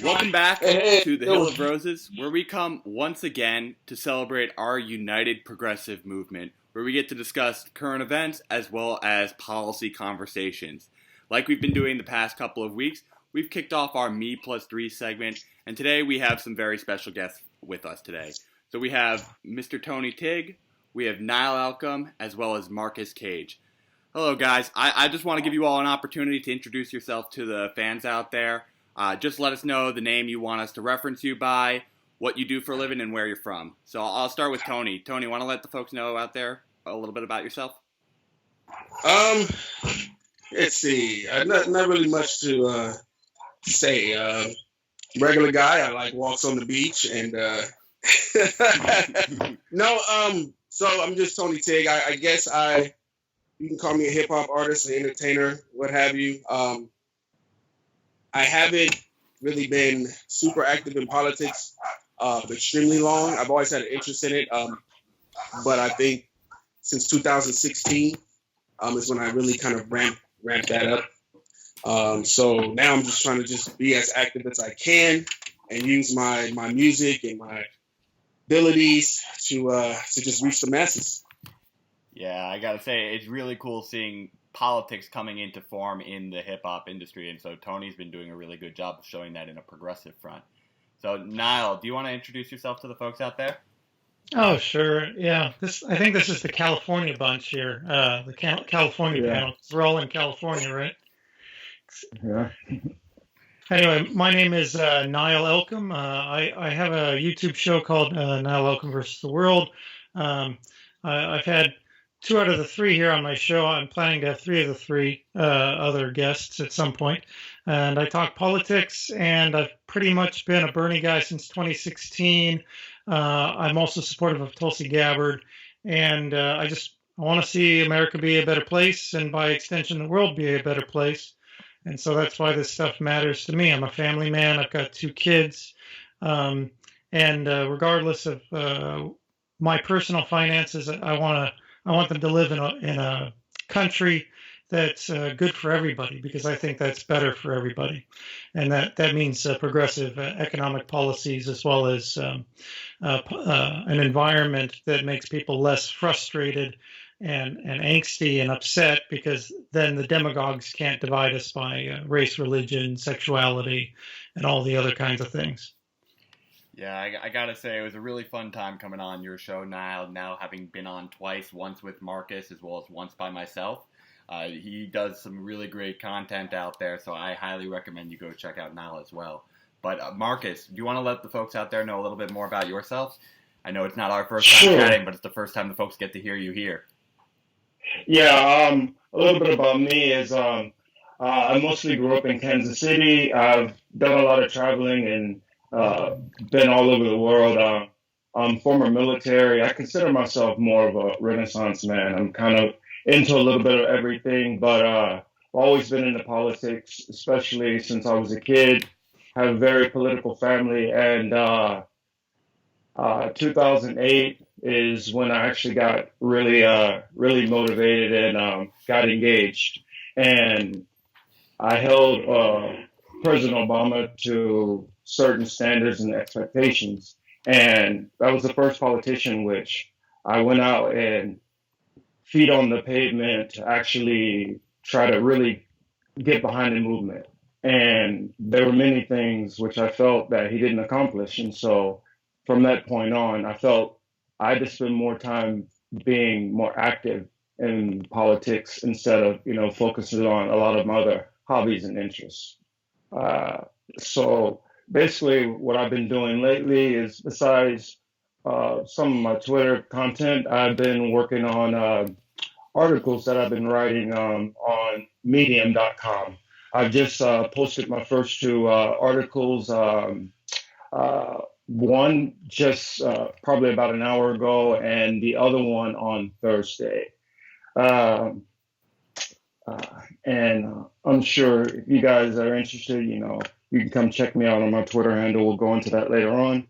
Welcome back Hey, to the it Hill was of Roses, where we come once again to celebrate our united progressive movement, where we get to discuss current events as well as policy conversations. Like we've been doing the past couple of weeks, we've kicked off our Me Plus 3 segment, and today we have some very special guests with us today. So we have Mr. Tony Tigg, we have Niall Alcom, as well as Marcus Cage. Hello, guys. I just want to give you all an opportunity to introduce yourself to the fans out there. Just let us know the name you want us to reference you by, what you do for a living, and where you're from. So I'll start with Tony. Tony, want to let the folks know out there a little bit about yourself? um. Let's see. Not really much to say. Regular guy. I like walks on the beach and no. So I'm just Tony Tigg. I guess you can call me a hip hop artist, an entertainer, what have you. I haven't really been super active in politics extremely long. I've always had an interest in it, but I think since 2016 is when I really kind of ramped that up. So now I'm just trying to just be as active as I can and use my music and my abilities to just reach the masses. Yeah, I gotta say, it's really cool seeing politics coming into form in the hip hop industry, and so Tony's been doing a really good job of showing that in a progressive front. So, Niall, do you want to introduce yourself to the folks out there? Oh, sure. Yeah. I think this is the California bunch here, the California Yeah, panel, 'cause we're all in California, right? yeah. Anyway, my name is Niall Elcom. I have a YouTube show called Niall Elcom versus the World. I've had two out of the three here on my show. I'm planning to have three of the three other guests at some point. And I talk politics, and I've pretty much been a Bernie guy since 2016. I'm also supportive of Tulsi Gabbard, and I want to see America be a better place, and by extension, the world be a better place. And so that's why this stuff matters to me. I'm a family man. I've got two kids, um, and regardless of my personal finances, I want them to live in a country that's good for everybody, because I think that's better for everybody, and that means progressive economic policies, as well as an environment that makes people less frustrated and angsty and upset, because then the demagogues can't divide us by race, religion, sexuality, and all the other kinds of things. Yeah, I gotta say, it was a really fun time coming on your show, Niall, now having been on twice, once with Marcus as well as once by myself. He does some really great content out there, so I highly recommend you go check out Niall as well. But Marcus, do you want to let the folks out there know a little bit more about yourself? I know it's not our first time Sure. chatting, but it's the first time the folks get to hear you here. Yeah, a little bit about me is I mostly grew up in Kansas City. I've done a lot of traveling and been all over the world. I'm former military. I consider myself more of a Renaissance man. I'm kind of into a little bit of everything, but I've always been into politics, especially since I was a kid. Have a very political family, and 2008 is when I actually got really motivated and got engaged. And I held President Obama to certain standards and expectations. And that was the first politician which I went out and feet on the pavement to actually try to really get behind the movement. And there were many things which I felt that he didn't accomplish. And so from that point on, I felt I had to spend more time being more active in politics instead of, focusing on a lot of my other hobbies and interests. Uh, so basically, what I've been doing lately is, besides some of my Twitter content, I've been working on articles that I've been writing on medium.com. I've just posted my first two articles. One just probably about an hour ago, and the other one on Thursday. Um, and I'm sure if you guys are interested, you can come check me out on my Twitter handle. We'll go into that later on.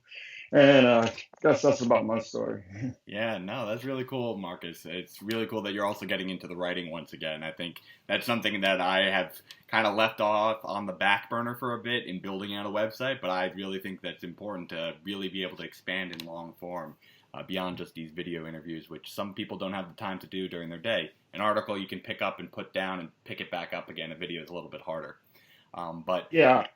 And guess that's about my story. Yeah, no, that's really cool, Marcus. It's really cool that you're also getting into the writing once again. I think that's something that I have kind of left off on the back burner for a bit in building out a website, but I really think that's important to really be able to expand in long form beyond just these video interviews, which some people don't have the time to do during their day. An article you can pick up and put down and pick it back up again. A video is a little bit harder. But Yeah.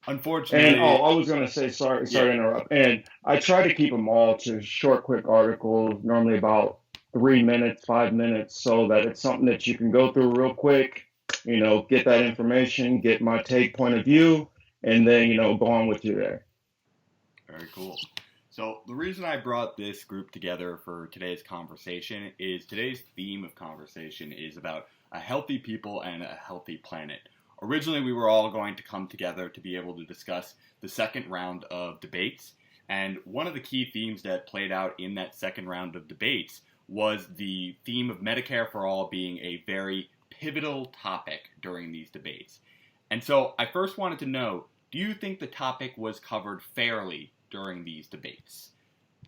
And unfortunately, I was gonna say sorry yeah, to interrupt. And I try to keep them all to short, quick articles, normally about 3 minutes, 5 minutes, so that it's something that you can go through real quick. Get that information, get my take, point of view, and then go on with your day. very cool. So, the reason I brought this group together for today's conversation is today's theme of conversation is about a healthy people and a healthy planet. Originally, we were all going to come together to be able to discuss the second round of debates, and one of the key themes that played out in that second round of debates was the theme of Medicare for All being a very pivotal topic during these debates. And so, I first wanted to know, do you think the topic was covered fairly during these debates?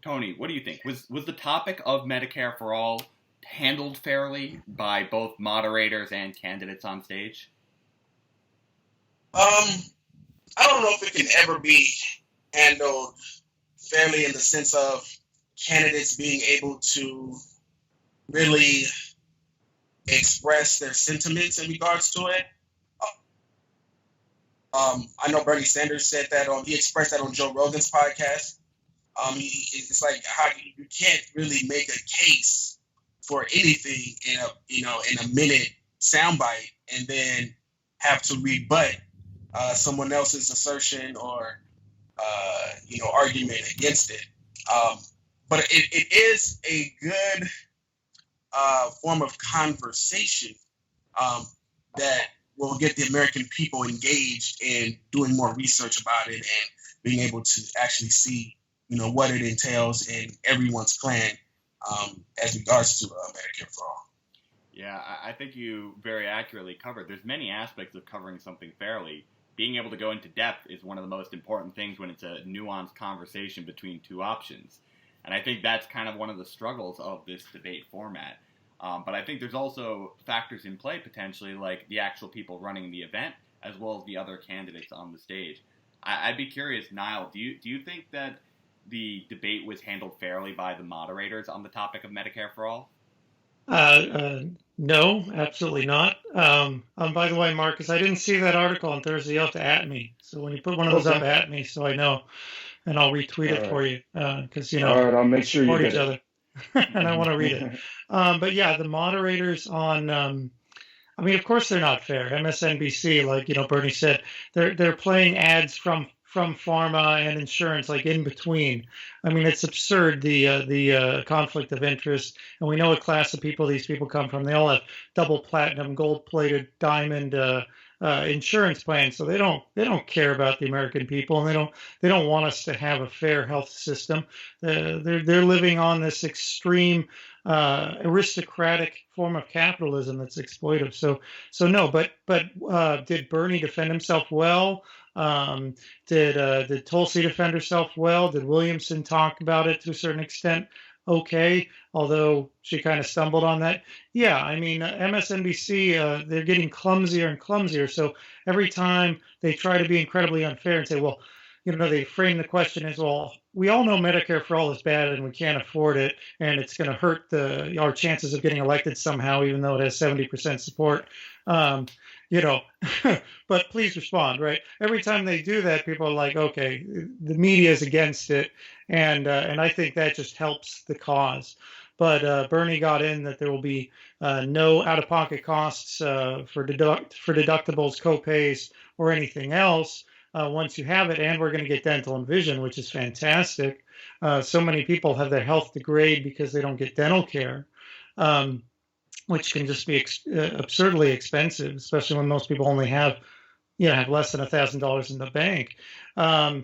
Tony, what do you think? Was the topic of Medicare for All handled fairly by both moderators and candidates on stage? I don't know if it can ever be handled fairly in the sense of candidates being able to really express their sentiments in regards to it. I know Bernie Sanders said that he expressed that on Joe Rogan's podcast. It's like how you can't really make a case for anything in a minute soundbite and then have to rebut someone else's assertion or argument against it. But it is a good form of conversation that will get the American people engaged in doing more research about it and being able to actually see, what it entails in everyone's plan as regards to Medicare for All. Yeah, I think you very accurately covered. There's many aspects of covering something fairly. Being able to go into depth is one of the most important things when it's a nuanced conversation between two options. And I think that's kind of one of the struggles of this debate format. But I think there's also factors in play potentially, like the actual people running the event, as well as the other candidates on the stage. I'd be curious, Niall, do you think that the debate was handled fairly by the moderators on the topic of Medicare for All? No, absolutely not. By the way, Marcus, I didn't see that article on Thursday. You'll have to at me. So when you put one of those up, Okay. at me so I know, and I'll retweet it All for right. you because All right. I'll make sure you support get each other, and I want to read it. But yeah, the moderators on. I mean, of course they're not fair. MSNBC, like Bernie said, they're playing ads from pharma and insurance, like in between. I mean, it's absurd the conflict of interest, and we know what class of people these people come from. They all have double platinum, gold-plated, diamond insurance plans, so they don't care about the American people, and they don't want us to have a fair health system. They're living on this extreme aristocratic form of capitalism that's exploitive. So no, but did Bernie defend himself well? Did Tulsi defend herself well? Did Williamson talk about it to a certain extent? Okay, although she kind of stumbled on that. Yeah, I mean, MSNBC, they're getting clumsier and clumsier. So every time they try to be incredibly unfair and say, well, they frame the question as, well, we all know Medicare for All is bad and we can't afford it, and it's going to hurt our chances of getting elected somehow, even though it has 70% support. You know, but please respond, right? Every time they do that, people are like, okay, the media is against it, and I think that just helps the cause. But Bernie got in that there will be no out-of-pocket costs for deductibles, co-pays, or anything else once you have it, and we're going to get dental and vision, which is fantastic. So many people have their health degrade because they don't get dental care. Which can just be absurdly expensive, especially when most people only have less than $1,000 in the bank.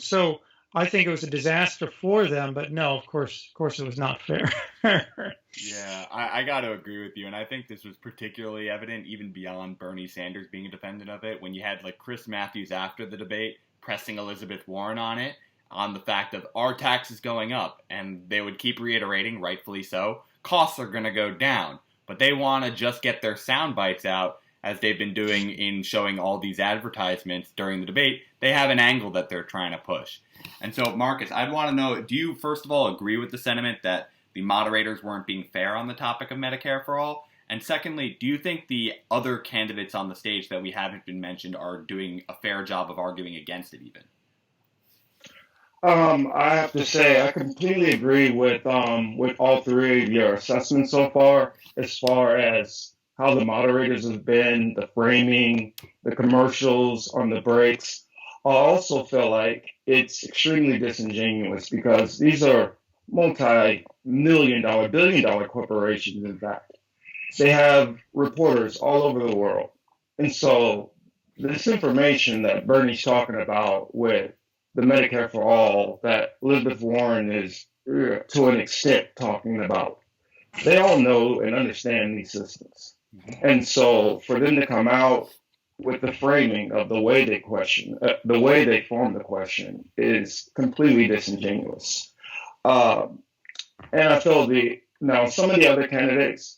So I think it was a disaster for them, but no, of course it was not fair. Yeah, I got to agree with you, and I think this was particularly evident even beyond Bernie Sanders being a defendant of it. When you had like Chris Matthews after the debate pressing Elizabeth Warren on it, on the fact of our taxes going up, and they would keep reiterating, rightfully so, costs are going to go down. But they want to just get their sound bites out, as they've been doing in showing all these advertisements during the debate. They have an angle that they're trying to push. And so, Marcus, I'd want to know, do you, first of all, agree with the sentiment that the moderators weren't being fair on the topic of Medicare for All? And secondly, do you think the other candidates on the stage that we haven't been mentioned are doing a fair job of arguing against it even? I have to say I completely agree with all three of your assessments so far, as far as how the moderators have been, the framing, the commercials on the breaks. I also feel like it's extremely disingenuous because these are multi-million dollar, billion-dollar corporations, in fact. They have reporters all over the world. And so this information that Bernie's talking about with the Medicare for All that Elizabeth Warren is, to an extent, talking about, they all know and understand these systems. And so for them to come out with the framing of the way they question, the way they form the question is completely disingenuous. And I feel now some of the other candidates,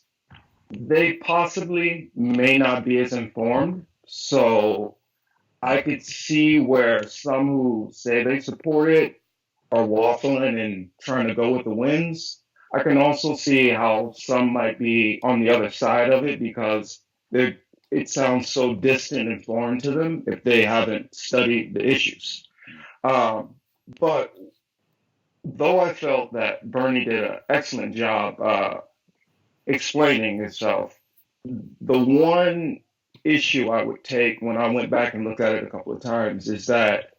they possibly may not be as informed. So I could see where some who say they support it are waffling and trying to go with the winds. I can also see how some might be on the other side of it because it sounds so distant and foreign to them if they haven't studied the issues. But though I felt that Bernie did an excellent job explaining himself, the one issue I would take when I went back and looked at it a couple of times is that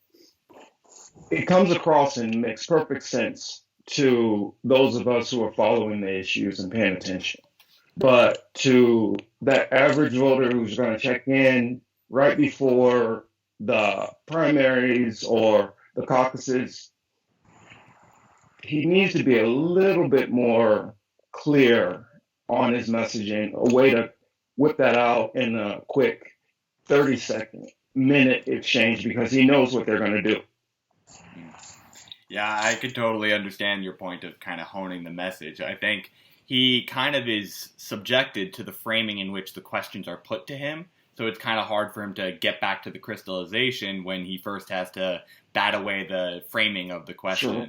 it comes across and makes perfect sense to those of us who are following the issues and paying attention. But to that average voter who's going to check in right before the primaries or the caucuses, he needs to be a little bit more clear on his messaging, a way to whip that out in a quick 30-second, minute exchange because he knows what they're going to do. Yeah, I could totally understand your point of kind of honing the message. I think he kind of is subjected to the framing in which the questions are put to him. So it's kind of hard for him to get back to the crystallization when he first has to bat away the framing of the question. Sure.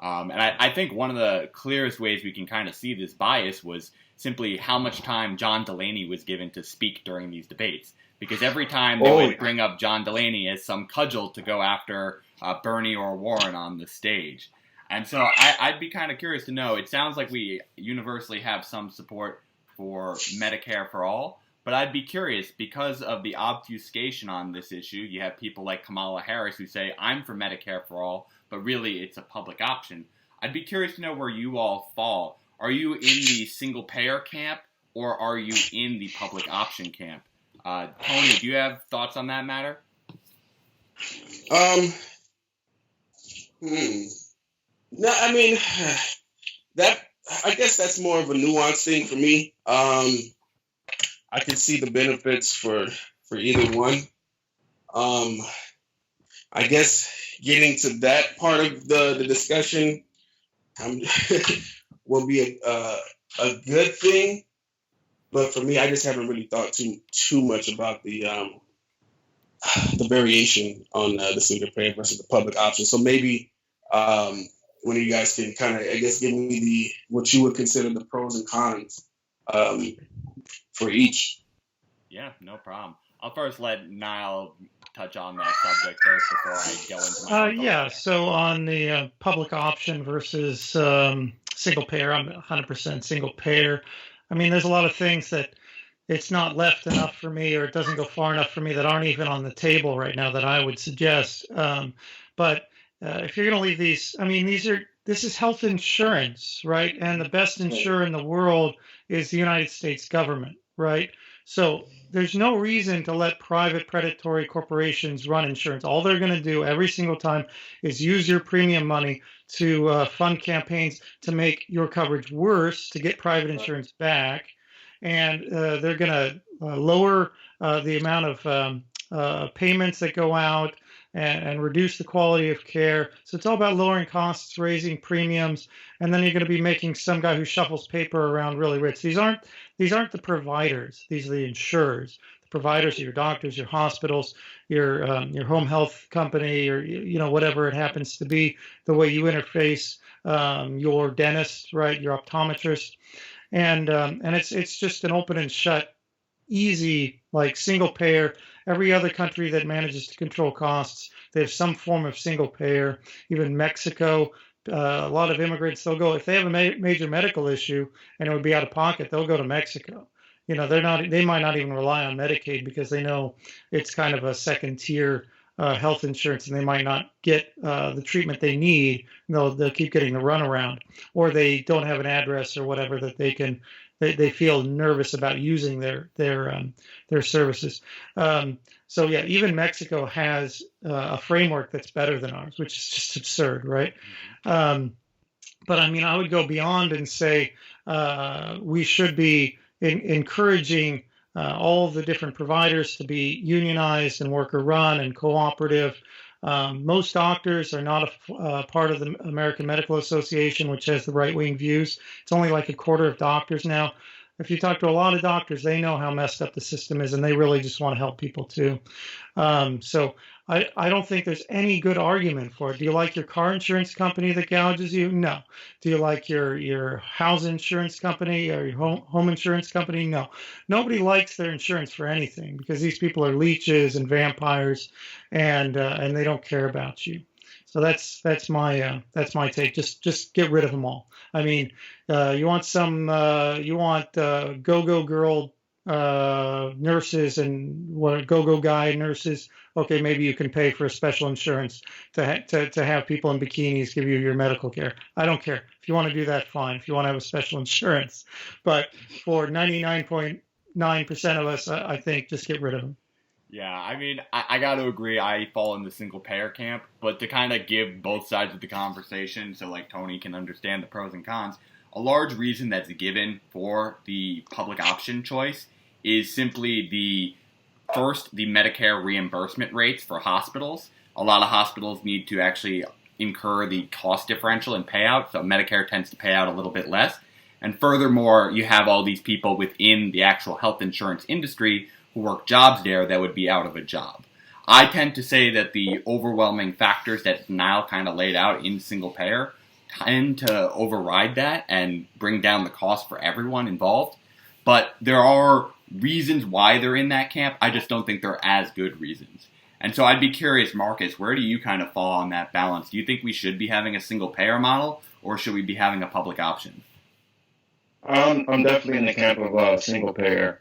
And I think one of the clearest ways we can kind of see this bias was simply how much time John Delaney was given to speak during these debates. Because every time they would bring up John Delaney as some cudgel to go after Bernie or Warren on the stage. And so I'd be kind of curious to know, it sounds like we universally have some support for Medicare for All, but I'd be curious, because of the obfuscation on this issue, you have people like Kamala Harris who say, I'm for Medicare for All, but really it's a public option. I'd be curious to know where you all fall. Are you in the single payer camp, or are you in the public option camp? Tony, do you have thoughts on that matter? No, I mean, I guess that's more of a nuanced thing for me. I can see the benefits for either one. I guess getting to that part of the discussion will be a good thing. But for me, I just haven't really thought too much about the variation on the single payer versus the public option. So maybe one of you guys can kind of, I guess, give me what you would consider the pros and cons for each. Yeah, no problem. I'll first let Niall touch on that subject first before I go into my yeah, so on the public option versus single payer, I'm 100% single payer. I mean, there's a lot of things that it's not left enough for me, or it doesn't go far enough for me, that aren't even on the table right now that I would suggest. But if you're going to leave these, I mean, this is health insurance, right? And the best insurer in the world is the United States government, right? So there's no reason to let private predatory corporations run insurance. All they're going to do every single time is use your premium money to fund campaigns to make your coverage worse, to get private insurance back. And they're going to lower the amount of payments that go out. and reduce the quality of care. So it's all about lowering costs, raising premiums, and then you're going to be making some guy who shuffles paper around really rich. These aren't the providers. These are the insurers. The providers are your doctors, your hospitals, your home health company, or whatever it happens to be. The way you interface, your dentist, right, your optometrist, and it's just an open and shut, easy, like single payer. Every other country that manages to control costs, they have some form of single payer. Even Mexico, a lot of immigrants, they'll go if they have a major medical issue and it would be out of pocket, they'll go to Mexico. They might not even rely on Medicaid because they know it's kind of a second tier health insurance, and they might not get the treatment they need. They'll keep getting the runaround, or they don't have an address or whatever that they feel nervous about using their services. So yeah, even Mexico has a framework that's better than ours, which is just absurd, right? But I mean, I would go beyond and say we should be encouraging all of the different providers to be unionized and worker run and cooperative. Most doctors are not a part of the American Medical Association, which has the right-wing views. It's only like a quarter of doctors now. If you talk to a lot of doctors, they know how messed up the system is, and they really just want to help people too. So I don't think there's any good argument for it. Do you like your car insurance company that gouges you? No. Do you like your house insurance company or your home insurance company? No. Nobody likes their insurance for anything because these people are leeches and vampires, and they don't care about you. So that's my take. Just get rid of them all. I mean, you want go-go girl nurses and what go-go guy nurses. Okay, maybe you can pay for a special insurance to have people in bikinis give you your medical care. I don't care. If you want to do that, fine. If you want to have a special insurance, but for 99.9% of us, I think just get rid of them. Yeah, I mean, I got to agree. I fall in the single payer camp, but to kind of give both sides of the conversation so like Tony can understand the pros and cons, a large reason that's given for the public option choice is simply the Medicare reimbursement rates for hospitals. A lot of hospitals need to actually incur the cost differential and payout, so Medicare tends to pay out a little bit less. And furthermore, you have all these people within the actual health insurance industry who work jobs there that would be out of a job. I tend to say that the overwhelming factors that Niall kind of laid out in single payer tend to override that and bring down the cost for everyone involved. But there are reasons why they're in that camp. I just don't think they're as good reasons. And so I'd be curious, Marcus, where do you kind of fall on that balance? Do you think we should be having a single payer model, or should we be having a public option? I'm definitely in the camp of single payer.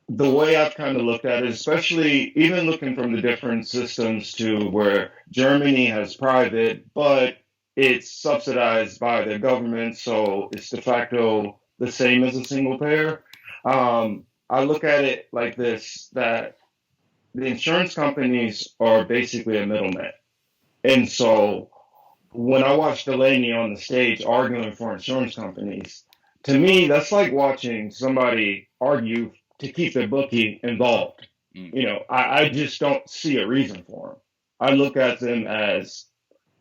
The way I've kind of looked at it, especially even looking from the different systems to where Germany has private, but it's subsidized by the government, so it's de facto the same as a single payer. I look at it like this, that the insurance companies are basically a middleman. And so when I watch Delaney on the stage arguing for insurance companies, to me, that's like watching somebody argue to keep their bookie involved. I just don't see a reason for them. I look at them as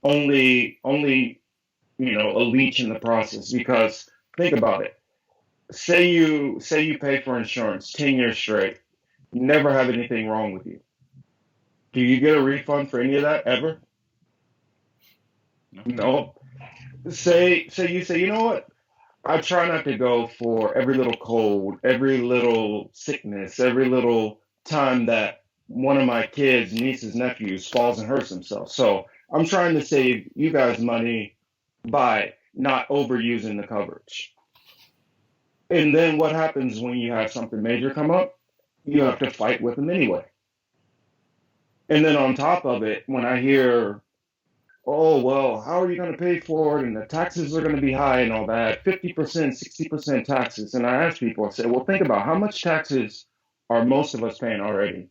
only a leech in the process, because think about it. Say you pay for insurance 10 years straight, you never have anything wrong with you. Do you get a refund for any of that ever? No. Say you say, you know what? I try not to go for every little cold, every little sickness, every little time that one of my kids, nieces, nephews falls and hurts himself. So I'm trying to save you guys money by not overusing the coverage. And then what happens when you have something major come up? You have to fight with them anyway. And then on top of it, when I hear, oh, well, how are you going to pay for it? And the taxes are going to be high and all that, 50%, 60% taxes. And I ask people, I say, well, think about how much taxes are most of us paying already?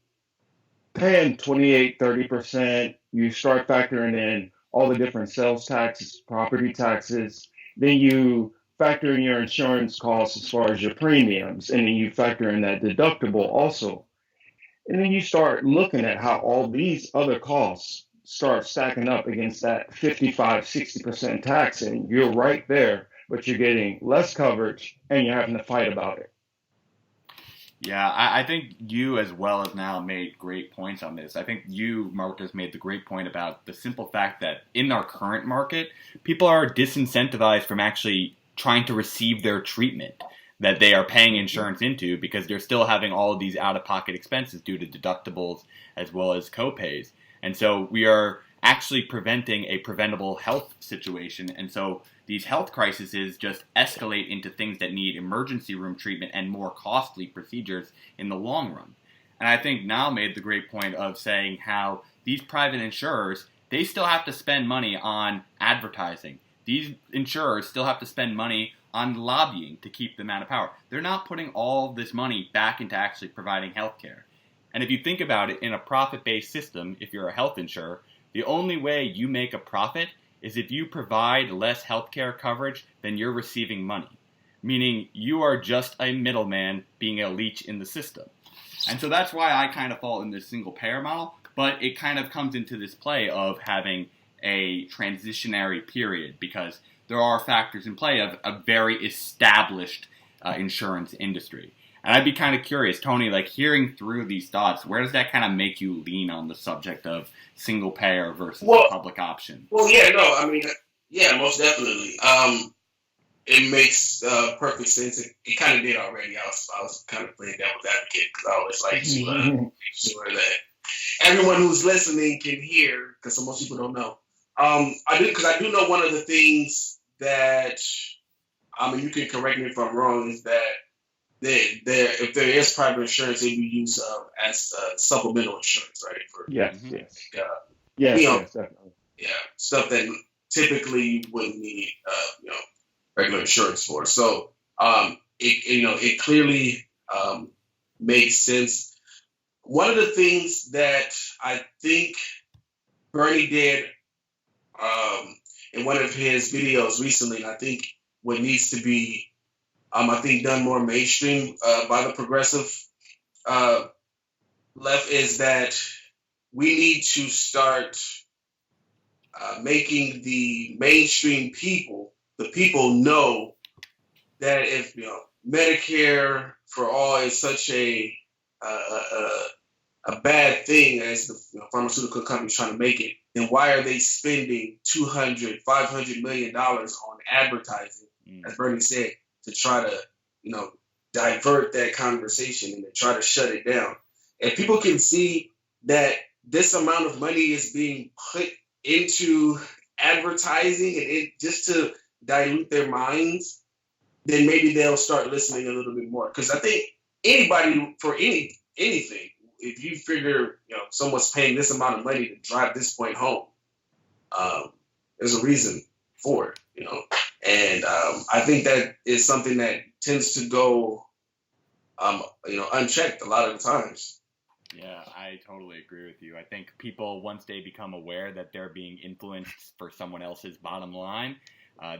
Paying 28, 30%. You start factoring in all the different sales taxes, property taxes. Then you factor in your insurance costs as far as your premiums. And then you factor in that deductible also. And then you start looking at how all these other costs start stacking up against that 55, 60% tax, and you're right there, but you're getting less coverage and you're having to fight about it. Yeah, I think you as well as now made great points on this. I think you, Marcus, made the great point about the simple fact that in our current market, people are disincentivized from actually trying to receive their treatment that they are paying insurance into because they're still having all of these out-of-pocket expenses due to deductibles as well as copays. And so we are actually preventing a preventable health situation. And so these health crises just escalate into things that need emergency room treatment and more costly procedures in the long run. And I think Niall made the great point of saying how these private insurers, they still have to spend money on advertising. These insurers still have to spend money on lobbying to keep them out of power. They're not putting all this money back into actually providing health care. And if you think about it, in a profit-based system, if you're a health insurer, the only way you make a profit is if you provide less healthcare coverage than you're receiving money, meaning you are just a middleman being a leech in the system. And so that's why I kind of fall in this single payer model, but it kind of comes into this play of having a transitionary period because there are factors in play of a very established insurance industry. And I'd be kind of curious, Tony, like hearing through these thoughts, where does that kind of make you lean on the subject of single payer versus public option? Well, yeah, no, I mean, yeah, most definitely. It makes perfect sense. It kind of did already. I was kind of playing devil's advocate because I always like to make sure that everyone who's listening can hear, because most people don't know. I do know one of the things that, you can correct me if I'm wrong, is that if there is private insurance, it be used as supplemental insurance, right? For, yes, definitely. Yeah, stuff that typically you wouldn't need, regular insurance for. So, it clearly makes sense. One of the things that I think Bernie did in one of his videos recently, and I think what needs to be done more mainstream by the progressive left is that we need to start making the mainstream people, the people, know that if Medicare for all is such a bad thing as the pharmaceutical companies trying to make it, then why are they spending $200-500 million on advertising, as Bernie said, to try to, divert that conversation and to try to shut it down? If people can see that this amount of money is being put into advertising and it just to dilute their minds, then maybe they'll start listening a little bit more. Because I think anybody for anything, if you figure someone's paying this amount of money to drive this point home, there's a reason for it, And I think that is something that tends to go, unchecked a lot of the times. Yeah, I totally agree with you. I think people, once they become aware that they're being influenced for someone else's bottom line,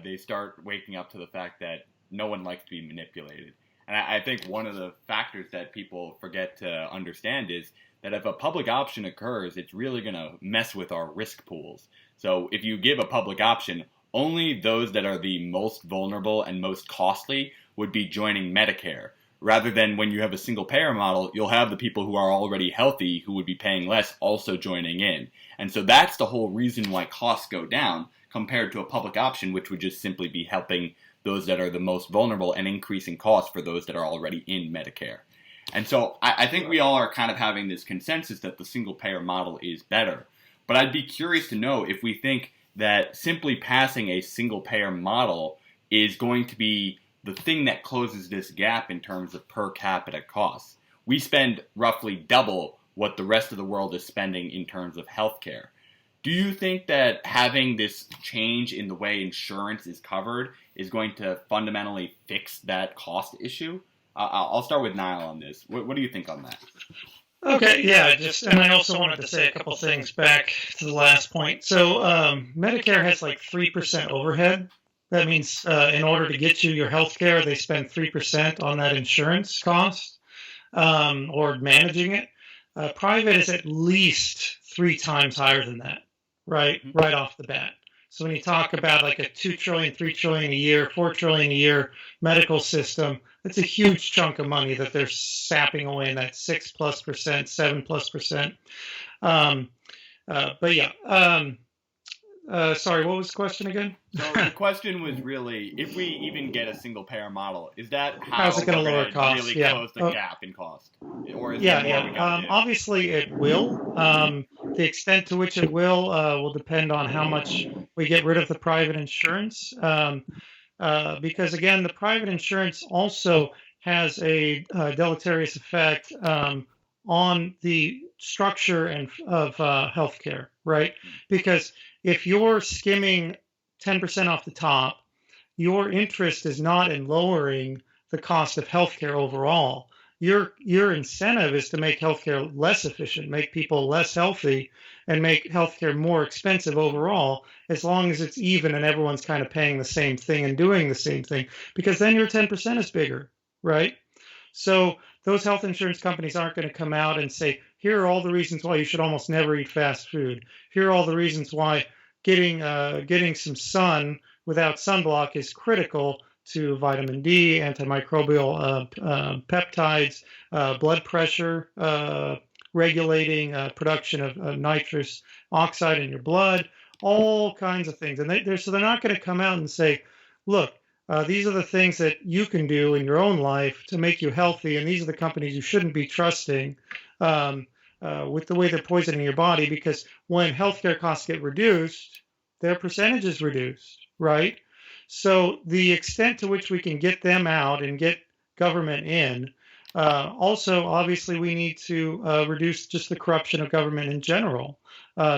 they start waking up to the fact that no one likes to be manipulated. And I think one of the factors that people forget to understand is that if a public option occurs, it's really going to mess with our risk pools. So if you give a public option, only those that are the most vulnerable and most costly would be joining Medicare. Rather than when you have a single payer model, you'll have the people who are already healthy who would be paying less also joining in. And so that's the whole reason why costs go down compared to a public option, which would just simply be helping those that are the most vulnerable and increasing costs for those that are already in Medicare. And so I think we all are kind of having this consensus that the single payer model is better. But I'd be curious to know if we think that simply passing a single payer model is going to be the thing that closes this gap in terms of per capita costs. We spend roughly double what the rest of the world is spending in terms of healthcare. Do you think that having this change in the way insurance is covered is going to fundamentally fix that cost issue? I'll start with Niall on this. What do you think on that? Okay, yeah, and I also wanted to say a couple things back to the last point. So Medicare has like 3% overhead. That means in order to get you your health care, they spend 3% on that insurance cost or managing it. Private is at least 3 times higher than that, right off the bat. So when you talk about like a 2 trillion, 3 trillion a year, 4 trillion a year medical system, that's a huge chunk of money that they're sapping away in that 6+%, 7+%. But yeah. Sorry, what was the question again? So the question was really, if we even get a single payer model, is that how how's it going to lower we're costs? really close the gap in cost? Or is there more we got to do? Obviously, it will. The extent to which it will depend on how much we get rid of the private insurance. Because again, the private insurance also has a deleterious effect on the structure of healthcare, right? Because if you're skimming 10% off the top, your interest is not in lowering the cost of healthcare overall. Your incentive is to make healthcare less efficient, make people less healthy, and make healthcare more expensive overall, as long as it's even and everyone's kind of paying the same thing and doing the same thing, because then your 10% is bigger, right? So those health insurance companies aren't going to come out and say, here are all the reasons why you should almost never eat fast food. Here are all the reasons why getting some sun without sunblock is critical to vitamin D, antimicrobial peptides, blood pressure regulating, production of nitrous oxide in your blood, all kinds of things. And so they're not going to come out and say, look, these are the things that you can do in your own life to make you healthy, and these are the companies you shouldn't be trusting with the way they're poisoning your body, because when healthcare costs get reduced, their percentage is reduced, right? So the extent to which we can get them out and get government in, also, obviously, we need to reduce just the corruption of government in general.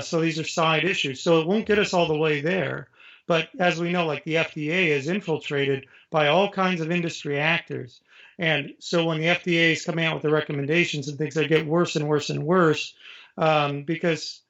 So these are side issues. So it won't get us all the way there. But as we know, like the FDA is infiltrated by all kinds of industry actors. And so when the FDA is coming out with the recommendations and things, they get worse and worse and worse because,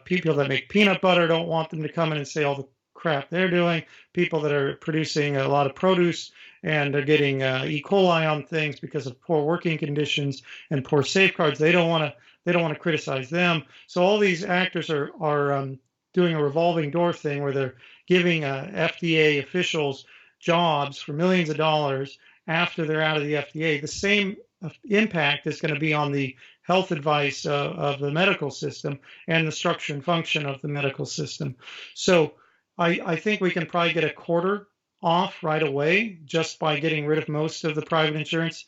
people that make peanut butter don't want them to come in and say all the crap they're doing. People that are producing a lot of produce and are getting E. coli on things because of poor working conditions and poor safeguards, they don't want to criticize them. So all these actors are doing a revolving door thing where they're giving FDA officials jobs for millions of dollars after they're out of the FDA. The same impact is going to be on the health advice of the medical system and the structure and function of the medical system. So I think we can probably get a quarter off right away just by getting rid of most of the private insurance.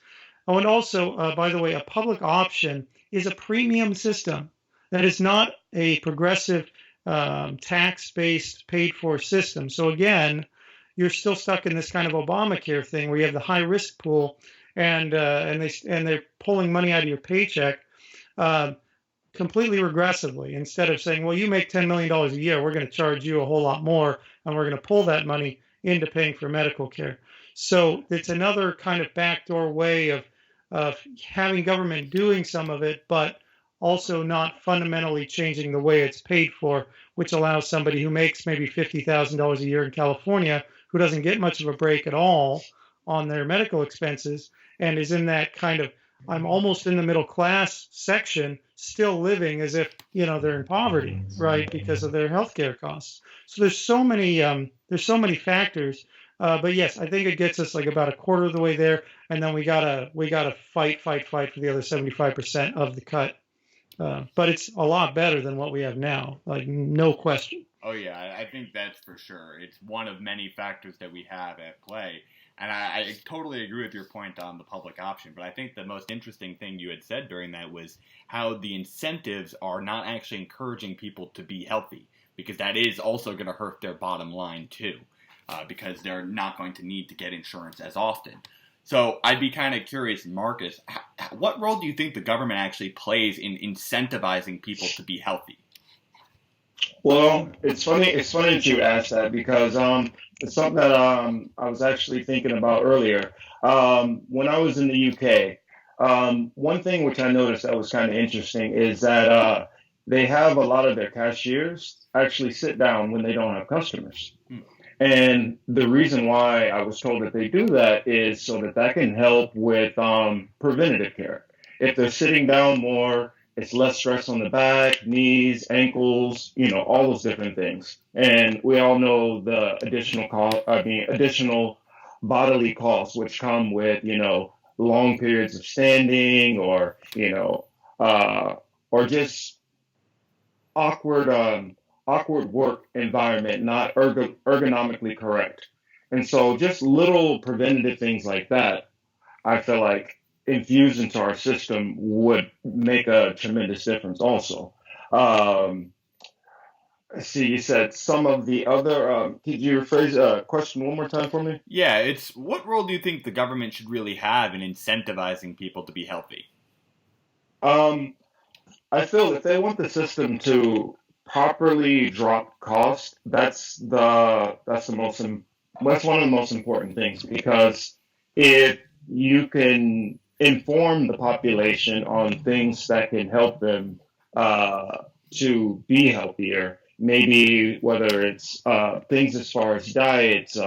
Oh, and also, by the way, a public option is a premium system. That is not a progressive tax-based paid-for system. So again, you're still stuck in this kind of Obamacare thing where you have the high-risk pool, and they're pulling money out of your paycheck completely regressively. Instead of saying, well, you make $10 million a year, we're going to charge you a whole lot more, and we're going to pull that money into paying for medical care. So it's another kind of backdoor way of having government doing some of it, but also not fundamentally changing the way it's paid for, which allows somebody who makes maybe $50,000 a year in California, who doesn't get much of a break at all on their medical expenses, and is in that kind of, I'm almost in the middle class section, still living as if, they're in poverty, right, because of their healthcare costs. So there's so many factors. But yes, I think it gets us like about a quarter of the way there, and then we gotta fight for the other 75% of the cut. But it's a lot better than what we have now, like no question. Oh yeah, I think that's for sure. It's one of many factors that we have at play. And I totally agree with your point on the public option, but I think the most interesting thing you had said during that was how the incentives are not actually encouraging people to be healthy, because that is also going to hurt their bottom line too, because they're not going to need to get insurance as often. So I'd be kind of curious, Marcus, what role do you think the government actually plays in incentivizing people to be healthy? Well, it's funny that you asked that, because it's something that I was actually thinking about earlier. When I was in the UK, one thing which I noticed that was kind of interesting is that they have a lot of their cashiers actually sit down when they don't have customers. And the reason why I was told that they do that is so that can help with preventative care. if they're sitting down more, it's less stress on the back, knees, ankles, all those different things. And we all know the additional bodily costs which come with, long periods of standing uh, or just awkward, awkward work environment, not ergonomically correct. And so just little preventative things like that, I feel like infused into our system would make a tremendous difference also. Um, let's see, you said some of the other, could you rephrase a question one more time for me? Yeah, it's what role do you think the government should really have in incentivizing people to be healthy? Um, I feel if they want the system to properly drop cost, that's one of the most important things because if you can inform the population on things that can help them uh, to be healthier, maybe whether it's things as far as diets,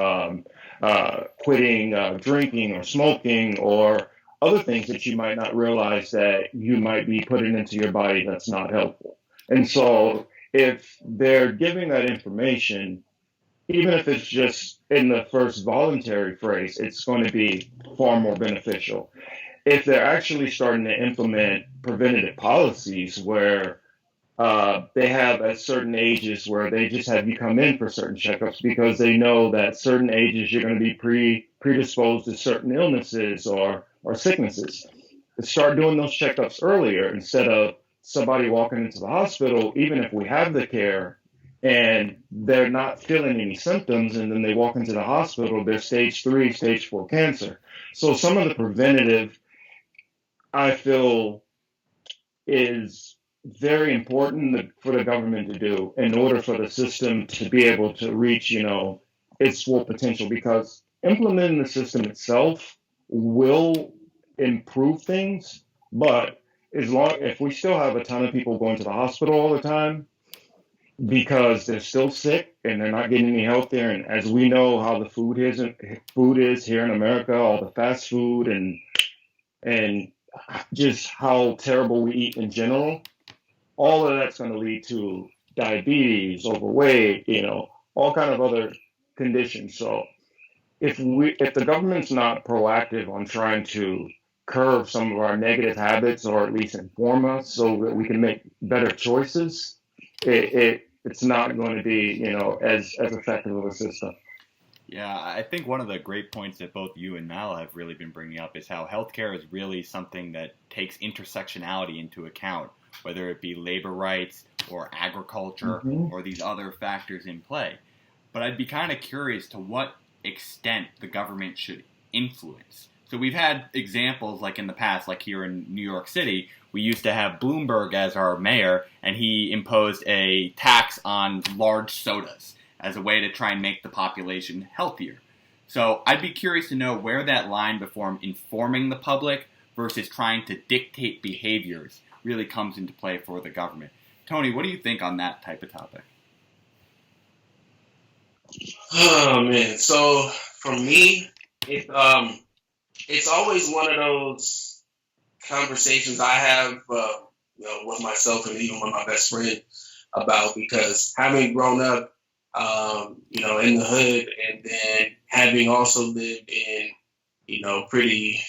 quitting drinking or smoking, or other things that you might not realize that you might be putting into your body that's not helpful. And so if they're giving that information, even if it's just in the first voluntary phrase, it's going to be far more beneficial. If they're actually starting to implement preventative policies where they have at certain ages where they just have you come in for certain checkups because they know that certain ages you're going to be predisposed to certain illnesses or sicknesses. Start doing those checkups earlier instead of somebody walking into the hospital, even if we have the care and they're not feeling any symptoms, and then they walk into the hospital, they're stage 3, stage 4 cancer. So some of the preventative, I feel, is very important for the government to do in order for the system to be able to reach, its full potential. Because implementing the system itself will improve things, but if we still have a ton of people going to the hospital all the time because they're still sick and they're not getting any healthier, and as we know how the food is here in America, all the fast food and just how terrible we eat in general, all of that's going to lead to diabetes, overweight, all kind of other conditions. So if the government's not proactive on trying to curb some of our negative habits or at least inform us so that we can make better choices, it's not going to be, as effective of a system. Yeah, I think one of the great points that both you and Mal have really been bringing up is how healthcare is really something that takes intersectionality into account, whether it be labor rights or agriculture or these other factors in play. But I'd be kind of curious to what extent the government should influence. So we've had examples like in the past, like here in New York City, we used to have Bloomberg as our mayor, and he imposed a tax on large sodas as a way to try and make the population healthier. So I'd be curious to know where that line between informing the public versus trying to dictate behaviors really comes into play for the government. Tony, what do you think on that type of topic? Oh man, so for me, it's always one of those conversations I have, with myself and even with my best friend about, because having grown up, in the hood, and then having also lived in, pretty,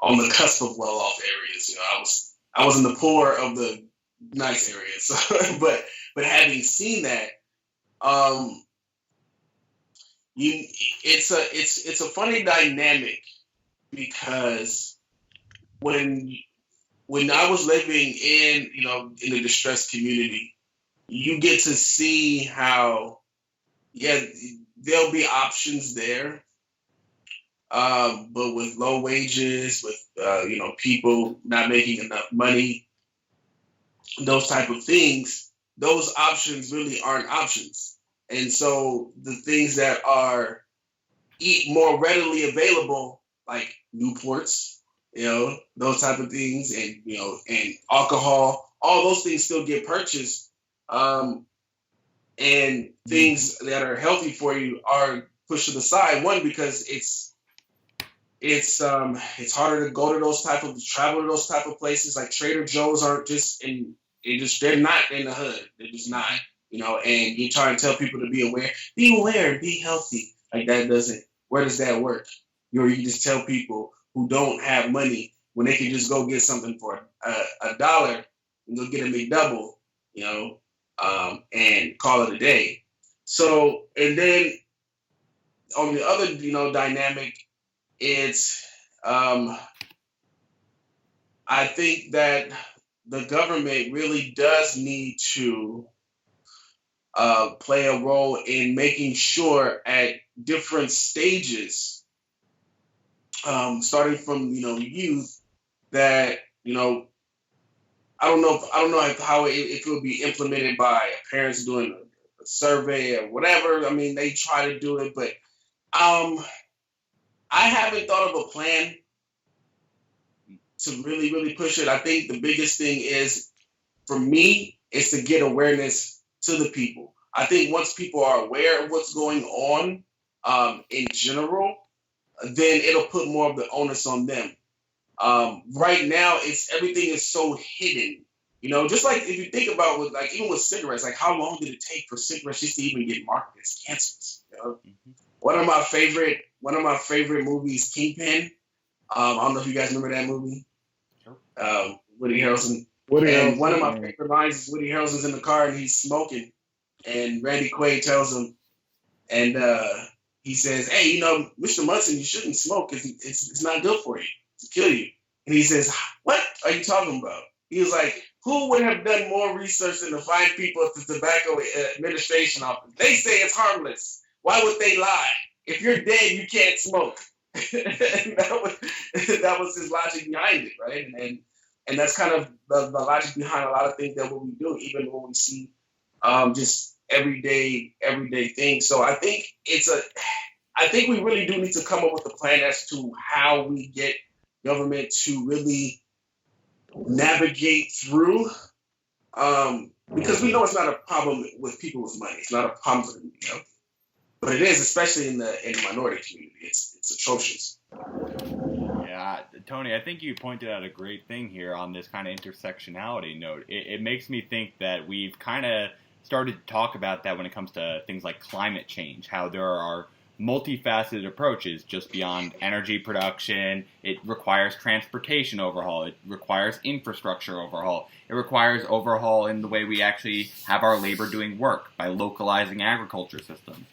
on the cusp of well-off areas. I was in the poor of the nice areas, but having seen that, it's a funny dynamic, because when I was living in a distressed community, you get to see how, yeah, there'll be options there, but with low wages, with people not making enough money, those type of things, those options really aren't options. And so the things that are more readily available, like Newports, those type of things, and alcohol, all those things still get purchased. And things that are healthy for you are pushed to the side. One, because it's harder to go to travel to those type of places. Like Trader Joe's aren't just in, they're not in the hood. They're just not, and you try and tell people to be aware, be healthy. Like where does that work? You just tell people who don't have money when they can just go get something for a dollar and go get a McDouble, and call it a day. So, and then on the other, dynamic, it's I think that the government really does need to play a role in making sure at different stages, starting from youth, that I don't know how if it would be implemented by parents doing a survey or whatever. I mean, they try to do it, but I haven't thought of a plan to really, really push it. I think the biggest thing is, for me, is to get awareness to the people. I think once people are aware of what's going on in general, then it'll put more of the onus on them. Right now, everything is so hidden. Just like if you think about even with cigarettes, like how long did it take for cigarettes just to even get marketed as cancerous? Mm-hmm. One of my favorite movies, Kingpin. I don't know if you guys remember that movie. Woody Harrelson. One of my favorite lines is Woody Harrelson's in the car and he's smoking, and Randy Quaid tells him, and he says, "Hey, Mr. Munson, you shouldn't smoke because it's not good for you. To kill you." And he says, "What are you talking about?" He was like, "Who would have done more research than to find people at the Tobacco Administration Office? They say it's harmless. Why would they lie? If you're dead, you can't smoke." And that was his logic behind it, right? And that's kind of the logic behind a lot of things that we do, even when we see just everyday things. So I think we really do need to come up with a plan as to how we get government to really navigate through, because we know it's not a problem with people with money. It's not a problem for them, but it is, especially in the minority community. It's atrocious. Yeah, Tony, I think you pointed out a great thing here on this kind of intersectionality note. It makes me think that we've kind of started to talk about that when it comes to things like climate change, how there are multifaceted approaches just beyond energy production. It requires transportation overhaul. It requires infrastructure overhaul. It requires overhaul in the way we actually have our labor doing work by localizing agriculture systems.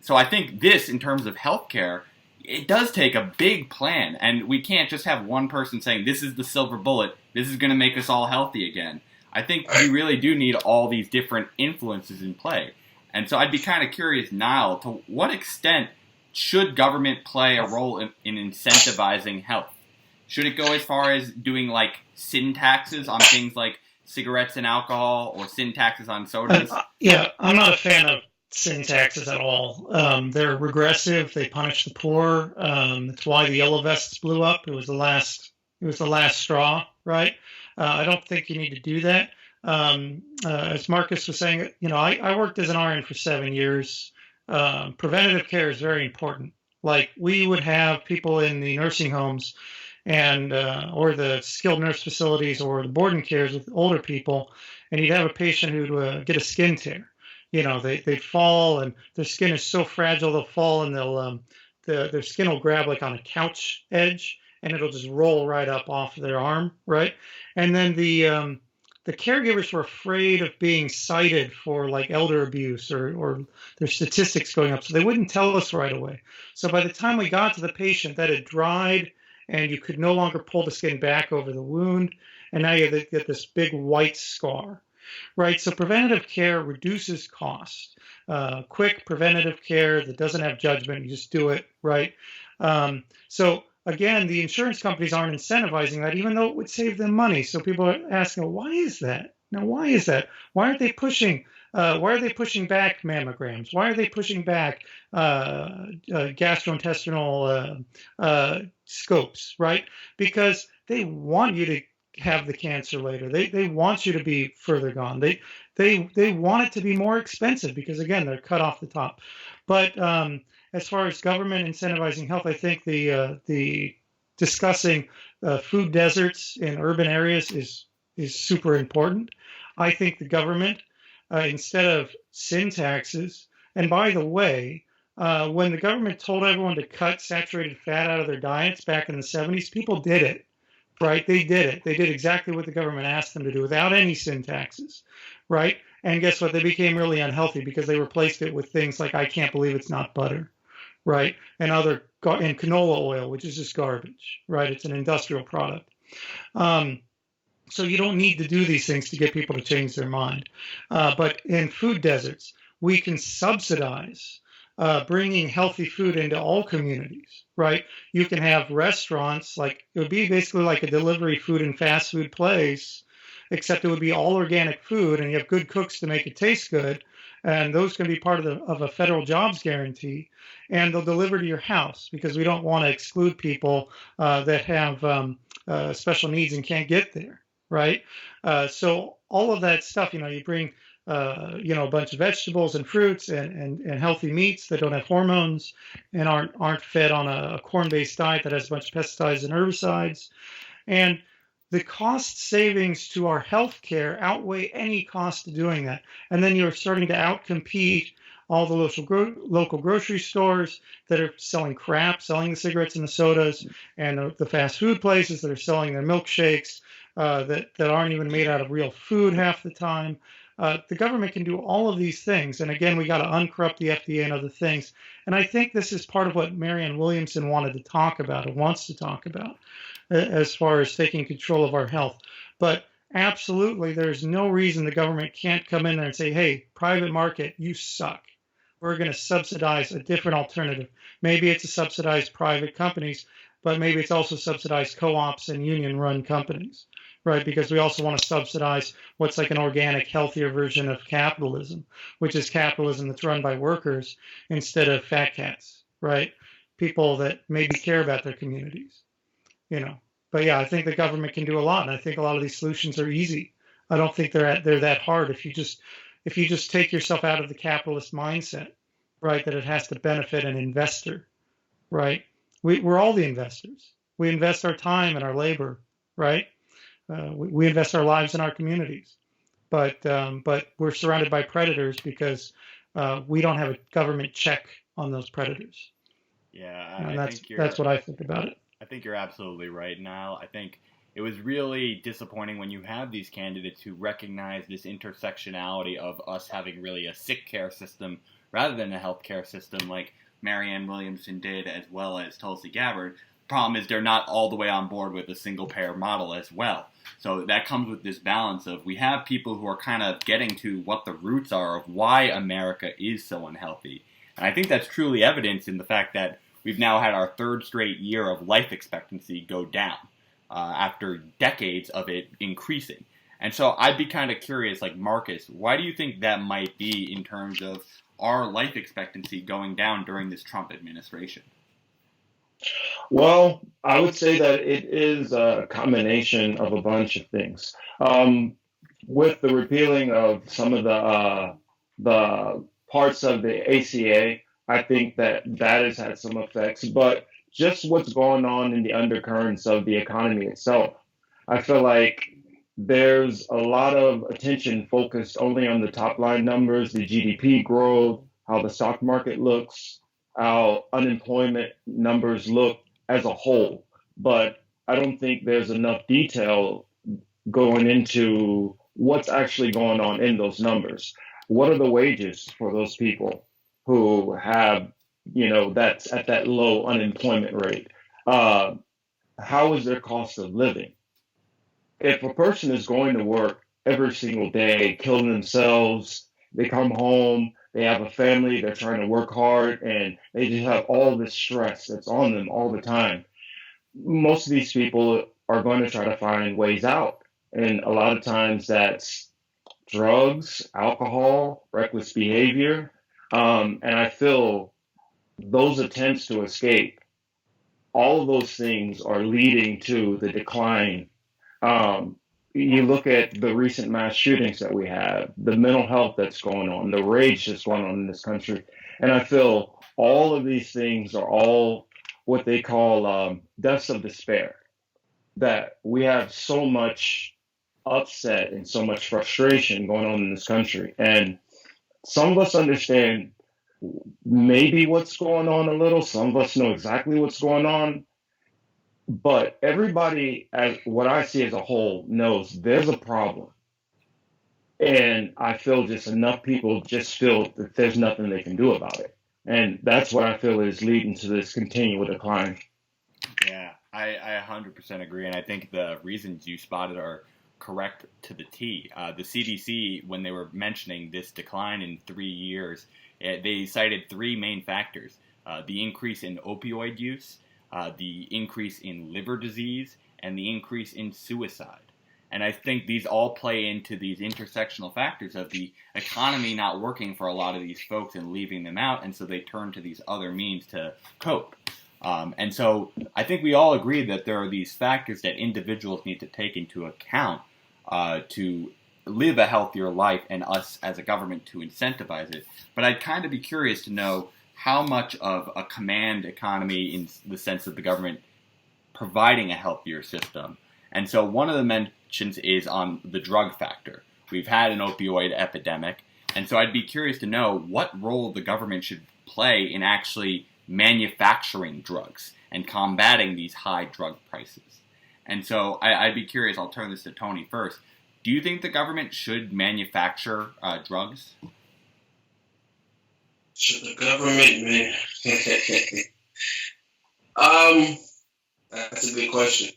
So I think this, in terms of healthcare, it does take a big plan, and we can't just have one person saying, this is the silver bullet, this is going to make us all healthy again. I think we really do need all these different influences in play. And so I'd be kind of curious, Niall, to what extent should government play a role in incentivizing health? Should it go as far as doing sin taxes on things like cigarettes and alcohol, or sin taxes on sodas? Yeah, I'm not a fan of sin taxes at all. They're regressive. They punish the poor. That's why the yellow vests blew up. It was the last straw, right? I don't think you need to do that. As Marcus was saying, I worked as an RN for 7 years. Preventative care is very important. Like, we would have people in the nursing homes and or the skilled nurse facilities or the boarding cares with older people, and you'd have a patient who'd get a skin tear. They'd fall, and their skin is so fragile they'll fall, and their skin will grab like on a couch edge, and it'll just roll right up off their arm, right? And then the caregivers were afraid of being cited for elder abuse or their statistics going up, so they wouldn't tell us right away. So by the time we got to the patient, that had dried, and you could no longer pull the skin back over the wound, and now you get this big white scar. Right, so preventative care reduces cost. Quick preventative care that doesn't have judgment, you just do it, right? So again, the insurance companies aren't incentivizing that, even though it would save them money. So people are asking, why is that? Now, why is that? Why aren't they pushing? Why are they pushing back mammograms? Why are they pushing back gastrointestinal scopes? Right? Because they want you to have the cancer later. They want you to be further gone. They want it to be more expensive because, again, they're cut off the top. But as far as government incentivizing health, I think the discussing food deserts in urban areas is super important. I think the government, instead of sin taxes, and by the way, when the government told everyone to cut saturated fat out of their diets back in the 70s, people did it, right? They did it. They did exactly what the government asked them to do without any sin taxes, right? And guess what? They became really unhealthy because they replaced it with things like, I can't believe it's not butter, right? And canola oil, which is just garbage, right? It's an industrial product. Um, so you don't need to do these things to get people to change their mind. But in food deserts, we can subsidize bringing healthy food into all communities, right? You can have restaurants, like it would be basically like a delivery food and fast food place, except it would be all organic food, and you have good cooks to make it taste good. And those can be part of a federal jobs guarantee, and they'll deliver to your house because we don't want to exclude people that have special needs and can't get there, right? So all of that stuff, you bring, a bunch of vegetables and fruits and healthy meats that don't have hormones and aren't fed on a corn-based diet that has a bunch of pesticides and herbicides. And the cost savings to our healthcare outweigh any cost of doing that. And then you're starting to outcompete all the local grocery stores that are selling crap, selling the cigarettes and the sodas, and the fast food places that are selling their milkshakes that aren't even made out of real food half the time. The government can do all of these things. And again, we got to uncorrupt the FDA and other things. And I think this is part of what Marianne Williamson wanted to talk about, or wants to talk about, as far as taking control of our health. But absolutely, there's no reason the government can't come in there and say, hey, private market, you suck. We're going to subsidize a different alternative. Maybe it's a subsidized private companies, but maybe it's also subsidized co-ops and union-run companies, right? Because we also want to subsidize what's like an organic, healthier version of capitalism, which is capitalism that's run by workers instead of fat cats, right? People that maybe care about their communities. But yeah, I think the government can do a lot, and I think a lot of these solutions are easy. I don't think they're that hard if you just take yourself out of the capitalist mindset, right? That it has to benefit an investor, right? We're all the investors. We invest our time and our labor, right? We invest our lives in our communities, but we're surrounded by predators because we don't have a government check on those predators. Yeah, And that's what I think about it. I think you're absolutely right, Niall. I think it was really disappointing when you have these candidates who recognize this intersectionality of us having really a sick care system rather than a health care system like Marianne Williamson did, as well as Tulsi Gabbard. The problem is they're not all the way on board with a single payer model as well. So that comes with this balance of we have people who are kind of getting to what the roots are of why America is so unhealthy. And I think that's truly evidenced in the fact that we've now had our third straight year of life expectancy go down after decades of it increasing. And so I'd be kind of curious, like Marcus, why do you think that might be in terms of our life expectancy going down during this Trump administration? Well, I would say that it is a combination of a bunch of things. With the repealing of some of the parts of the ACA, I think that has had some effects, but just what's going on in the undercurrents of the economy itself. I feel like there's a lot of attention focused only on the top line numbers, the GDP growth, how the stock market looks, how unemployment numbers look as a whole. But I don't think there's enough detail going into what's actually going on in those numbers. What are the wages for those people who have, that's at that low unemployment rate? How is their cost of living? If a person is going to work every single day, killing themselves, they come home, they have a family, they're trying to work hard, and they just have all this stress that's on them all the time. Most of these people are going to try to find ways out. And a lot of times that's drugs, alcohol, reckless behavior. And I feel those attempts to escape, all of those things are leading to the decline. You look at the recent mass shootings that we have, the mental health that's going on, the rage that's going on in this country. And I feel all of these things are all what they call deaths of despair. That we have so much upset and so much frustration going on in this country. And some of us understand maybe what's going on a little, some of us know exactly what's going on, but everybody, as what I see as a whole, knows there's a problem. And I feel just enough people just feel that there's nothing they can do about it. And that's what I feel is leading to this continual decline. Yeah, I 100% agree, and I think the reasons you spotted are correct to the T. The CDC, when they were mentioning this decline in 3 years, they cited three main factors: the increase in opioid use, the increase in liver disease, and the increase in suicide. And I think these all play into these intersectional factors of the economy not working for a lot of these folks and leaving them out, and so they turn to these other means to cope. And so I think we all agree that there are these factors that individuals need to take into account to live a healthier life, and us as a government to incentivize it. But I'd kind of be curious to know how much of a command economy, in the sense of the government providing a healthier system. And so one of the mentions is on the drug factor. We've had an opioid epidemic, and so I'd be curious to know what role the government should play in actually manufacturing drugs and combating these high drug prices. And so I'd be curious, I'll turn this to Tony first. Do you think the government should manufacture drugs? Should the government, man? That's a good question.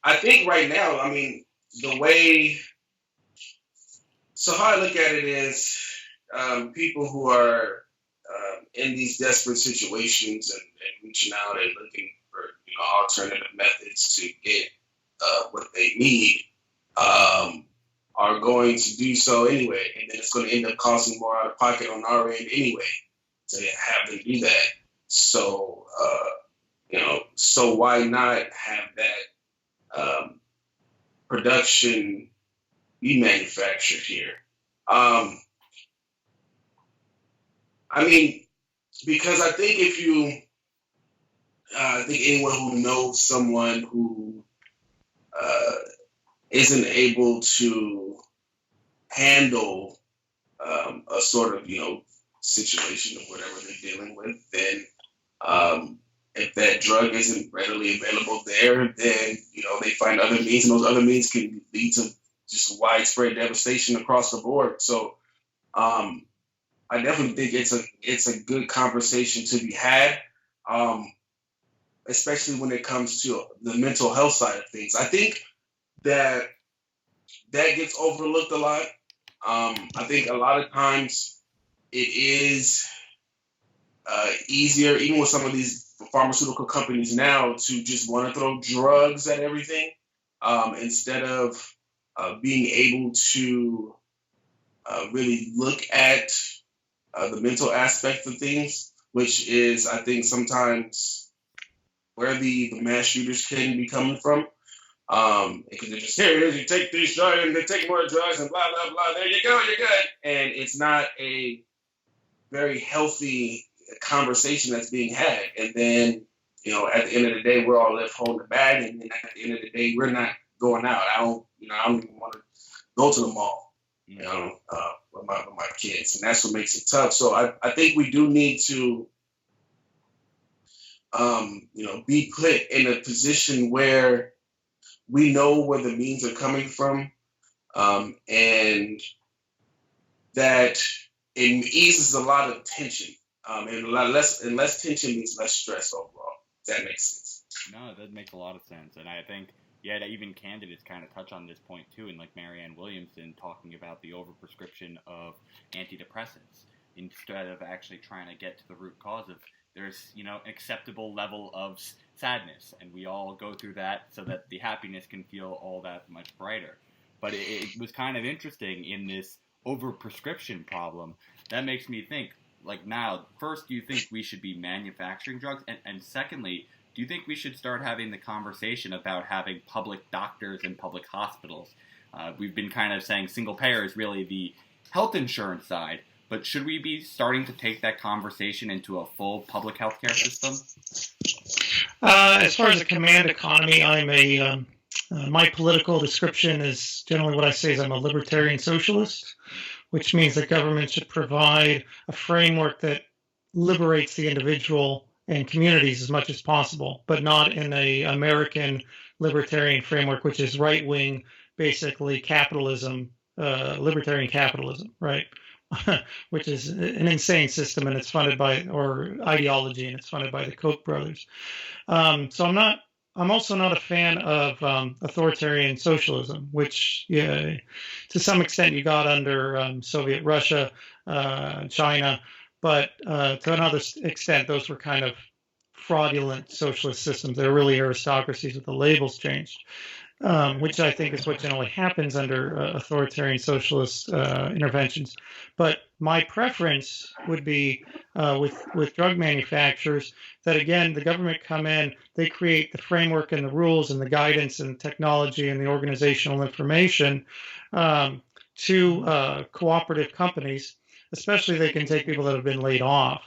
I think right now, I mean, so how I look at it is people who are in these desperate situations and reaching out and looking for alternative methods to get what they need are going to do so anyway, and then it's going to end up costing more out of pocket on our end anyway to have them do that. So so why not have that production be manufactured here? I mean, because I think I think anyone who knows someone who isn't able to handle a sort of, situation of whatever they're dealing with, then if that drug isn't readily available there, then, they find other means, and those other means can lead to just widespread devastation across the board. So I definitely think it's a good conversation to be had, especially when it comes to the mental health side of things. I think that gets overlooked a lot. I think a lot of times it is easier, even with some of these pharmaceutical companies now, to just want to throw drugs at everything instead of being able to really look at the mental aspect of things, which is, I think, sometimes where the mass shooters can be coming from. Because they're just, here, you take these drugs, and they take more drugs, and blah, blah, blah, there you go, you're good. And it's not a very healthy conversation that's being had. And then, at the end of the day, we're all left holding the bag, and then at the end of the day, we're not going out. I don't even want to go to the mall, with my kids, and that's what makes it tough. So I think we do need to, be put in a position where we know where the means are coming from, and that it eases a lot of tension, and less tension means less stress overall. If that makes sense. No, that makes a lot of sense, and I think even candidates kind of touch on this point too, and like Marianne Williamson talking about the overprescription of antidepressants instead of actually trying to get to the root cause of there's an acceptable level of sadness, and we all go through that so that the happiness can feel all that much brighter. But it was kind of interesting in this overprescription problem. That makes me think, like, now, first, do you think we should be manufacturing drugs? And secondly, do you think we should start having the conversation about having public doctors and public hospitals? We've been kind of saying single payer is really the health insurance side, but should we be starting to take that conversation into a full public healthcare system? As far as a command economy, my political description is generally what I say is I'm a libertarian socialist, which means that government should provide a framework that liberates the individual and communities as much as possible, but not in a American libertarian framework, which is right wing, basically capitalism, libertarian capitalism, right? Which is an insane system, and it's funded by, or ideology, and it's funded by the Koch brothers. So I'm also not a fan of authoritarian socialism, which to some extent you got under Soviet Russia, China, but to another extent, those were kind of fraudulent socialist systems. They're really aristocracies with the labels changed, which I think is what generally happens under authoritarian socialist interventions. But my preference would be with drug manufacturers that, again, the government come in, they create the framework and the rules and the guidance and technology and the organizational information to cooperative companies, especially they can take people that have been laid off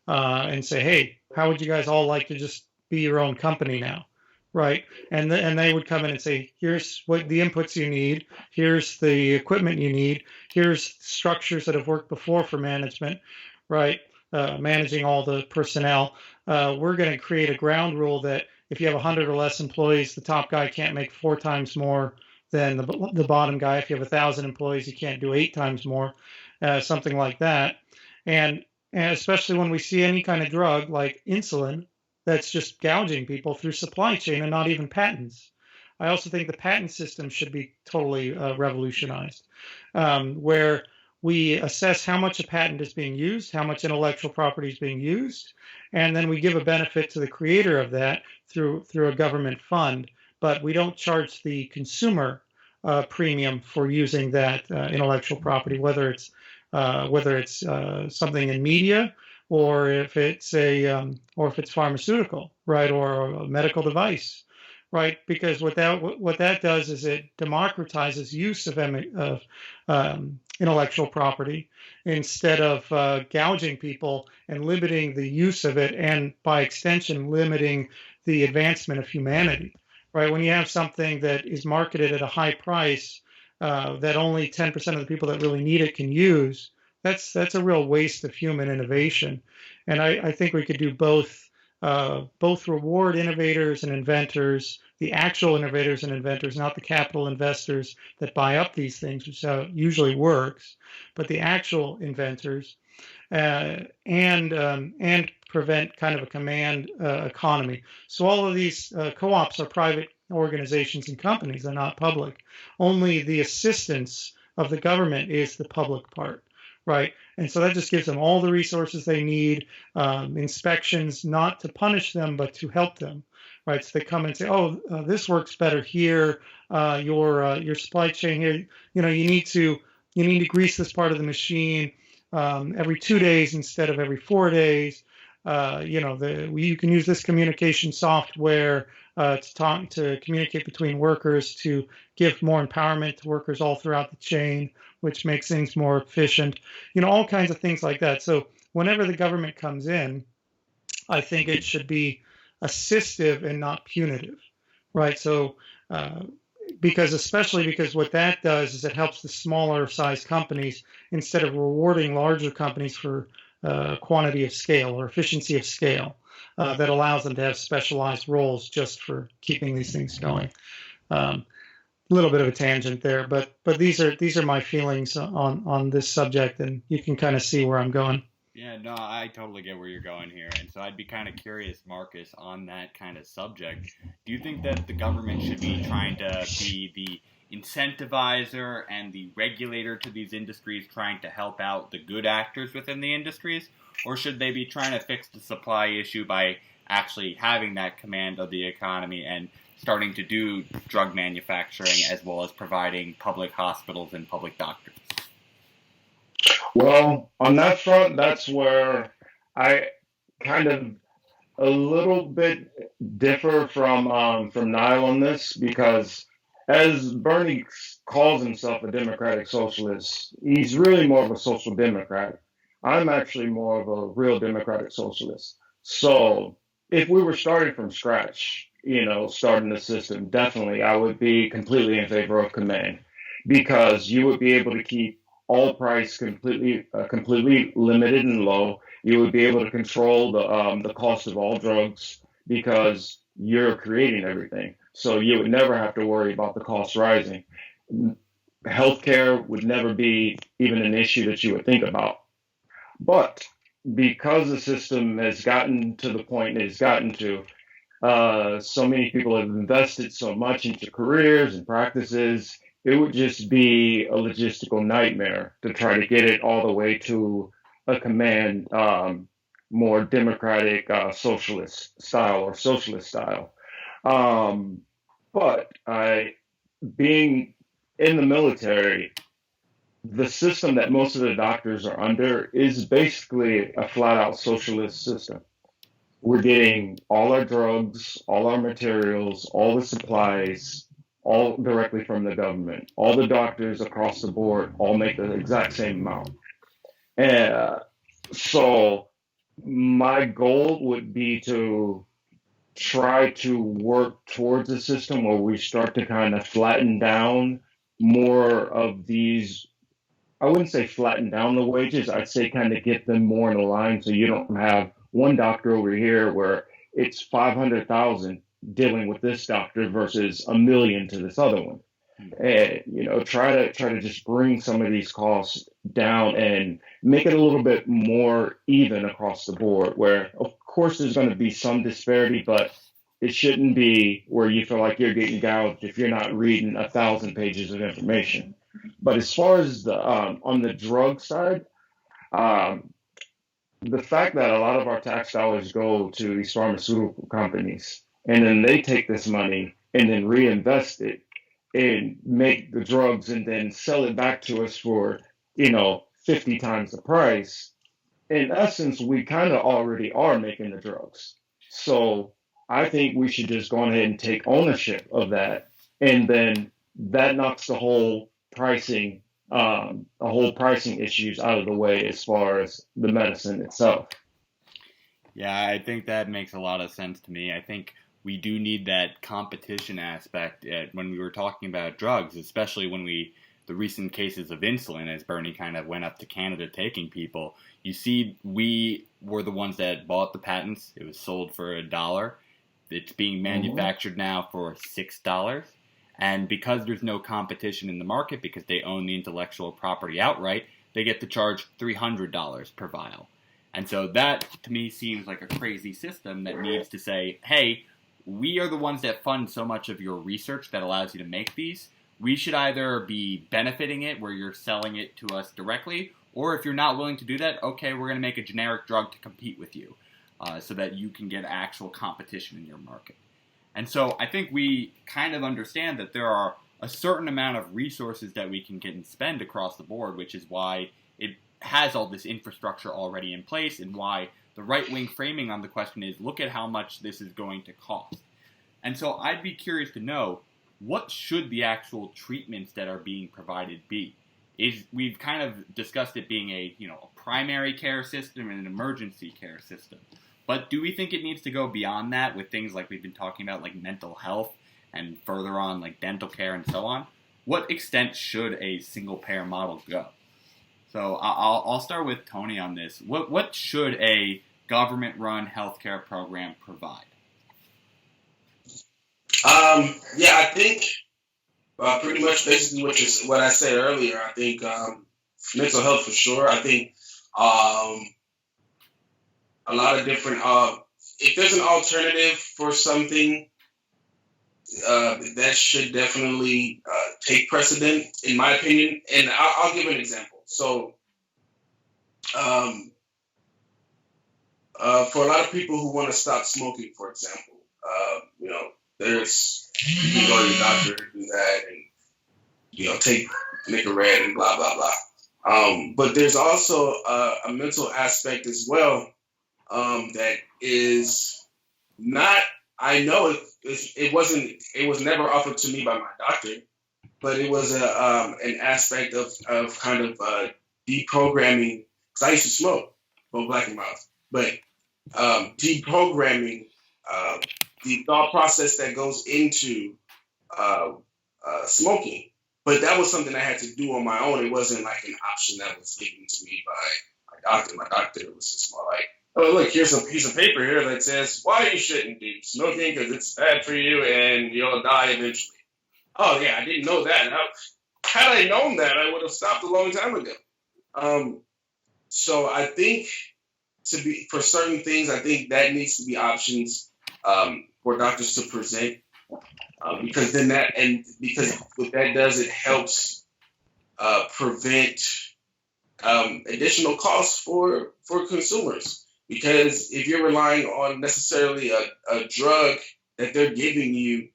and say, hey, how would you guys all like to just be your own company now? Right. And they would come in and say, here's what the inputs you need. Here's the equipment you need. Here's structures that have worked before for management, right? Managing all the personnel. We're going to create a ground rule that if you have 100 or less employees, the top guy can't make 4 times more than the bottom guy. If you have 1,000 employees, you can't do 8 times more, something like that. And especially when we see any kind of drug like insulin, that's just gouging people through supply chain and not even patents. I also think the patent system should be totally revolutionized, where we assess how much a patent is being used, how much intellectual property is being used, and then we give a benefit to the creator of that through a government fund, but we don't charge the consumer premium for using that intellectual property, whether it's something in media, or if it's pharmaceutical, right, or a medical device, right? Because what that does is it democratizes use of intellectual property instead of gouging people and limiting the use of it, and by extension limiting the advancement of humanity, right? When you have something that is marketed at a high price that only 10% of the people that really need it can use, that's a real waste of human innovation. And I think we could do both reward innovators and inventors, the actual innovators and inventors, not the capital investors that buy up these things, which usually works, but the actual inventors, and prevent kind of a command economy. So all of these co-ops are private organizations and companies. They're not public. Only the assistance of the government is the public part. Right. And so that just gives them all the resources they need, inspections, not to punish them, but to help them. Right. So they come and say, oh, this works better here. Your supply chain here, you need to grease this part of the machine every 2 days instead of every 4 days. You can use this communication software to communicate between workers, to give more empowerment to workers all throughout the chain, which makes things more efficient, all kinds of things like that. So whenever the government comes in, I think it should be assistive and not punitive, right? So especially because what that does is it helps the smaller size companies instead of rewarding larger companies for quantity of scale or efficiency of scale that allows them to have specialized roles just for keeping these things going. A little bit of a tangent there, but these are my feelings on this subject, and you can kind of see where I'm going. Yeah, no, I totally get where you're going here, and so I'd be kind of curious, Marcus, on that kind of subject. Do you think that the government should be trying to be the incentivizer and the regulator to these industries, trying to help out the good actors within the industries, or should they be trying to fix the supply issue by actually having that command of the economy and starting to do drug manufacturing as well as providing public hospitals and public doctors? Well, on that front, that's where I kind of a little bit differ from Niall on this, because as Bernie calls himself a democratic socialist, he's really more of a social democrat. I'm actually more of a real democratic socialist. So if we were starting from scratch, starting the system, definitely I would be completely in favor of command because you would be able to keep all price completely limited and low. You would be able to control the cost of all drugs because you're creating everything. So you would never have to worry about the cost rising. Healthcare would never be even an issue that you would think about. But because the system has gotten to the point it's gotten to, so many people have invested so much into careers and practices, it would just be a logistical nightmare to try to get it all the way to a command, more democratic, socialist style. Um, but being in the military, the system that most of the doctors are under is basically a flat out socialist system. We're getting all our drugs, all our materials, all the supplies, all directly from the government. All the doctors across the board all make the exact same amount. And so my goal would be to try to work towards a system where we start to kind of flatten down more of these. I wouldn't say flatten down the wages. I'd say kind of get them more in line so you don't have one doctor over here where it's 500,000 dealing with this doctor versus 1 million to this other one. And try to just bring some of these costs down and make it a little bit more even across the board. Where of course there's going to be some disparity, but it shouldn't be where you feel like you're getting gouged if you're not reading 1,000 pages of information. But as far as the on the drug side, um, the fact that a lot of our tax dollars go to these pharmaceutical companies and then they take this money and then reinvest it and make the drugs and then sell it back to us for, 50 times the price. In essence, we kind of already are making the drugs. So I think we should just go ahead and take ownership of that. And then that knocks the whole pricing issues out of the way as far as the medicine itself. Yeah, I think that makes a lot of sense to me. I think we do need that competition aspect when we were talking about drugs, especially when the recent cases of insulin, as Bernie kind of went up to Canada taking people. You see, we were the ones that bought the patents. It was sold for $1. It's being manufactured now for $6. And because there's no competition in the market, because they own the intellectual property outright, they get to charge $300 per vial. And so that, to me, seems like a crazy system that needs to say, hey, we are the ones that fund so much of your research that allows you to make these. We should either be benefiting it where you're selling it to us directly, or if you're not willing to do that, okay, we're going to make a generic drug to compete with you so that you can get actual competition in your market. And so I think we kind of understand that there are a certain amount of resources that we can get and spend across the board, which is why it has all this infrastructure already in place and why the right-wing framing on the question is, look at how much this is going to cost. And so I'd be curious to know, what should the actual treatments that are being provided be? We've kind of discussed it being a primary care system and an emergency care system. But do we think it needs to go beyond that with things like we've been talking about, like mental health, and further on, like dental care and so on? What extent should a single-payer model go? So I'll start with Tony on this. What should a government-run healthcare program provide? I think pretty much basically what I said earlier. I think mental health for sure. I think a lot of different. If there's an alternative for something, that should definitely take precedent, in my opinion. And I'll give an example. So, for a lot of people who want to stop smoking, for example, there's you can go to the doctor to do that, and take Nicorette and blah blah blah. But there's also a mental aspect as well. That is not. I know it wasn't. It was never offered to me by my doctor, but it was an aspect of kind of deprogramming because I used to smoke, both black and mild. But deprogramming the thought process that goes into uh, smoking. But that was something I had to do on my own. It wasn't like an option that was given to me by my doctor. My doctor was just more like, oh, look, here's a piece of paper here that says why you shouldn't do smoking because it's bad for you and you'll die eventually. Oh, yeah, I didn't know that. Had I known that, I would have stopped a long time ago. So I think for certain things, I think that needs to be options for doctors to present. Because what that does, it helps prevent additional costs for consumers. Because if you're relying on necessarily a drug that they're giving you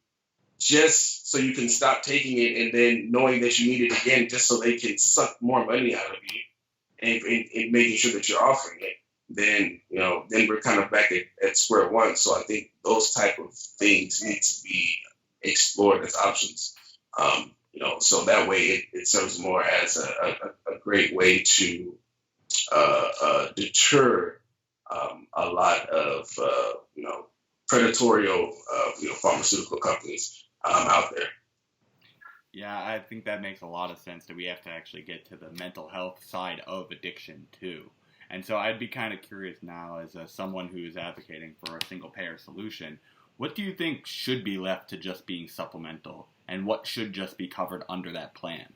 just so you can stop taking it, and then knowing that you need it again just so they can suck more money out of you, and making sure that you're offering it, then we're kind of back at square one. So I think those type of things need to be explored as options, so that way it serves more as a great way to deter a lot of predatory pharmaceutical companies out there. Yeah, I think that makes a lot of sense that we have to actually get to the mental health side of addiction too. And so I'd be kind of curious now, as someone who is advocating for a single payer solution, what do you think should be left to just being supplemental, and what should just be covered under that plan?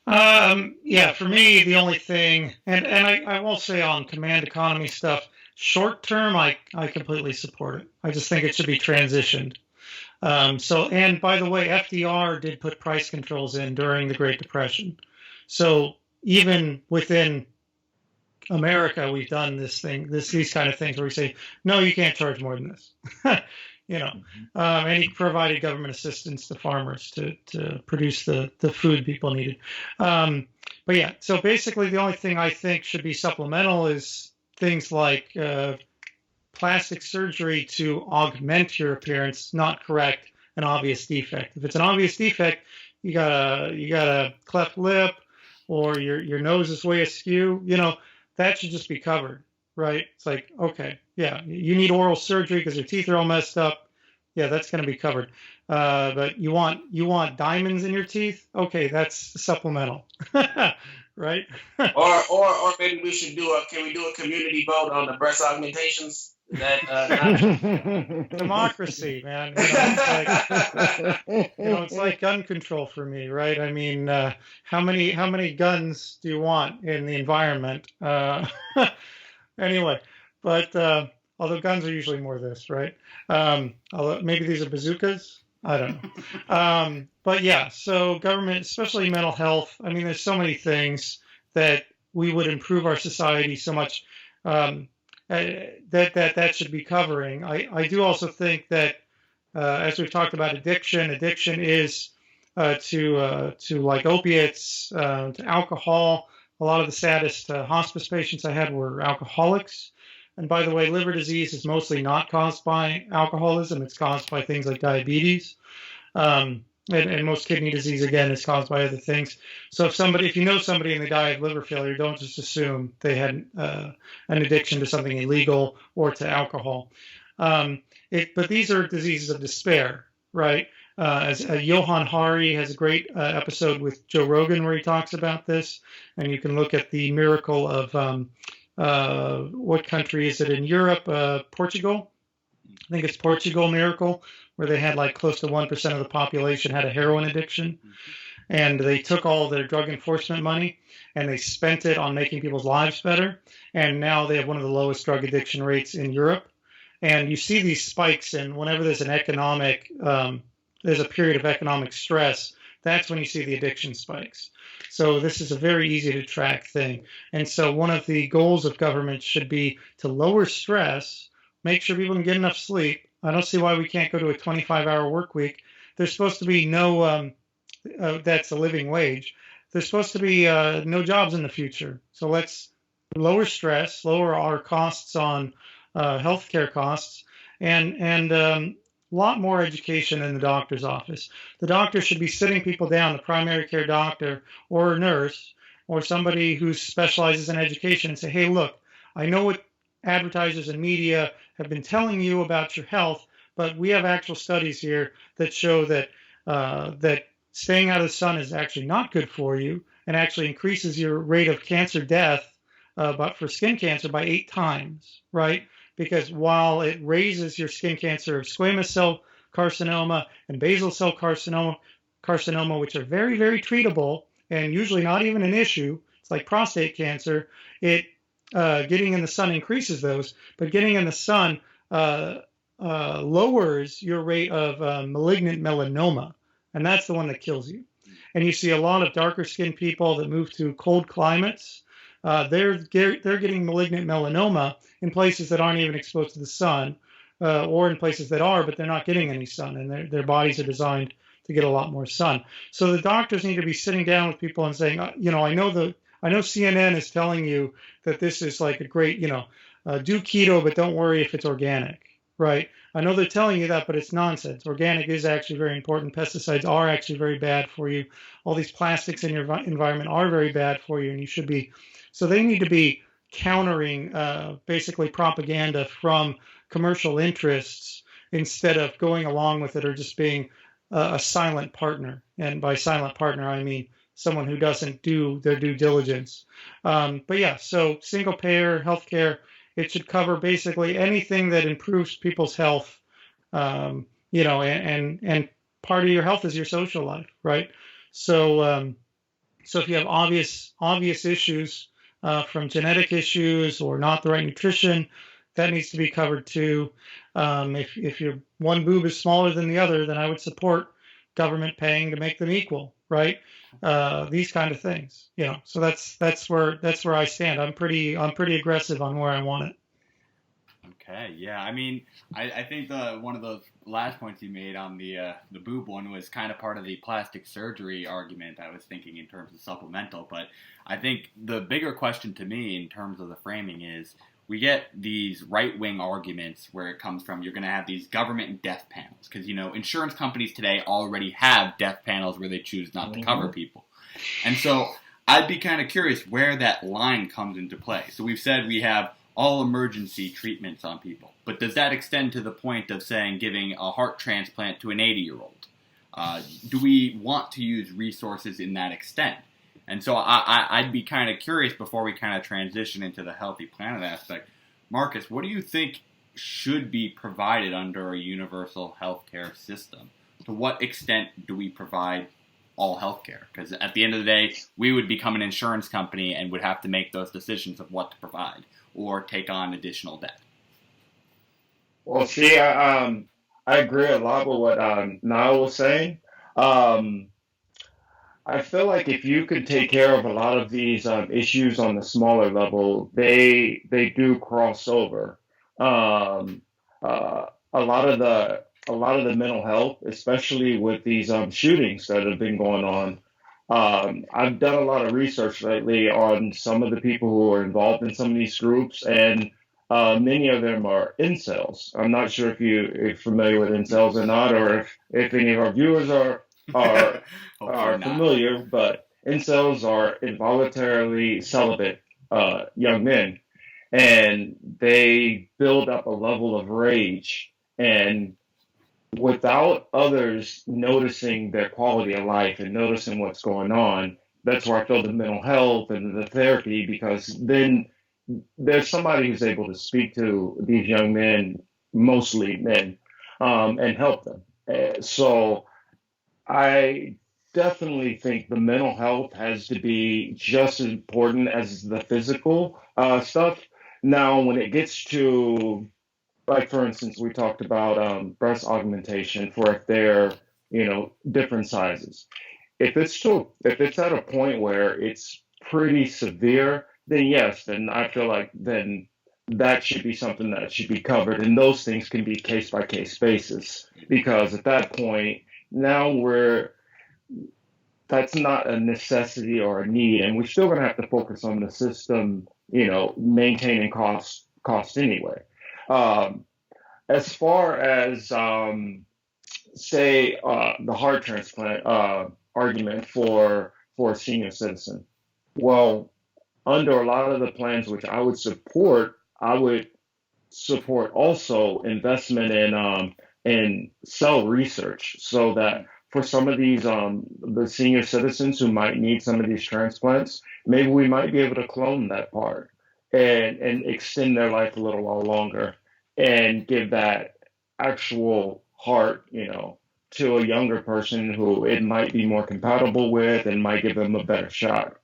Yeah, for me, the only thing, and I will say on command economy stuff, short term, I completely support it. I just think it should be transitioned. And by the way, FDR did put price controls in during the Great Depression. So even within America, we've done these kind of things where we say, no, you can't charge more than this. And he provided government assistance to farmers to produce the food people needed. But yeah, so basically the only thing I think should be supplemental is things like plastic surgery to augment your appearance, not correct an obvious defect. If it's an obvious defect, you got a cleft lip, or your nose is way askew, that should just be covered, right? It's like, okay, yeah, you need oral surgery because your teeth are all messed up. Yeah, that's going to be covered. But you want diamonds in your teeth? Okay, that's supplemental, right? or maybe we should can we do a community vote on the breast augmentations? That Democracy, man. It's like gun control for me, right? I mean, how many guns do you want in the environment? Anyway, but although guns are usually more this, right? Although maybe these are bazookas. I don't know. But yeah, so government, especially mental health. I mean, there's so many things that we would improve our society so much. That should be covering. I do also think that, as we've talked about addiction is to like opiates, to alcohol. A lot of the saddest hospice patients I had were alcoholics. And by the way, liver disease is mostly not caused by alcoholism. It's caused by things like diabetes. And most kidney disease, again, is caused by other things. So if you know somebody and they die of liver failure, don't just assume they had an addiction to something illegal or to alcohol. But these are diseases of despair, right? As Johan Hari has a great episode with Joe Rogan where he talks about this, and you can look at the miracle of what country is it in Europe? Portugal. I think it's Portugal miracle, where they had like close to 1% of the population had a heroin addiction. And they took all their drug enforcement money and they spent it on making people's lives better. And now they have one of the lowest drug addiction rates in Europe. And you see these spikes, and whenever there's there's a period of economic stress, that's when you see the addiction spikes. So this is a very easy to track thing. And so one of the goals of government should be to lower stress, make sure people can get enough sleep. I don't see why we can't go to a 25-hour work week. There's supposed to be no, that's a living wage. There's supposed to be no jobs in the future. So let's lower stress, lower our costs on healthcare costs, and a lot more education in the doctor's office. The doctor should be sitting people down, the primary care doctor or nurse or somebody who specializes in education and say, hey, look, I know what advertisers and media have been telling you about your health, but we have actual studies here that show that that staying out of the sun is actually not good for you and actually increases your rate of cancer death, but for skin cancer by 8 times, right? Because while it raises your skin cancer of squamous cell carcinoma and basal cell carcinoma, which are very, very treatable and usually not even an issue, it's like prostate cancer, it getting in the sun increases those, but getting in the sun lowers your rate of malignant melanoma, and that's the one that kills you. And you see a lot of darker skinned people that move to cold climates. They're getting malignant melanoma in places that aren't even exposed to the sun, or in places that are, but they're not getting any sun, and their bodies are designed to get a lot more sun. So the doctors need to be sitting down with people and saying, I know CNN is telling you that this is like a great, do keto, but don't worry if it's organic, right? I know they're telling you that, but it's nonsense. Organic is actually very important. Pesticides are actually very bad for you. All these plastics in your environment are very bad for you, and you should be. So they need to be countering basically propaganda from commercial interests instead of going along with it or just being a silent partner. And by silent partner, I mean someone who doesn't do their due diligence. But yeah, so single payer healthcare, it should cover basically anything that improves people's health, and part of your health is your social life, right? So if you have obvious issues from genetic issues or not the right nutrition, that needs to be covered too. If your one boob is smaller than the other, then I would support government paying to make them equal, right? These kind of things, So that's where I stand. I'm pretty aggressive on where I want it. Okay, yeah. I mean, I think one of those last points you made on the boob one was kind of part of the plastic surgery argument I was thinking in terms of supplemental. But I think the bigger question to me in terms of the framing is we get these right-wing arguments where it comes from you're going to have these government death panels because, insurance companies today already have death panels where they choose not to cover people. And so I'd be kind of curious where that line comes into play. So we've said we have all emergency treatments on people. But does that extend to the point of saying giving a heart transplant to an 80-year-old? Do we want to use resources in that extent? And so I'd be kind of curious before we kind of transition into the healthy planet aspect. Marcus, what do you think should be provided under a universal healthcare system? To what extent do we provide all healthcare? Because at the end of the day, we would become an insurance company and would have to make those decisions of what to provide or take on additional debt. Well, see, I agree a lot with what Niall was saying. I feel like if you could take care of a lot of these issues on the smaller level, they do cross over. A lot of the mental health, especially with these shootings that have been going on. I've done a lot of research lately on some of the people who are involved in some of these groups, and many of them are incels. I'm not sure if you're familiar with incels or not, or if any of our viewers are familiar, but incels are involuntarily celibate young men, and they build up a level of rage, and without others noticing their quality of life and noticing what's going on, that's where I feel the mental health and the therapy, because then there's somebody who's able to speak to these young men, mostly men, and help them. So I definitely think the mental health has to be just as important as the physical stuff. Now, when it gets to, like, for instance, we talked about breast augmentation for if they're, different sizes. If it's at a point where it's pretty severe, then yes, then I feel like then that should be something that should be covered, and those things can be case by case basis, because at that point now that's not a necessity or a need, and we're still going to have to focus on the system, maintaining cost anyway. As far as say the heart transplant argument for a senior citizen, Well, under a lot of the plans which I would support also investment in cell research so that for some of these the senior citizens who might need some of these transplants, maybe we might be able to clone that part and extend their life a little while longer and give that actual heart, to a younger person who it might be more compatible with and might give them a better shot.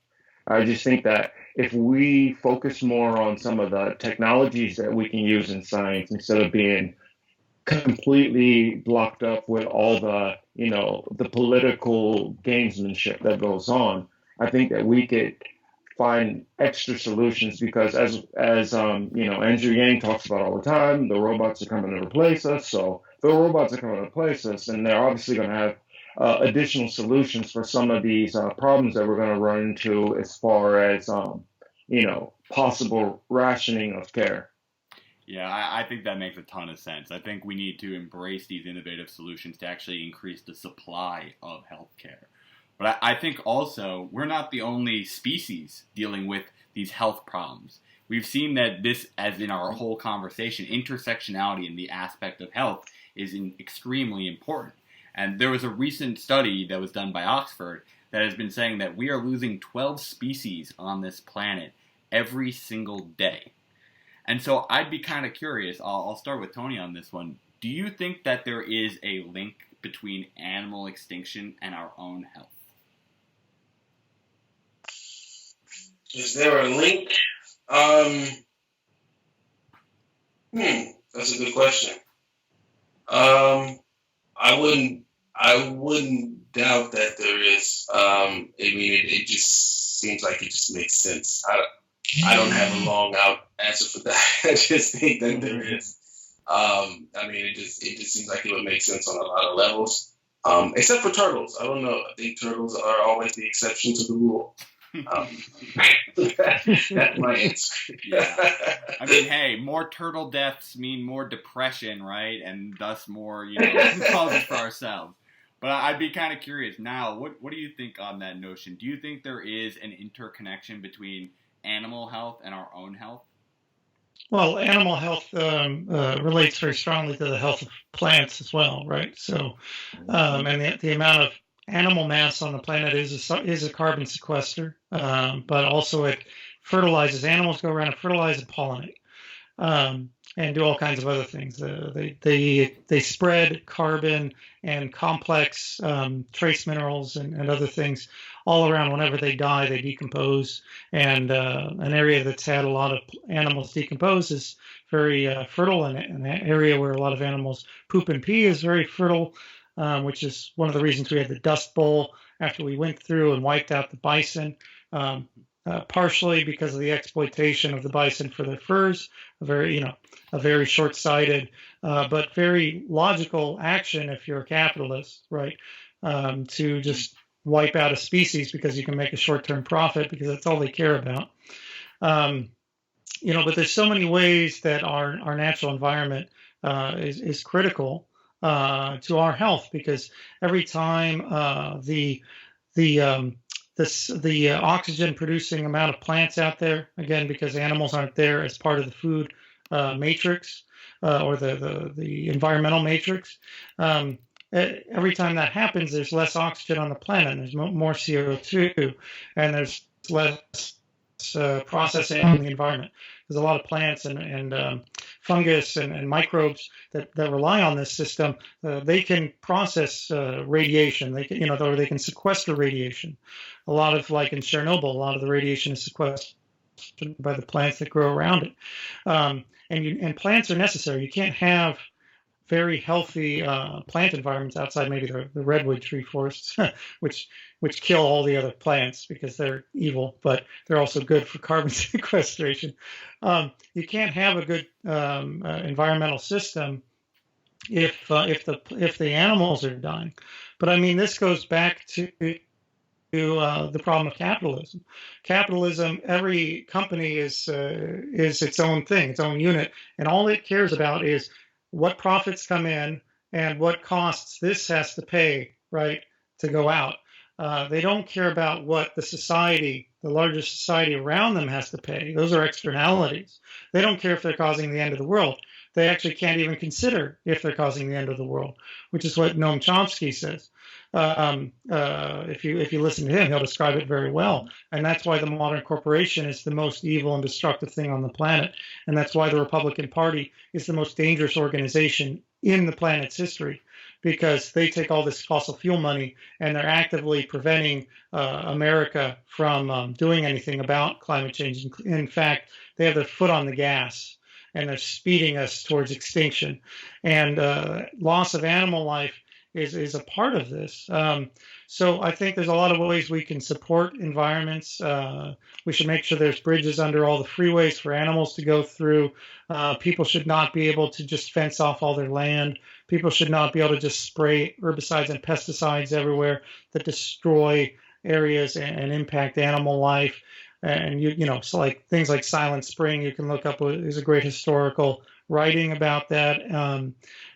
I just think that if we focus more on some of the technologies that we can use in science instead of being completely blocked up with all the political gamesmanship that goes on, I think that we could find extra solutions because Andrew Yang talks about all the time, the robots are coming to replace us. So the robots are coming to replace us, and they're obviously going to have additional solutions for some of these problems that we're going to run into as far as possible rationing of care. Yeah, I think that makes a ton of sense. I think we need to embrace these innovative solutions to actually increase the supply of healthcare. But I think also we're not the only species dealing with these health problems. We've seen that this, as in our whole conversation, intersectionality in the aspect of health is extremely important. And there was a recent study that was done by Oxford that has been saying that we are losing 12 species on this planet every single day. And so I'd be kind of curious. I'll start with Tony on this one. Do you think that there is a link between animal extinction and our own health? Is there a link? That's a good question. I wouldn't doubt that there is. It just seems like it just makes sense. I don't have a long out answer for that. I just think that there is. It just seems like it would make sense on a lot of levels. Except for turtles. I don't know. I think turtles are always the exception to the rule. That's my answer. Yeah. I mean, hey, more turtle deaths mean more depression, right? And thus more, causes for ourselves. But I'd be kind of curious now, what do you think on that notion? Do you think there is an interconnection between animal health and our own health? Well, animal health relates very strongly to the health of plants as well, right? So, and the amount of animal mass on the planet is a carbon sequester, but also it fertilizes. Animals go around and fertilize and pollinate, and do all kinds of other things. They spread carbon and complex trace minerals and other things all around. Whenever they die, they decompose. And an area that's had a lot of animals decompose is very fertile, and an area where a lot of animals poop and pee is very fertile, which is one of the reasons we had the Dust Bowl after we went through and wiped out the bison. Partially because of the exploitation of the bison for their furs, a very short-sighted but very logical action if you're a capitalist, right? To just wipe out a species because you can make a short-term profit because that's all they care about. But there's so many ways that our natural environment is critical to our health, because every time the oxygen producing amount of plants out there, again, because animals aren't there as part of the food matrix or the environmental matrix. Every time that happens, there's less oxygen on the planet, and there's more CO2, and there's less processing in the environment. There's a lot of plants and fungus and microbes that rely on this system. They can process radiation. They can, or they can sequester radiation. A lot of, like in Chernobyl, a lot of the radiation is sequestered by the plants that grow around it. And plants are necessary. You can't have very healthy plant environments outside maybe the redwood tree forests, which kill all the other plants because they're evil, but they're also good for carbon sequestration. You can't have a good environmental system if the animals are dying. But I mean, this goes back to the problem of capitalism. Capitalism, every company is its own thing, its own unit, and all it cares about is what profits come in and what costs this has to pay, right, to go out. They don't care about what the society the larger society around them has to pay. Those are externalities. They don't care if they're causing the end of the world. They actually can't even consider if they're causing the end of the world, which is what Noam Chomsky says. If you listen to him, he'll describe it very well. And that's why the modern corporation is the most evil and destructive thing on the planet. And that's why the Republican Party is the most dangerous organization in the planet's history, because they take all this fossil fuel money and they're actively preventing America from doing anything about climate change. In fact, they have their foot on the gas and they're speeding us towards extinction. And loss of animal life is a part of this. So I think there's a lot of ways we can support environments. We should make sure there's bridges under all the freeways for animals to go through. People should not be able to just fence off all their land. People should not be able to just spray herbicides and pesticides everywhere that destroy areas and impact animal life. And so like things like Silent Spring, you can look up. There's a great historical writing about that.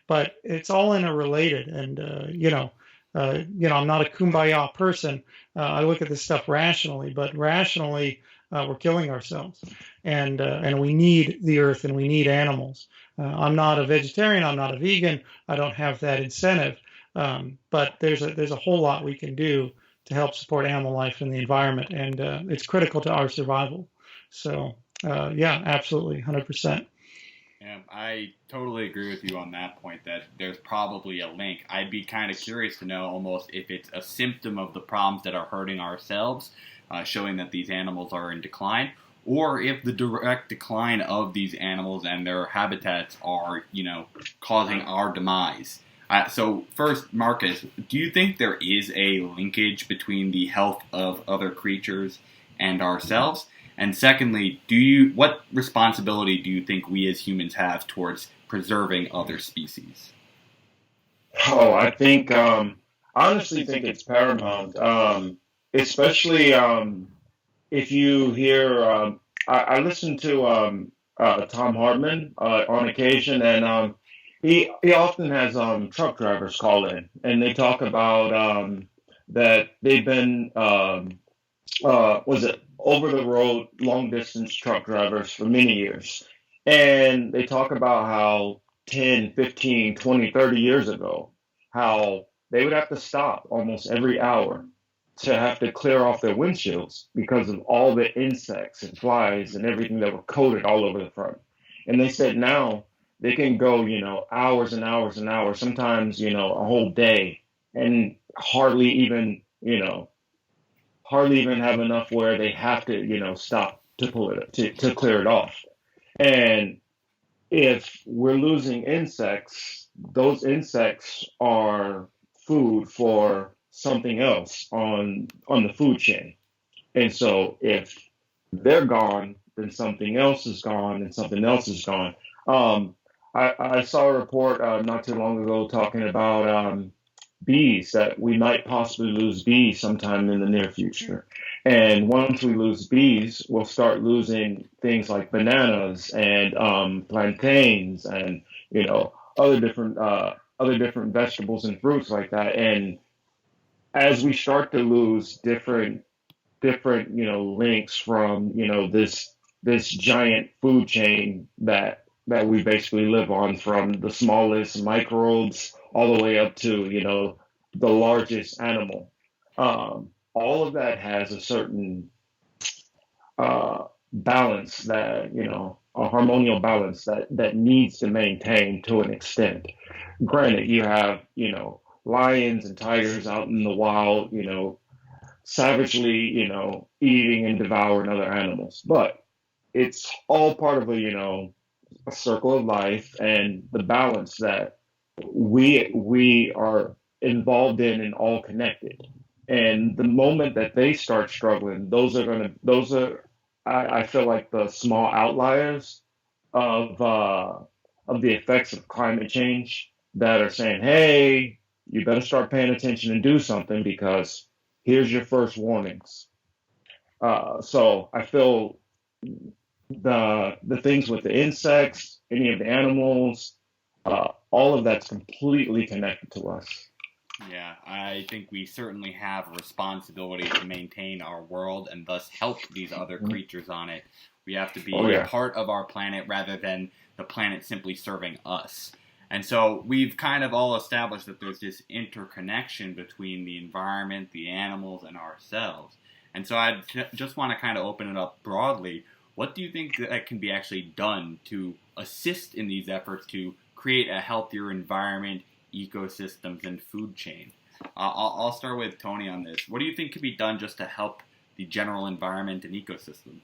But it's all interrelated, and I'm not a kumbaya person. I look at this stuff rationally, but rationally, we're killing ourselves, and we need the earth and we need animals. I'm not a vegetarian. I'm not a vegan. I don't have that incentive. But there's a whole lot we can do to help support animal life and the environment, and it's critical to our survival. So yeah, absolutely, 100%. Yeah, I totally agree with you on that point, that there's probably a link. I'd be kind of curious to know almost if it's a symptom of the problems that are hurting ourselves, showing that these animals are in decline, or if the direct decline of these animals and their habitats are, causing our demise. So first, Marcus, do you think there is a linkage between the health of other creatures and ourselves? And secondly, what responsibility do you think we as humans have towards preserving other species? Oh, I think, honestly think it's paramount, especially if you hear, I listen to Tom Hartman on occasion, and he often has truck drivers call in, and they talk about that they've been, was it over the road, long distance truck drivers for many years. And they talk about how 10, 15, 20, 30 years ago, how they would have to stop almost every hour to have to clear off their windshields because of all the insects and flies and everything that were coated all over the front. And they said now they can go, hours and hours and hours, sometimes, a whole day, and hardly even have enough where they have to, stop to pull it to clear it off. And if we're losing insects, those insects are food for something else on the food chain. And so if they're gone, then something else is gone, and something else is gone. I saw a report not too long ago talking about bees, that we might possibly lose bees sometime in the near future. And once we lose bees, we'll start losing things like bananas and plantains and other different vegetables and fruits like that. And as we start to lose different links from this giant food chain that we basically live on, from the smallest microbes all the way up to the largest animal. All of that has a certain balance, that a harmonial balance that needs to maintain to an extent. Granted, you have lions and tigers out in the wild, savagely eating and devouring other animals, but it's all part of a circle of life, and the balance that we are involved in and all connected. And the moment that they start struggling, those are I feel like the small outliers of the effects of climate change, that are saying, hey, you better start paying attention and do something, because here's your first warnings. So I feel the things with the insects, any of the animals, all of that's completely connected to us. Yeah, I think we certainly have a responsibility to maintain our world and thus help these other creatures on it. We have to be a part of our planet rather than the planet simply serving us. And so we've kind of all established that there's this interconnection between the environment, the animals, and ourselves. And so I just want to kind of open it up broadly. What do you think that can be actually done to assist in these efforts to create a healthier environment, ecosystems, and food chain? I'll start with Tony on this. What do you think can be done just to help the general environment and ecosystem?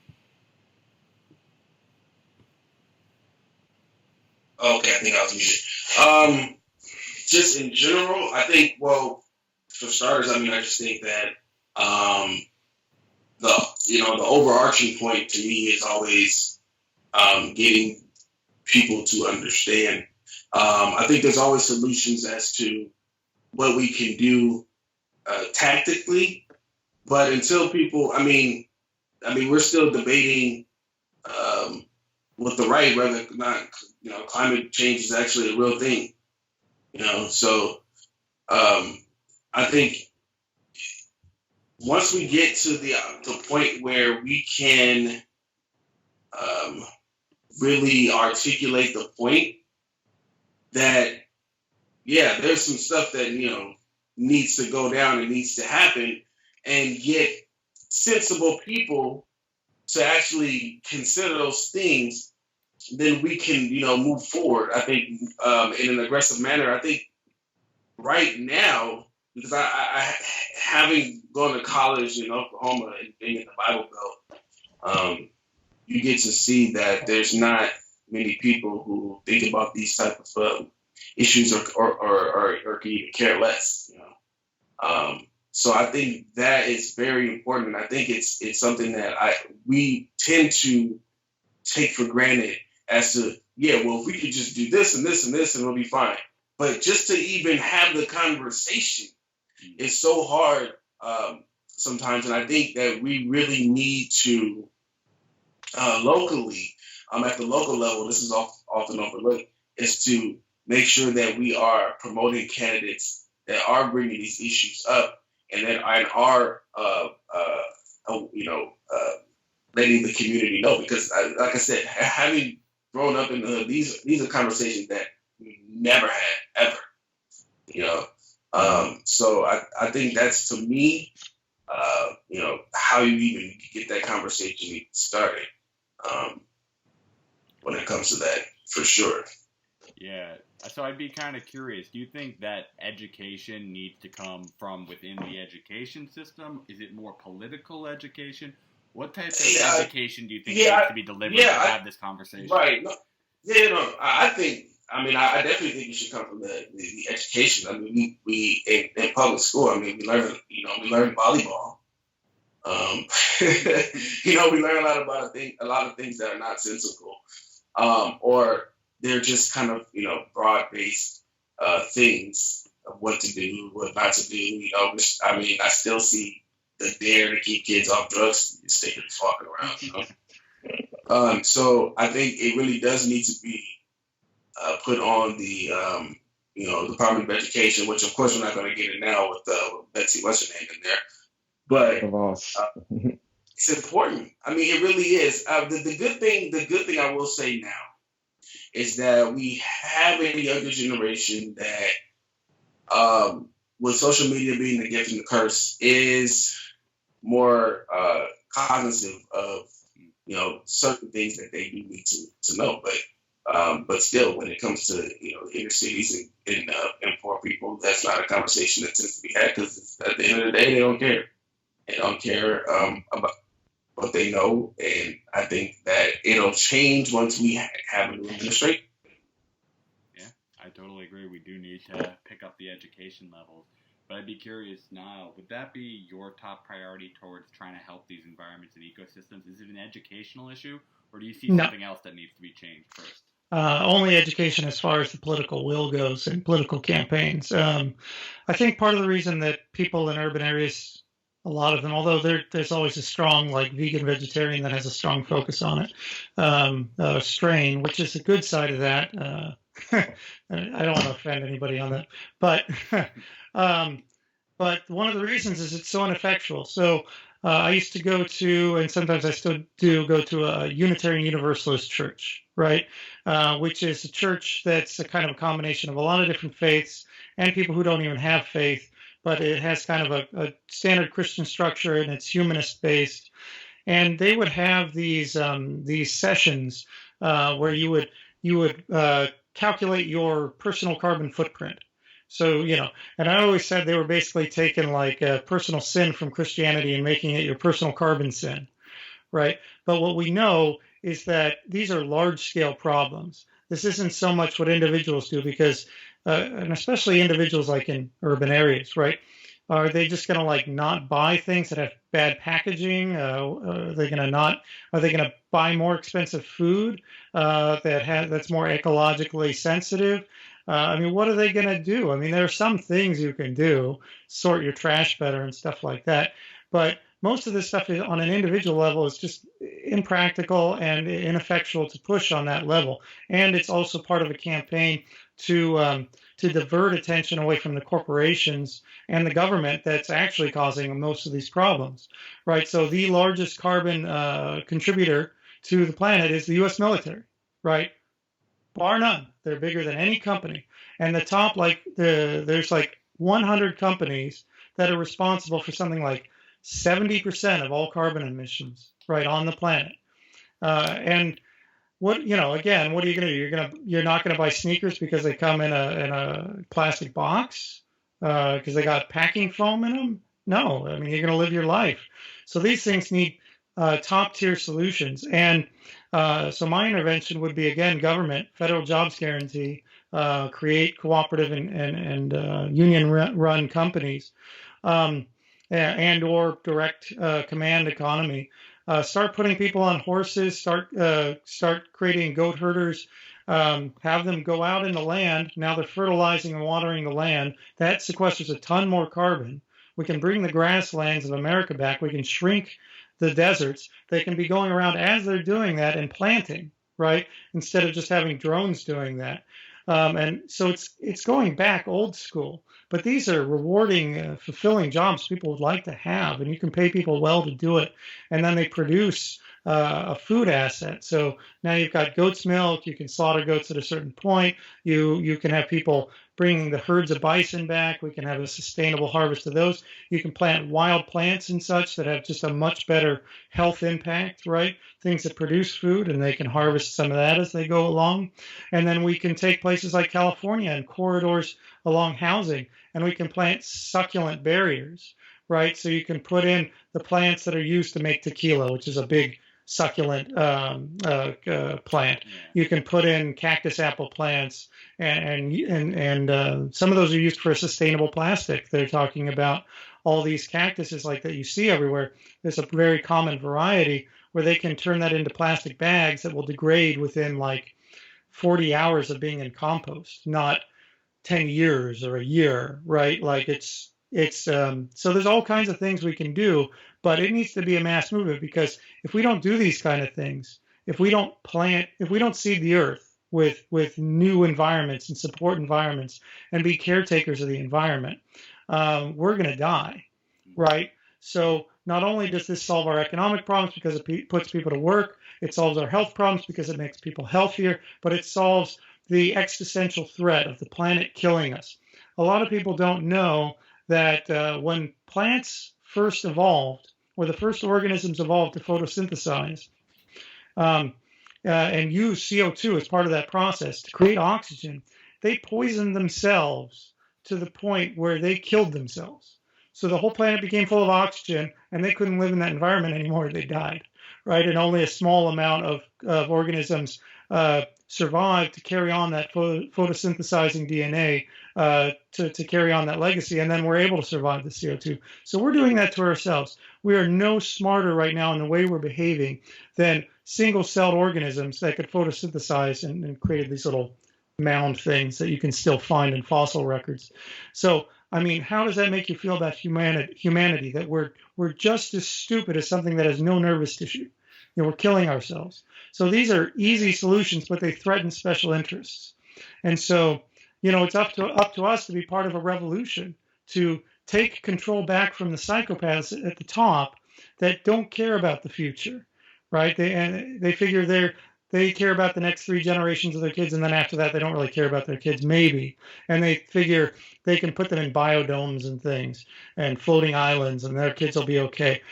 Okay, I think I was muted. Just in general, I think, well, for starters, I mean, I just think that the overarching point to me is always getting people to understand. I think there's always solutions as to what we can do tactically, but until people, I mean, we're still debating with the right whether or not climate change is actually a real thing. So I think once we get to the point where we can really articulate the point that, yeah, there's some stuff that, needs to go down and needs to happen, and get sensible people to actually consider those things, then we can, move forward, I think, in an aggressive manner. I think right now, because I having gone to college in Oklahoma and being in the Bible Belt, you get to see that there's not many people who think about these type of issues or can even care less. So I think that is very important, and I think it's something that we tend to take for granted as to, yeah, well, if we could just do this and this and this and it'll be fine. But just to even have the conversation is so hard sometimes, and I think that we really need to locally, at the local level, this is often overlooked, is to make sure that we are promoting candidates that are bringing these issues up and that are letting the community know. Because, like I said, having grown up in these are conversations that we never had ever. So I think that's, to me, how you even get that conversation started when it comes to that, for sure. Yeah. So I'd be kind of curious. Do you think that education needs to come from within the education system? Is it more political education? What type of education do you think needs to be delivered to have this conversation? Right. I think. I definitely think it should come from the education. I mean, we in public school. I mean, we learn volleyball. We learn a lot of things that are nonsensical, or they're just kind of broad-based things of what to do, what not to do. I still see the dare to keep kids off drugs, sticking fucking around. So I think it really does need to be put on the Department of Education, which of course we're not going to get it now with Betsy what's her name in there, but it's important. I mean, it really is. The good thing I will say now is that we have a younger generation that, with social media being the gift and the curse, is more cognizant of certain things that they do need to know. But still, when it comes to inner cities and poor people, that's not a conversation that tends to be had, because at the end of the day, they don't care. They don't care about what they know, and I think that it'll change once we have a new administration. Yeah, I totally agree. We do need to pick up the education levels. But I'd be curious now, would that be your top priority towards trying to help these environments and ecosystems? Is it an educational issue, or do you see something else that needs to be changed first? Only education as far as the political will goes and political campaigns. I think part of the reason that people in urban areas, a lot of them, although there's always a strong, like, vegan vegetarian that has a strong focus on it, strain, which is a good side of that. I don't want to offend anybody on that, but um, but one of the reasons is it's so ineffectual. So I used to go to, and sometimes I still do, go to a Unitarian Universalist church, right? Which is a church that's a kind of a combination of a lot of different faiths and people who don't even have faith, but it has kind of a standard Christian structure and it's humanist based. And they would have these sessions where you would calculate your personal carbon footprint. So, and I always said they were basically taking like a personal sin from Christianity and making it your personal carbon sin, right? But what we know is that these are large scale problems. This isn't so much what individuals do because, and especially individuals like in urban areas, right? Are they just going to like not buy things that have bad packaging? Are they going to not? Are they going to buy more expensive food that's more ecologically sensitive? I mean, what are they going to do? I mean, there are some things you can do, sort your trash better and stuff like that, but most of this stuff is, on an individual level, is just impractical and ineffectual to push on that level. And it's also part of a campaign to divert attention away from the corporations and the government that's actually causing most of these problems, right? So the largest carbon contributor to the planet is the U.S. military, right? Bar none. They're bigger than any company. And the top, there's like 100 companies that are responsible for something like 70% of all carbon emissions, right, on the planet. And again, what are you going to do? You're not going to buy sneakers because they come in a plastic box because they got packing foam in them? No, I mean, you're going to live your life. So these things need top tier solutions. And so my intervention would be, again, government, federal jobs guarantee, create cooperative and union run companies, and or direct command economy. Start putting people on horses, start creating goat herders, have them go out in the land. Now they're fertilizing and watering the land. That sequesters a ton more carbon. We can bring the grasslands of America back. We can shrink the deserts. They can be going around as they're doing that and planting, right? Instead of just having drones doing that. And so it's going back old school. But these are rewarding, fulfilling jobs people would like to have, and you can pay people well to do it. And then they produce a food asset. So now you've got goat's milk. You can slaughter goats at a certain point. You can have people bringing the herds of bison back. We can have a sustainable harvest of those. You can plant wild plants and such that have just a much better health impact, right? Things that produce food, and they can harvest some of that as they go along. And then we can take places like California and corridors along housing, and we can plant succulent barriers, right? So you can put in the plants that are used to make tequila, which is a big succulent plant. You can put in cactus apple plants, and some of those are used for sustainable plastic. They're talking about all these cactuses like that you see everywhere. There's a very common variety where they can turn that into plastic bags that will degrade within like 40 hours of being in compost, not 10 years or a year, right? Like so there's all kinds of things we can do, but it needs to be a mass movement, because if we don't do these kind of things, if we don't seed the earth with new environments and support environments and be caretakers of the environment, we're going to die, right? So not only does this solve our economic problems because it puts people to work, it solves our health problems because it makes people healthier, but it solves the existential threat of the planet killing us. A lot of people don't know that when plants first evolved, or the first organisms evolved to photosynthesize and use CO2 as part of that process to create oxygen, they poisoned themselves to the point where they killed themselves. So the whole planet became full of oxygen, and they couldn't live in that environment anymore. They died, right? And only a small amount of organisms survived to carry on that photosynthesizing DNA, to carry on that legacy, and then we're able to survive the CO2. So we're doing that to ourselves. We are no smarter right now in the way we're behaving than single-celled organisms that could photosynthesize and create these little mound things that you can still find in fossil records. So, I mean, how does that make you feel about humanity, that we're just as stupid as something that has no nervous tissue? We're killing ourselves. So these are easy solutions, but they threaten special interests. And so, it's up to us to be part of a revolution to take control back from the psychopaths at the top that don't care about the future, right? They figure they care about the next 3 generations of their kids, and then after that, they don't really care about their kids, maybe. And they figure they can put them in biodomes and things and floating islands, and their kids will be okay.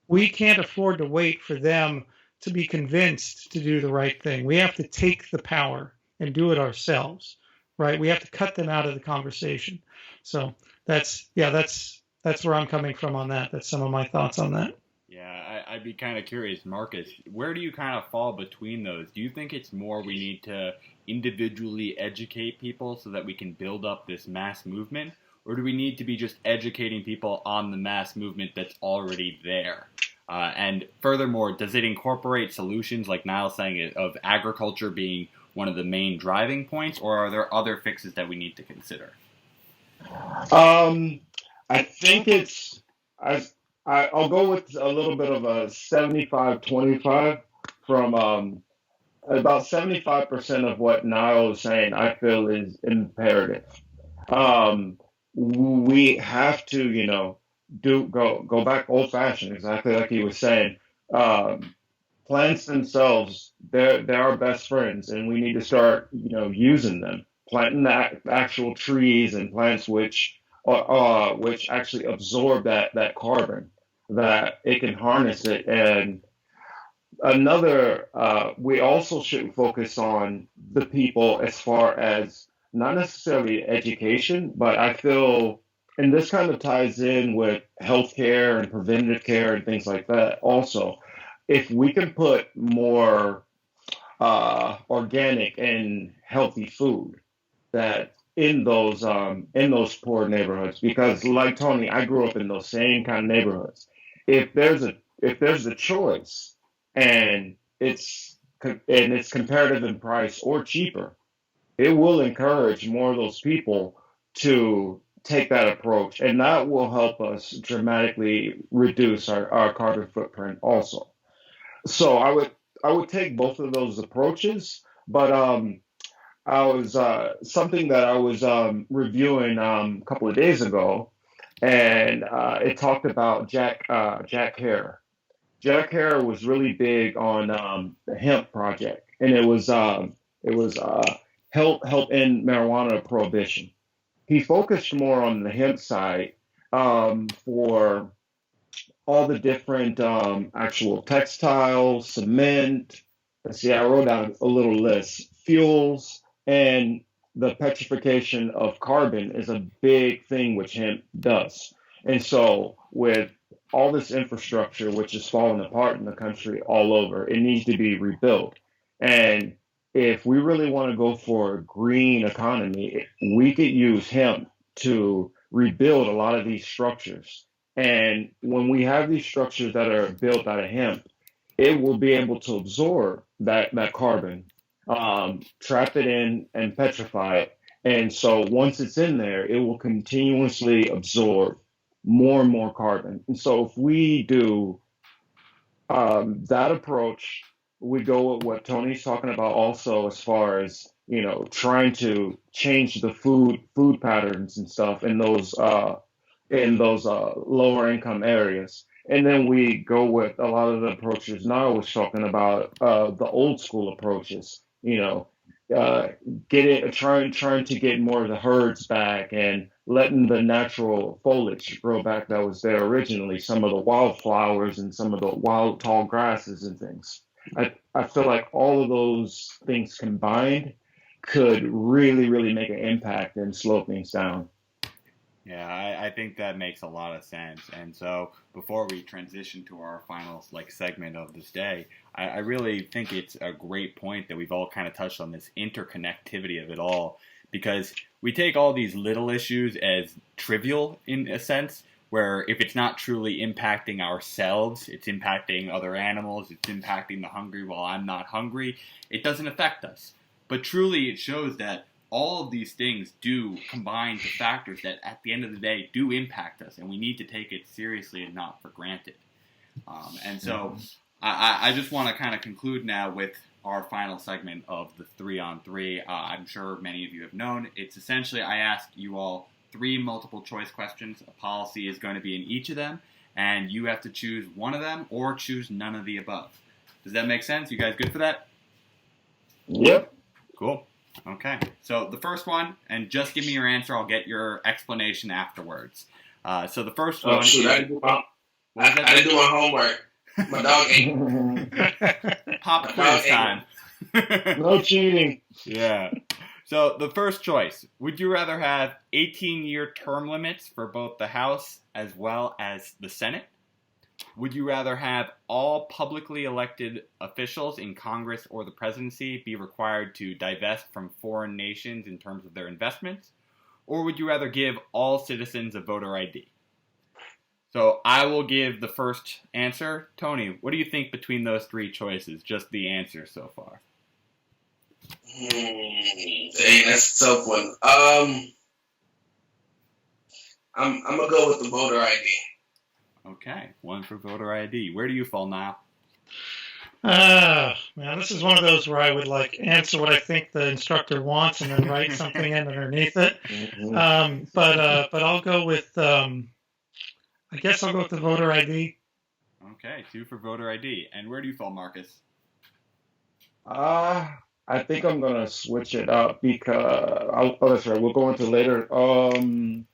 We can't afford to wait for them to be convinced to do the right thing. We have to take the power and do it ourselves, right? We have to cut them out of the conversation. So that's where I'm coming from on that. That's some of my thoughts on that. Yeah, I'd be kind of curious, Marcus, where do you kind of fall between those? Do you think it's more we need to individually educate people so that we can build up this mass movement? Or do we need to be just educating people on the mass movement that's already there? And furthermore, does it incorporate solutions, like Niall saying, of agriculture being one of the main driving points, or are there other fixes that we need to consider? I think I'll go with a little bit of a 75-25 from about 75% of what Niall is saying, I feel is imperative. Um, we have to, go back old fashioned, exactly like he was saying. Um, Plants themselves, they're our best friends, and we need to start, using them, planting the actual trees and plants which actually absorb that carbon, that it can harness it. And we also should focus on the people as far as not necessarily education, but I feel, and this kind of ties in with healthcare and preventative care and things like that. Also, if we can put more organic and healthy food that in those poor neighborhoods, because like Tony, I grew up in those same kind of neighborhoods. If there's a choice and it's comparative in price or cheaper, it will encourage more of those people to take that approach, and that will help us dramatically reduce our carbon footprint also. So I would take both of those approaches, but I was something that I was reviewing a couple of days ago, and it talked about Jack Hare. Jack Hare was really big on the hemp project, and it was help end marijuana prohibition. He focused more on the hemp side for all the different actual textiles, cement. Let's see, I wrote down a little list. Fuels and the petrification of carbon is a big thing which hemp does. And so, with all this infrastructure which is falling apart in the country all over, it needs to be rebuilt. And if we really want to go for a green economy, we could use hemp to rebuild a lot of these structures. And when we have these structures that are built out of hemp, it will be able to absorb that carbon, trap it in, and petrify it. And so once it's in there, it will continuously absorb more and more carbon. And so if we do that approach, we go with what Tony's talking about also, as far as trying to change the food patterns and stuff in those lower income areas. And then we go with a lot of the approaches now was talking about, the old school approaches, uh, trying to get more of the herds back and letting the natural foliage grow back that was there originally, some of the wildflowers and some of the wild tall grasses and things. I feel like all of those things combined could really, really make an impact and slow things down. Yeah, I think that makes a lot of sense. And so before we transition to our final segment of this day, I really think it's a great point that we've all kind of touched on this interconnectivity of it all, because we take all these little issues as trivial in a sense, where if it's not truly impacting ourselves, it's impacting other animals, it's impacting the hungry while I'm not hungry, it doesn't affect us. But truly it shows that all of these things do combine to factors that at the end of the day do impact us, and we need to take it seriously and not for granted. And so I just want to kind of conclude now with our final segment of the 3-on-3. I'm sure many of you have known. It's essentially I ask you all 3 multiple choice questions. A policy is going to be in each of them, and you have to choose one of them or choose none of the above. Does that make sense? You guys good for that? Yep. Cool. Okay. So the first one, and just give me your answer. I'll get your explanation afterwards. So the first one. Shoot, I didn't do my homework. My dog ate. Pop quiz time. No cheating. Yeah. So the first choice, would you rather have 18-year term limits for both the House as well as the Senate? Would you rather have all publicly elected officials in Congress or the presidency be required to divest from foreign nations in terms of their investments? Or would you rather give all citizens a voter ID? So I will give the first answer. Tony, what do you think between those 3 choices? Just the answer so far. Dang, that's a tough one. I'm gonna go with the voter ID. Okay, 1 for voter ID. Where do you fall, Niall? Man, this is one of those where I would answer what I think the instructor wants and then write something in underneath it. But I'll go with I guess I'll go with the voter ID. Okay, 2 for voter ID. And where do you fall, Marcus? I think I'm gonna switch it up because that's right. We'll go into later. I'm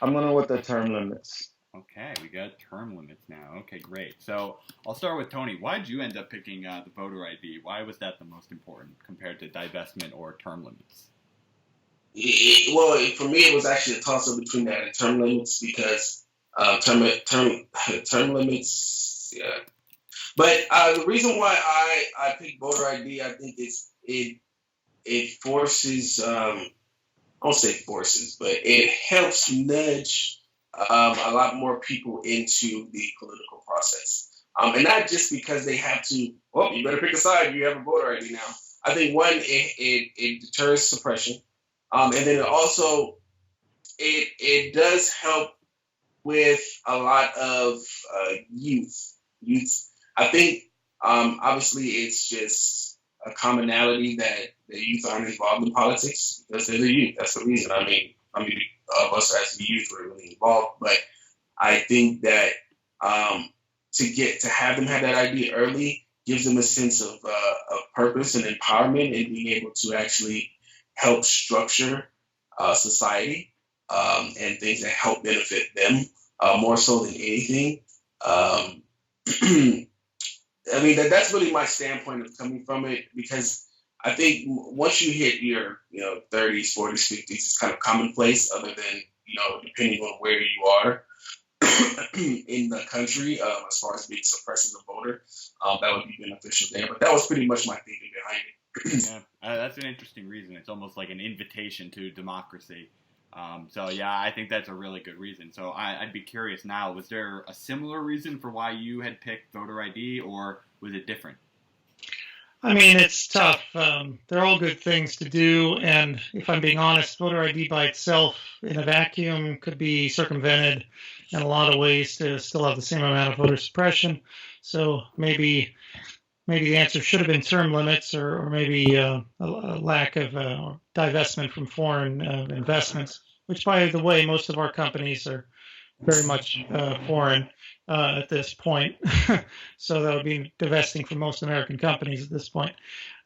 gonna with the term limits. Okay, we got term limits now. Okay, great. So I'll start with Tony. Why did you end up picking the voter ID? Why was that the most important compared to divestment or term limits? Well, for me, it was actually a toss-up between that and term limits because term limits, yeah. But the reason why I picked voter ID, I think it forces, I won't say forces, but it helps nudge a lot more people into the political process. And not just because they have to, well, you better pick a side, you have a voter ID now. I think one, it deters suppression. And then it does help with a lot of youth. I think obviously it's just a commonality that the youth aren't involved in politics because they're the youth. That's the reason. I mean, of us as the youth were really involved, but I think that to have them have that idea early gives them a sense of purpose and empowerment and being able to actually help structure society and things that help benefit them more so than anything. I mean, that's really my standpoint of coming from it, because I think once you hit your 30s, 40s, 50s, it's kind of commonplace, other than, depending on where you are in the country, as far as being suppressed as a voter, that would be beneficial there. But that was pretty much my thinking behind it. Yeah, that's an interesting reason. It's almost like an invitation to democracy. So yeah, I think that's a really good reason. So I'd be curious now, was there a similar reason for why you had picked voter ID, or was it different? I mean, it's tough. They're all good things to do, and if I'm being honest, voter ID by itself in a vacuum could be circumvented in a lot of ways to still have the same amount of voter suppression. So maybe the answer should have been term limits, or maybe a lack of divestment from foreign investments, which, by the way, most of our companies are very much foreign at this point. So that would be divesting from most American companies at this point.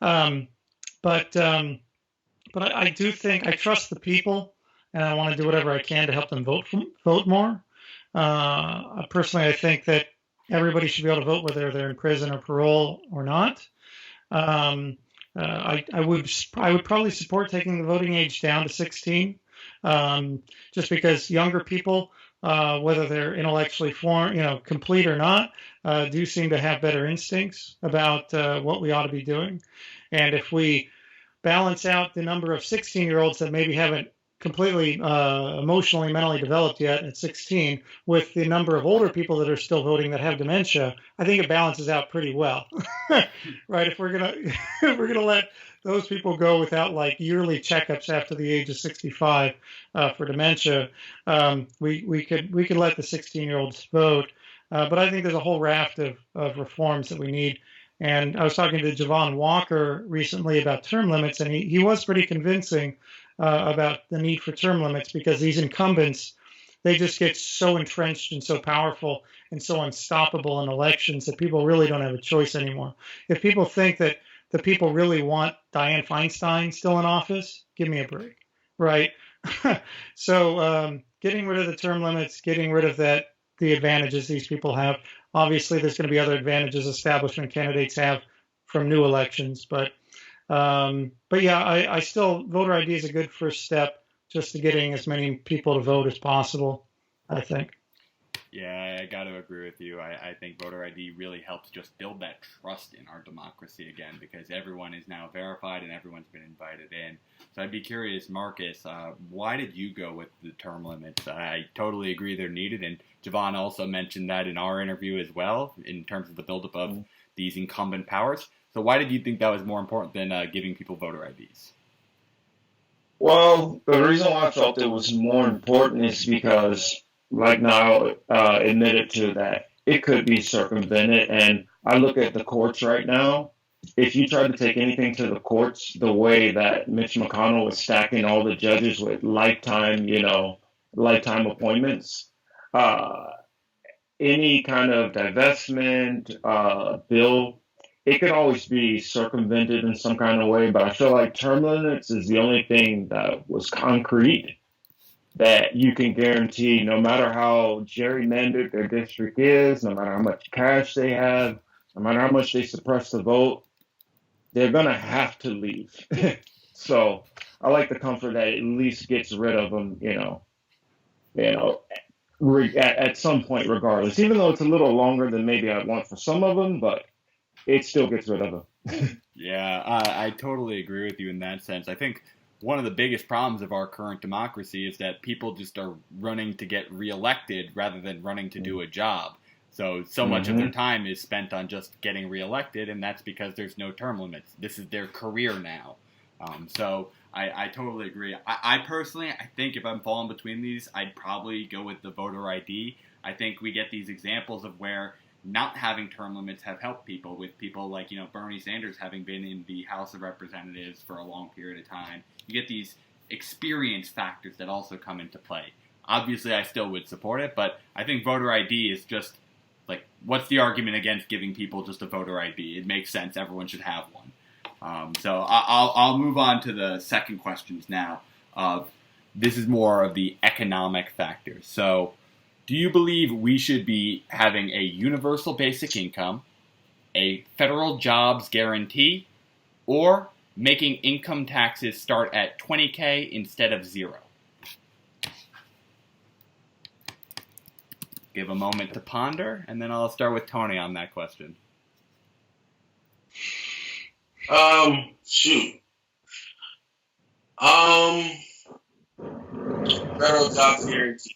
But I do think I trust the people, and I want to do whatever I can to help them vote more. Personally, I think that everybody should be able to vote whether they're in prison or parole or not. I would probably support taking the voting age down to 16, just because younger people, whether they're intellectually complete or not, do seem to have better instincts about what we ought to be doing. And if we balance out the number of 16-year-olds that maybe haven't completely emotionally, mentally developed yet at 16, with the number of older people that are still voting that have dementia, I think it balances out pretty well, right? If we're gonna let those people go without yearly checkups after the age of 65 for dementia, we could let the 16-year-olds vote. But I think there's a whole raft of reforms that we need And I was talking to Javon Walker recently about term limits, and he was pretty convincing about the need for term limits because these incumbents, they just get so entrenched and so powerful and so unstoppable in elections that people really don't have a choice anymore. If people think that the people really want Dianne Feinstein still in office, give me a break, right? So getting rid of the term limits, getting rid of the advantages these people have. Obviously, there's going to be other advantages establishment candidates have from new elections, but yeah, I still voter ID is a good first step just to getting as many people to vote as possible, I think. Yeah, I got to agree with you. I think voter ID really helps just build that trust in our democracy again because everyone is now verified and everyone's been invited in. So I'd be curious, Marcus, why did you go with the term limits? I totally agree they're needed, and Javon also mentioned that in our interview as well in terms of the buildup of these incumbent powers. So why did you think that was more important than giving people voter IDs? Well, the reason why I felt it was more important is because, like Niall admitted to, that it could be circumvented. And I look at the courts right now. If you try to take anything to the courts, the way that Mitch McConnell is stacking all the judges with lifetime appointments, uh, any kind of divestment bill, it could always be circumvented in some kind of way. But I feel like term limits is the only thing that was concrete that you can guarantee, no matter how gerrymandered their district is, no matter how much cash they have, no matter how much they suppress the vote, they're gonna have to leave. So I like the comfort that it at least gets rid of them, you know, at some point, regardless. Even though it's a little longer than maybe I want for some of them, but it still gets rid of them. Yeah, I totally agree with you in that sense. I think one of the biggest problems of our current democracy is that people just are running to get reelected rather than running to do a job. So much of their time is spent on just getting reelected, and that's because there's no term limits. This is their career now. So I totally agree. I personally, I think if I'm falling between these, I'd probably go with the voter ID. I think we get these examples of where not having term limits have helped people, with people like, Bernie Sanders having been in the House of Representatives for a long period of time. You get these experience factors that also come into play. Obviously, I still would support it, but I think voter ID is just, like, what's the argument against giving people just a voter ID? It makes sense. Everyone should have one. So I'll move on to the second questions now. This is more of the economic factors. So, do you believe we should be having a universal basic income, a federal jobs guarantee, or making income taxes start at $20K instead of $0? Give a moment to ponder, and then I'll start with Tony on that question. Shoot. Federal jobs guarantee.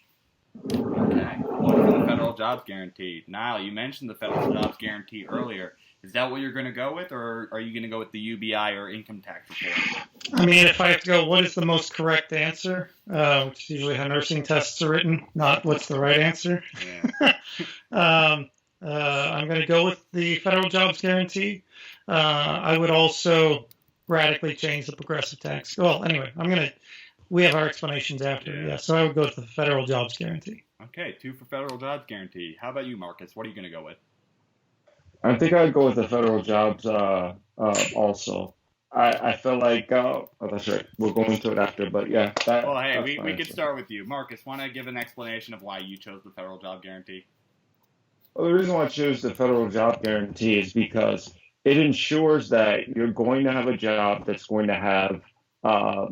Okay, the federal jobs guarantee. Niall, you mentioned the federal jobs guarantee earlier. Is that what you're going to go with, or are you going to go with the UBI or income tax reform? I mean, if I have to go, what is the most correct answer? Which is usually how nursing tests are written, not what's the right answer. Yeah. I'm going to go with the federal jobs guarantee. I would also radically change the progressive tax. Well, anyway, we have our explanations after. Yeah, so I would go with the federal jobs guarantee. Okay, 2 for federal jobs guarantee. How about you, Marcus? What are you going to go with? I think I'd go with the federal jobs also. I feel like, oh, that's right, we'll go into it after, but yeah. Well, hey, we could start with you. Marcus, want to give an explanation of why you chose the federal job guarantee? Well, the reason why I choose the federal job guarantee is because it ensures that you're going to have a job that's going to have uh,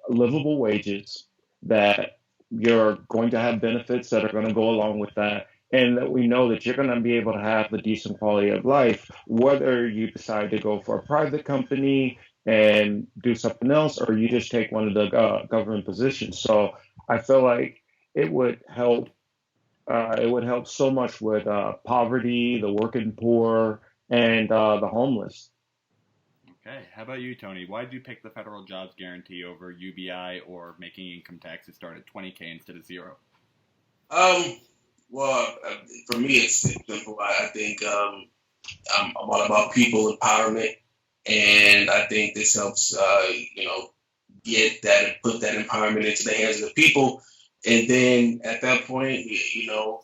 livable wages, that you're going to have benefits that are going to go along with that, and that we know that you're going to be able to have a decent quality of life, whether you decide to go for a private company and do something else, or you just take one of the government positions. So I feel like it would help. It would help so much with poverty, the working poor, and the homeless. Okay, how about you, Tony? Why did you pick the federal jobs guarantee over UBI or making income taxes start at $20K instead of $0? Well, for me, it's simple. I think I'm all about people empowerment, and I think this helps, get that and put that empowerment into the hands of the people. And then at that point, you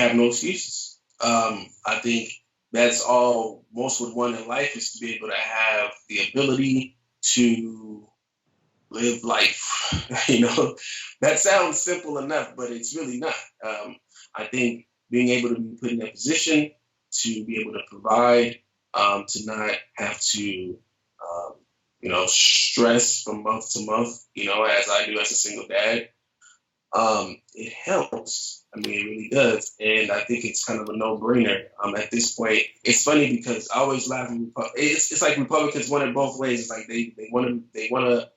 have no excuses. I think that's all most would want in life, is to be able to have the ability to live life. That sounds simple enough, but it's really not. I think being able to be put in that position to be able to provide, to not have to, stress from month to month, as I do as a single dad, it helps. I mean, it really does, and I think it's kind of a no-brainer. At this point, it's funny because I always laugh. It's like Republicans want it both ways. It's like they want to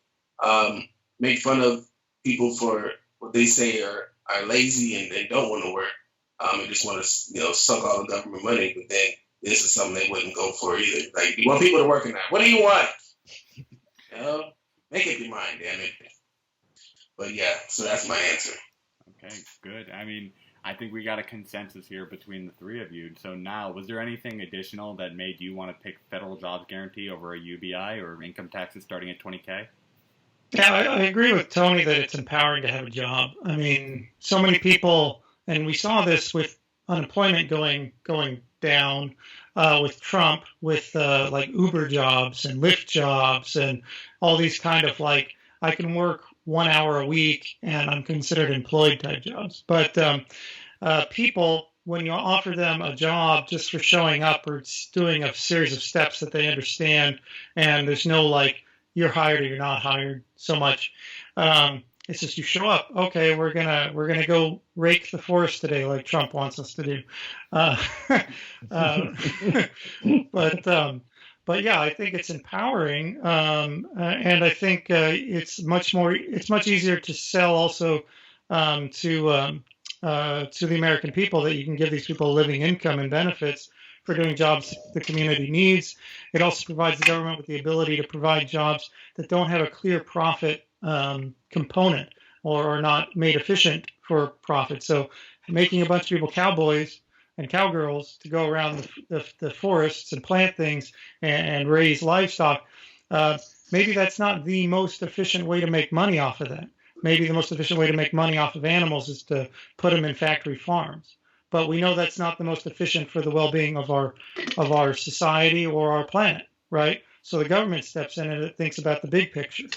make fun of people for what they say are lazy and don't want to work, and just want to suck all the government money. But then this is something they wouldn't go for either. Like, you want people to work or not? What do you want? Make up your mind, damn it. But yeah, so that's my answer. Okay, good. I mean, I think we got a consensus here between the three of you. So now, was there anything additional that made you want to pick federal jobs guarantee over a UBI or income taxes starting at 20K? Yeah, I agree with Tony that it's empowering to have a job. I mean, so many people, and we saw this with unemployment going down, with Trump, with like Uber jobs and Lyft jobs and all these kind of like, I can work 1 hour a week and I'm considered employed type jobs. But people, when you offer them a job just for showing up or doing a series of steps that they understand, and there's no like, you're hired or you're not hired so much. It's just you show up. Okay, we're gonna go rake the forest today, like Trump wants us to do. But yeah, I think it's empowering, and I think it's much easier to sell also to the American people that you can give these people a living income and benefits for doing jobs the community needs. It also provides the government with the ability to provide jobs that don't have a clear profit component or are not made efficient for profit. So making a bunch of people cowboys and cowgirls to go around the forests and plant things and raise livestock, maybe that's not the most efficient way to make money off of that. Maybe the most efficient way to make money off of animals is to put them in factory farms. But we know that's not the most efficient for the well-being of our society or our planet, right? So the government steps in and it thinks about the big picture.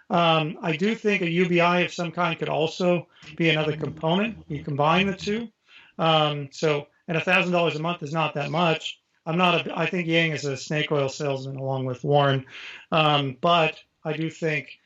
I do think a UBI of some kind could also be another component. You combine the two. And $1,000 a month is not that much. I think Yang is a snake oil salesman along with Warren. But I do think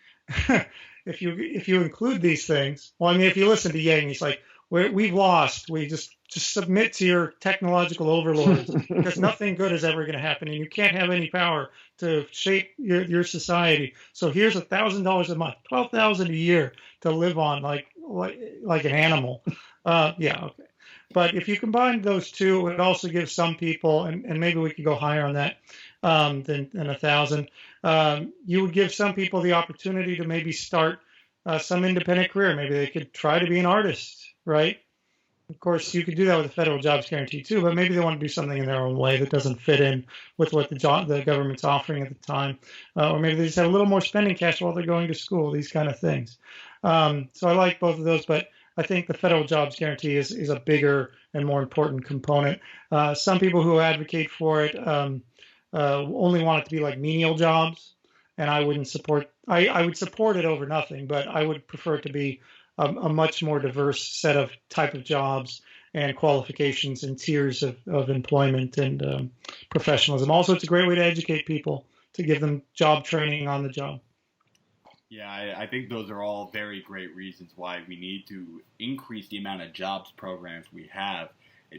if you include these things, well, I mean, if you listen to Yang, he's like, we've lost. We just submit to your technological overlords because nothing good is ever going to happen, and you can't have any power to shape your society. So here's $1,000 a month, $12,000 a year to live on like an animal. Yeah, okay. But if you combine those two, it also gives some people, and maybe we could go higher on that than 1,000. You would give some people the opportunity to maybe start some independent career. Maybe they could try to be an artist, right? Of course, you could do that with a federal jobs guarantee too, but maybe they want to do something in their own way that doesn't fit in with what the government's offering at the time. Or maybe they just have a little more spending cash while they're going to school, these kind of things. So I like both of those, but I think the federal jobs guarantee is a bigger and more important component. Some people who advocate for it only want it to be like menial jobs, and I wouldn't support. I would support it over nothing, but I would prefer it to be a much more diverse set of type of jobs and qualifications and tiers of employment and professionalism. Also, it's a great way to educate people, to give them job training on the job. Yeah, I think those are all very great reasons why we need to increase the amount of jobs programs we have,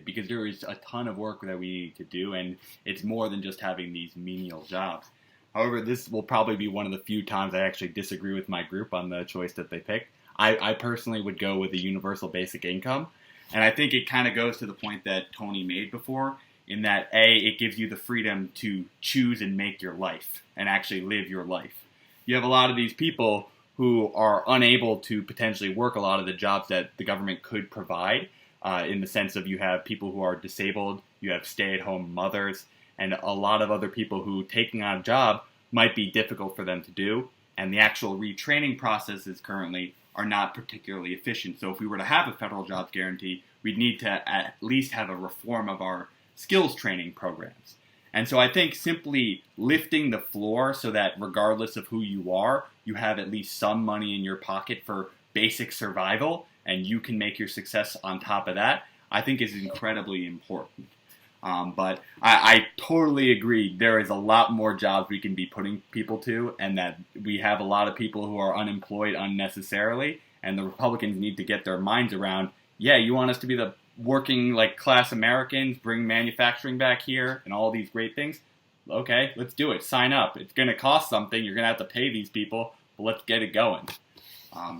because there is a ton of work that we need to do, and it's more than just having these menial jobs. However, this will probably be one of the few times I actually disagree with my group on the choice that they picked. I personally would go with a universal basic income, and I think it kind of goes to the point that Tony made before, in that it gives you the freedom to choose and make your life and actually live your life. You have a lot of these people who are unable to potentially work a lot of the jobs that the government could provide, in the sense of you have people who are disabled, you have stay-at-home mothers, and a lot of other people who taking on a job might be difficult for them to do, and the actual retraining processes currently are not particularly efficient. So if we were to have a federal jobs guarantee, we'd need to at least have a reform of our skills training programs. And so I think simply lifting the floor so that regardless of who you are, you have at least some money in your pocket for basic survival, and you can make your success on top of that, I think is incredibly important. But I totally agree. There is a lot more jobs we can be putting people to, and that we have a lot of people who are unemployed unnecessarily, and the Republicans need to get their minds around, yeah, you want us to be the working like class Americans, bring manufacturing back here, and all these great things. Okay, let's do it. Sign up. It's going to cost something. You're going to have to pay these people, but let's get it going.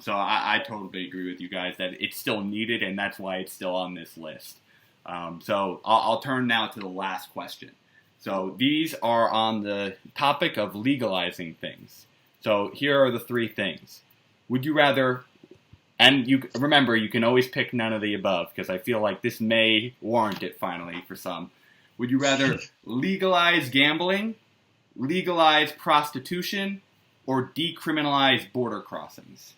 So I totally agree with you guys that it's still needed, and that's why it's still on this list. So I'll turn now to the last question. So these are on the topic of legalizing things. So here are the three things. Would you rather, and you remember, you can always pick none of the above, because I feel like this may warrant it finally for some. Would you rather legalize gambling, legalize prostitution, or decriminalize border crossings?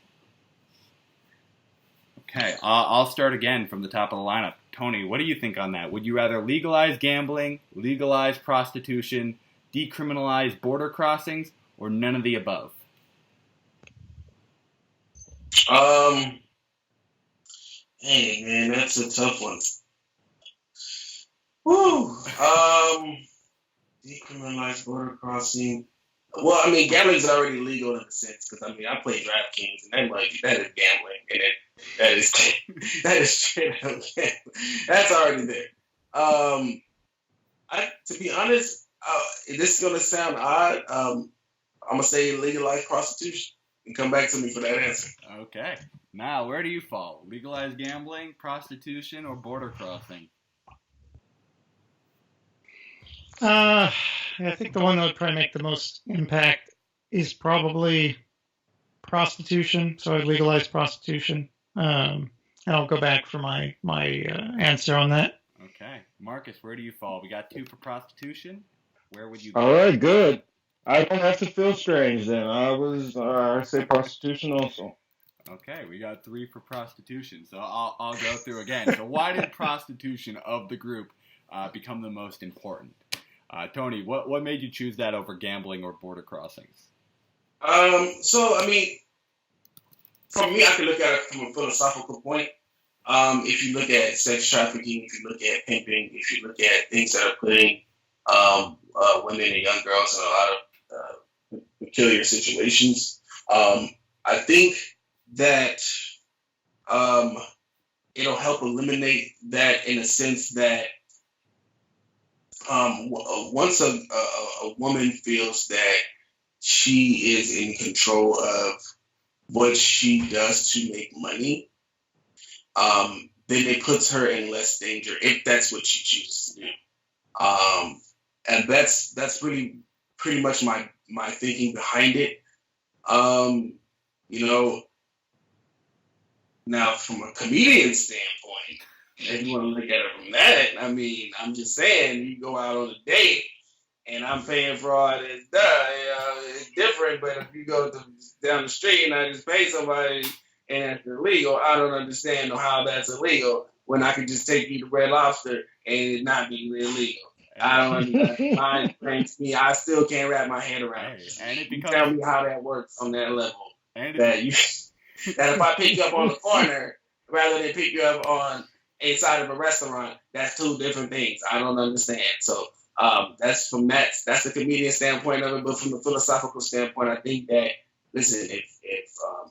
Okay, I'll start again from the top of the lineup. Tony, what do you think on that? Would you rather legalize gambling, legalize prostitution, decriminalize border crossings, or none of the above? Hey man, that's a tough one. Woo. Decriminalize border crossing. Well, I mean, gambling's already legal in a sense, because I mean, I play DraftKings, and that is gambling, and that is straight up gambling. That's already there. To be honest, this is gonna sound odd. I'm gonna say legalize prostitution, and come back to me for that answer. Okay. Now, where do you fall? Legalize gambling, prostitution, or border crossing? I think the one that would probably make the most impact is probably prostitution. So I'd legalize prostitution. And I'll go back for my answer on that. Okay. Marcus, where do you fall? We got 2 for prostitution. Where would you go? All right, good. I don't have to feel strange then. I say prostitution also. Okay, we got 3 for prostitution. So I'll go through again. So why did prostitution of the group become the most important? Tony, what made you choose that over gambling or border crossings? So I mean, for me, I can look at it from a philosophical point. If you look at sex trafficking, if you look at pimping, if you look at things that are putting women and young girls in a lot of peculiar situations, I think that it'll help eliminate that in a sense that once a woman feels that she is in control of what she does to make money, then it puts her in less danger if that's what she chooses to do. And that's really pretty much my thinking behind it. You know, now from a comedian standpoint, if you want to look at it from that, I mean, I'm just saying, you go out on a date and I'm paying for all this stuff, it's different. But if you go down the street and I just pay somebody and it's illegal, I don't understand how that's illegal when I could just take you to Red Lobster and it not be illegal. I don't understand. Mine brings me. I still can't wrap my head around it. And it You becomes, tell me how that works on that level. and That it, you that if I pick you up on the corner rather than pick you up on inside of a restaurant, that's 2 different things. I don't understand. So that's the comedian standpoint of it. But from the philosophical standpoint, I think that listen,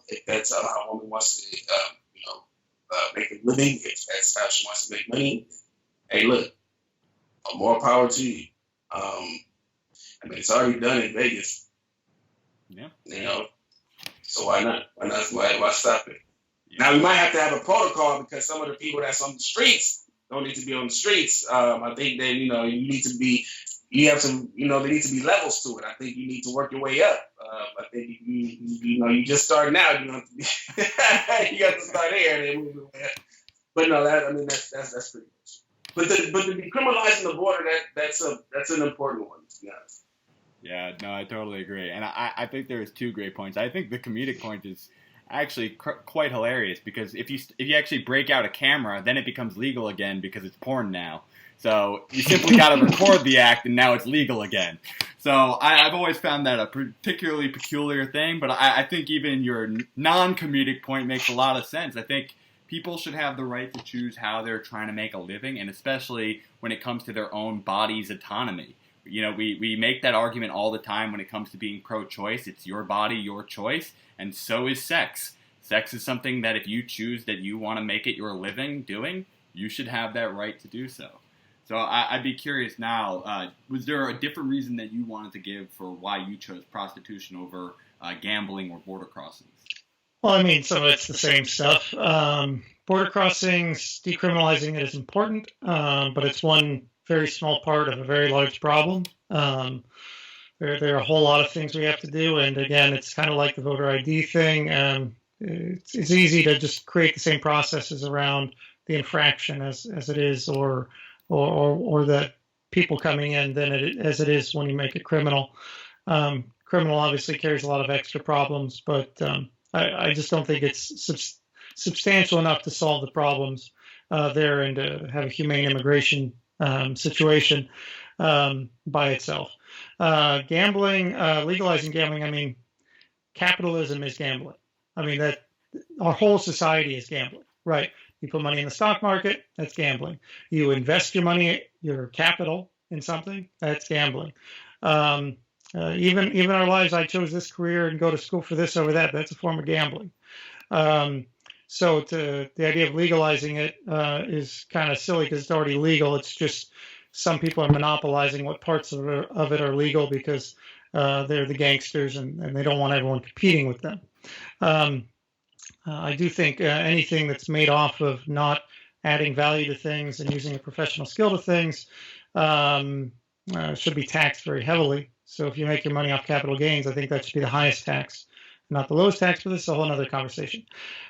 if that's how a woman wants to make a living, if that's how she wants to make money, hey, look, more power to you. I mean, it's already done in Vegas. yeah. You know, so why not? Why stop it? Now we might have to have a protocol because some of the people that's on the streets don't need to be on the streets. I think that there need to be levels to it. I think you need to work your way up. I think you just starting out. You have to be, you got to start here and then move your way up. But no, that's pretty much. but to decriminalizing the border, that's an important one. Yes. Yeah, no, I totally agree. And I think there's two great points. I think the comedic point is actually quite hilarious because if you actually break out a camera, then it becomes legal again because it's porn now. So you simply got to record the act, and now it's legal again. So I've always found that a particularly peculiar thing, but I think even your non-comedic point makes a lot of sense. I think people should have the right to choose how they're trying to make a living, and especially when it comes to their own body's autonomy. You know, we make that argument all the time when it comes to being pro-choice. It's your body, your choice, and so is sex. Sex is something that if you choose that you want to make it your living doing, you should have that right to do so. So I'd be curious now, was there a different reason that you wanted to give for why you chose prostitution over gambling or border crossings? Well, I mean, some of it's the same stuff. Border crossings, decriminalizing it is important, but it's one very small part of a very large problem. There are a whole lot of things we have to do, and again, it's kind of like the voter ID thing. It's easy to just create the same processes around the infraction as it is, or the people coming in as it is when you make it criminal. Criminal obviously carries a lot of extra problems, but I just don't think it's substantial enough to solve the problems there and to have a humane immigration situation by itself. Gambling, legalizing gambling, I mean, capitalism is gambling. I mean, that our whole society is gambling, right? You put money in the stock market, that's gambling. You invest your money, your capital in something, that's gambling. Even our lives, I chose this career and go to school for this over that, that's a form of gambling. So the idea of legalizing it is kind of silly because it's already legal. It's just some people are monopolizing what parts of it are legal because they're the gangsters and they don't want everyone competing with them. I do think anything that's made off of not adding value to things and using a professional skill to things should be taxed very heavily. So if you make your money off capital gains, I think that should be the highest tax, not the lowest tax, but this is a whole other conversation.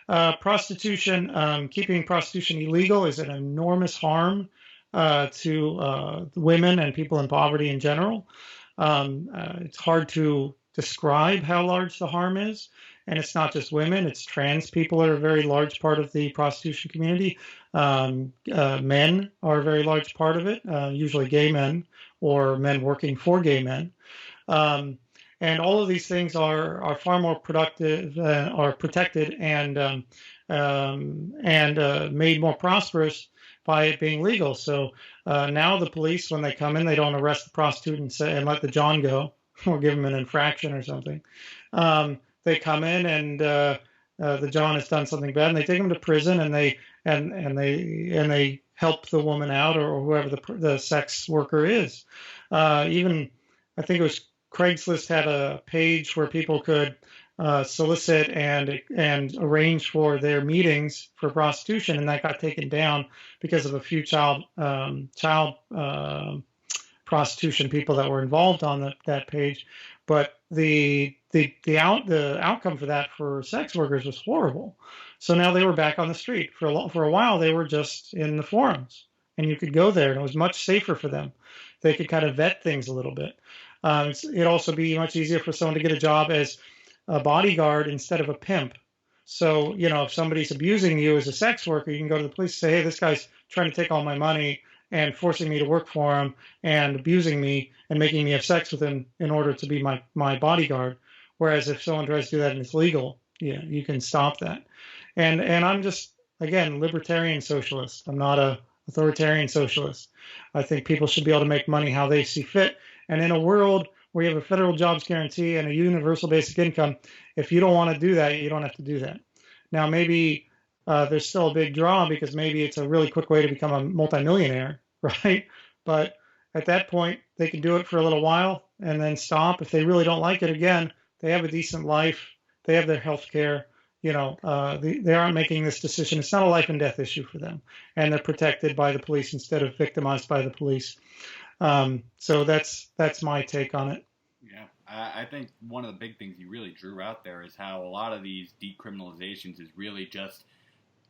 Prostitution, keeping prostitution illegal is an enormous harm to women and people in poverty in general. It's hard to describe how large the harm is. And it's not just women, it's trans people are a very large part of the prostitution community. Men are a very large part of it, usually gay men or men working for gay men. And all of these things are far more productive, are protected and made more prosperous by it being legal. So now the police, when they come in, they don't arrest the prostitute and let the John go or give him an infraction or something. They come in and the John has done something bad, and they take him to prison, and they help the woman out or whoever the sex worker is. Even I think it was Craigslist had a page where people could solicit and arrange for their meetings for prostitution, and that got taken down because of a few child prostitution people that were involved on that page. But the outcome for that for sex workers was horrible. So now they were back on the street. For a while, they were just in the forums, and you could go there, and it was much safer for them. They could kind of vet things a little bit. It'd also be much easier for someone to get a job as a bodyguard instead of a pimp. So, if somebody's abusing you as a sex worker, you can go to the police and say, hey, this guy's trying to take all my money and forcing me to work for him and abusing me and making me have sex with him in order to be my bodyguard. Whereas if someone tries to do that and it's legal, you can stop that. And I'm just, again, libertarian socialist. I'm not a authoritarian socialist. I think people should be able to make money how they see fit. And in a world where you have a federal jobs guarantee and a universal basic income, if you don't want to do that, you don't have to do that. Now, maybe there's still a big draw because maybe it's a really quick way to become a multimillionaire, right? But at that point, they can do it for a little while and then stop. If they really don't like it again, they have a decent life. They have their health care. They aren't making this decision. It's not a life and death issue for them. And they're protected by the police instead of victimized by the police. So that's my take on it. Yeah, I think one of the big things you really drew out there is how a lot of these decriminalizations is really just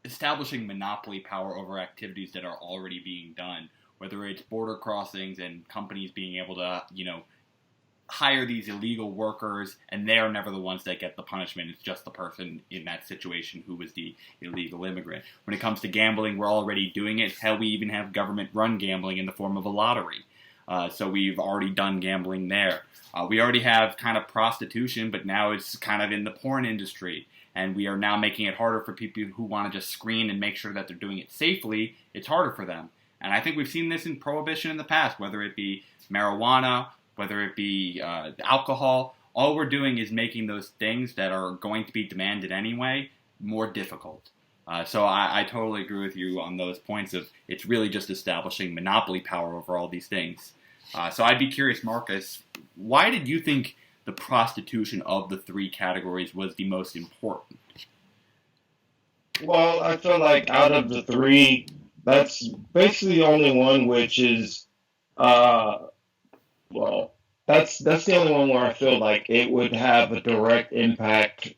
establishing monopoly power over activities that are already being done, whether it's border crossings and companies being able to, hire these illegal workers, and they're never the ones that get the punishment. It's just the person in that situation who was the illegal immigrant. When it comes to gambling, we're already doing it. Hell, we even have government-run gambling in the form of a lottery. So we've already done gambling there. We already have kind of prostitution, but now it's kind of in the porn industry. And we are now making it harder for people who want to just screen and make sure that they're doing it safely. It's harder for them. And I think we've seen this in prohibition in the past, whether it be marijuana, whether it be alcohol. All we're doing is making those things that are going to be demanded anyway more difficult. So I totally agree with you on those points of it's really just establishing monopoly power over all these things. So I'd be curious, Marcus, why did you think the prostitution of the three categories was the most important? Well, I feel like out of the three, that's basically the only one which is, uh, well, that's the only one where I feel like it would have a direct impact,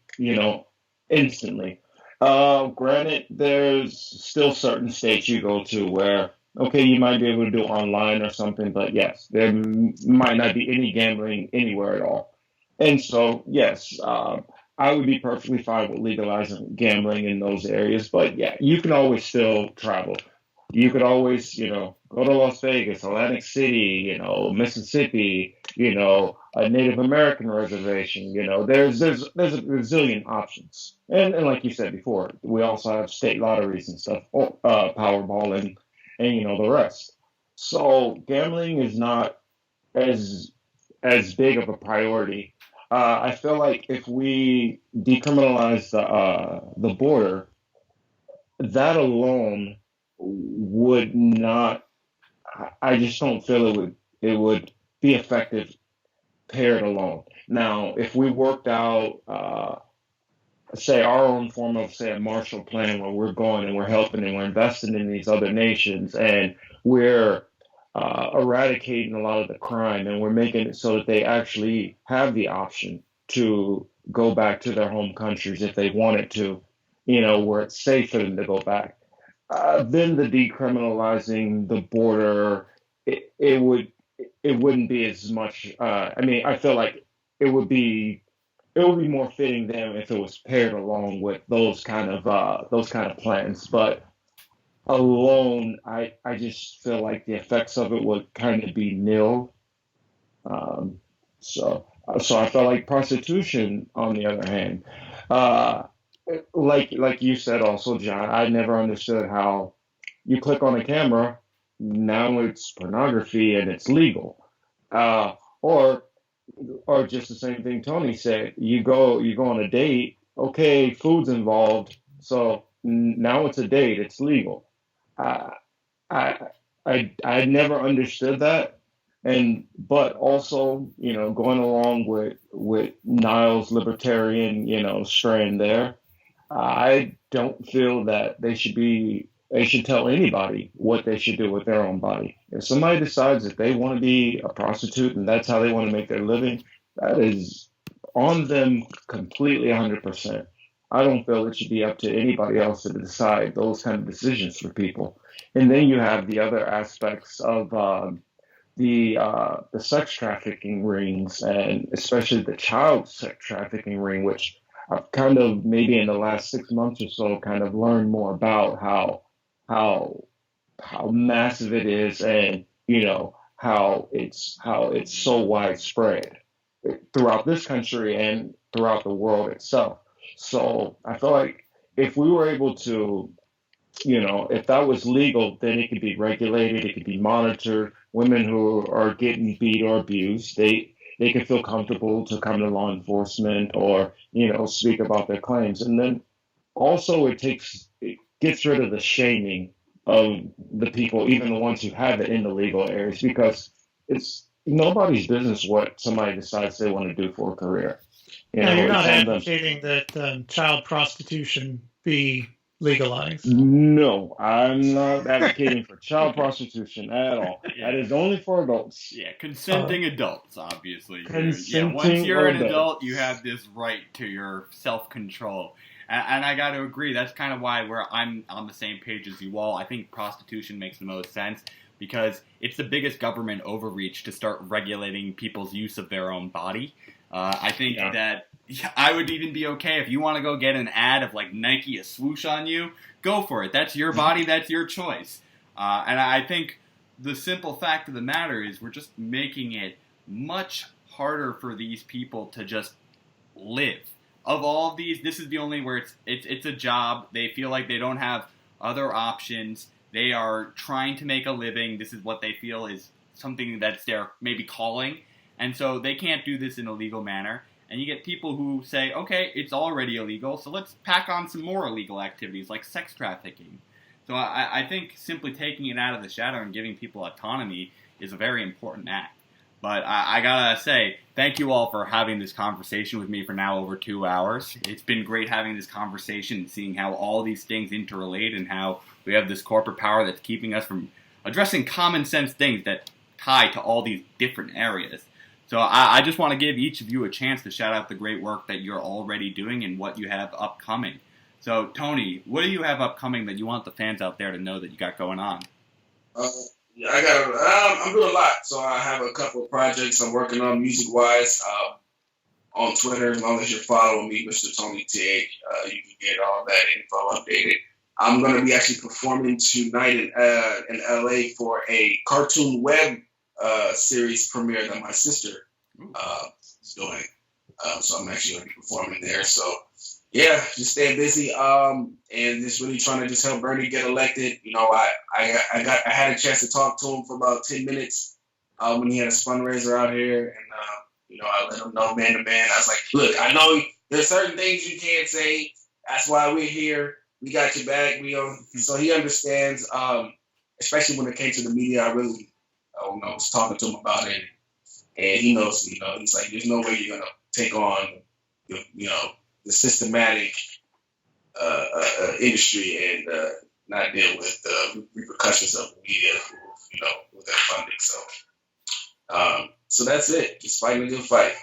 instantly. Granted, there's still certain states you go to where, okay, you might be able to do online or something, but yes, there might not be any gambling anywhere at all. And so, yes, I would be perfectly fine with legalizing gambling in those areas, but yeah, you can always still travel. You could always, go to Las Vegas, Atlantic City, Mississippi, a Native American reservation. There's a gazillion options. And like you said before, we also have state lotteries and stuff, Powerball and the rest. So gambling is not as big of a priority. I feel like if we decriminalize the border, that alone would not. I just don't feel it would be effective paired alone. Now, if we worked out, say, our own form of, say, a Marshall Plan where we're going and we're helping and we're investing in these other nations and we're eradicating a lot of the crime and we're making it so that they actually have the option to go back to their home countries if they wanted to, where it's safe for them to go back. Then the decriminalizing the border, it wouldn't be as much. I feel like it would be it would be more fitting them if it was paired along with those kind of plans. But alone, I just feel like the effects of it would kind of be nil. Um, so I felt like prostitution, on the other hand, uh, like you said also, John, I never understood how you click on a camera, now it's pornography and it's legal. Or just the same thing Tony said. You go on a date, okay, food's involved, so now it's a date, it's legal. Uh, I I never understood that, and but also going along with Niall's libertarian strand there, I don't feel that they should tell anybody what they should do with their own body. If somebody decides that they want to be a prostitute and that's how they want to make their living, that is on them completely 100%. I don't feel it should be up to anybody else to decide those kind of decisions for people. And then you have the other aspects of the sex trafficking rings, and especially the child sex trafficking ring, which I've kind of maybe in the last 6 months or so kind of learned more about how how massive it is, and how it's so widespread throughout this country and throughout the world itself. So I feel like if we were able to, if that was legal, then it could be regulated, it could be monitored. Women who are getting beat or abused, they can feel comfortable to come to law enforcement or speak about their claims. And then also it gets rid of the shaming of the people, even the ones who have it in the legal areas, because it's nobody's business what somebody decides they want to do for a career. Now, you're not It's on them. advocating that child prostitution be legalized. No, I'm not advocating for child prostitution at all. That is only for adults. Yeah, consenting adults, obviously. Once Consenting you're an adults. adult, you have this right to your self-control. And I got to agree. That's kind of why I'm on the same page as you all. I think prostitution makes the most sense because it's the biggest government overreach to start regulating people's use of their own body. I think that I would even be okay if you want to go get an ad of like Nike a swoosh on you, go for it. That's your body. That's your choice. And I think the simple fact of the matter is we're just making it much harder for these people to just live. Of all of these, this is the only where it's a job. They feel like they don't have other options. They are trying to make a living. This is what they feel is something that's their maybe calling. And so they can't do this in a legal manner. And you get people who say, okay, it's already illegal, so let's pack on some more illegal activities like sex trafficking. So I think simply taking it out of the shadow and giving people autonomy is a very important act. But I gotta say, thank you all for having this conversation with me for now over 2 hours. It's been great having this conversation and seeing how all these things interrelate and how we have this corporate power that's keeping us from addressing common sense things that tie to all these different areas. So I just want to give each of you a chance to shout out the great work that you're already doing and what you have upcoming. So, Tony, what do you have upcoming that you want the fans out there to know that you got going on? Yeah, I'm doing a lot. So I have a couple of projects I'm working on music-wise. On Twitter, as long as you're following me, Mr. Tony Tig, you can get all that info updated. I'm going to be actually performing tonight in LA for a cartoon web series premiere that my sister is doing. So I'm actually going to be performing there. So yeah, just staying busy and just really trying to just help Bernie get elected. You know, I had a chance to talk to him for about 10 minutes when he had his fundraiser out here, and you know, I let him know man to man. I was like, look, I know there's certain things you can't say. That's why we're here. We got your back. So he understands. Especially when it came to the media, I was talking to him about it, and he knows. You know, he's like, there's no way you're gonna take on, the systematic industry and not deal with the repercussions of the media, with that funding. So that's it. Just fighting a good fight.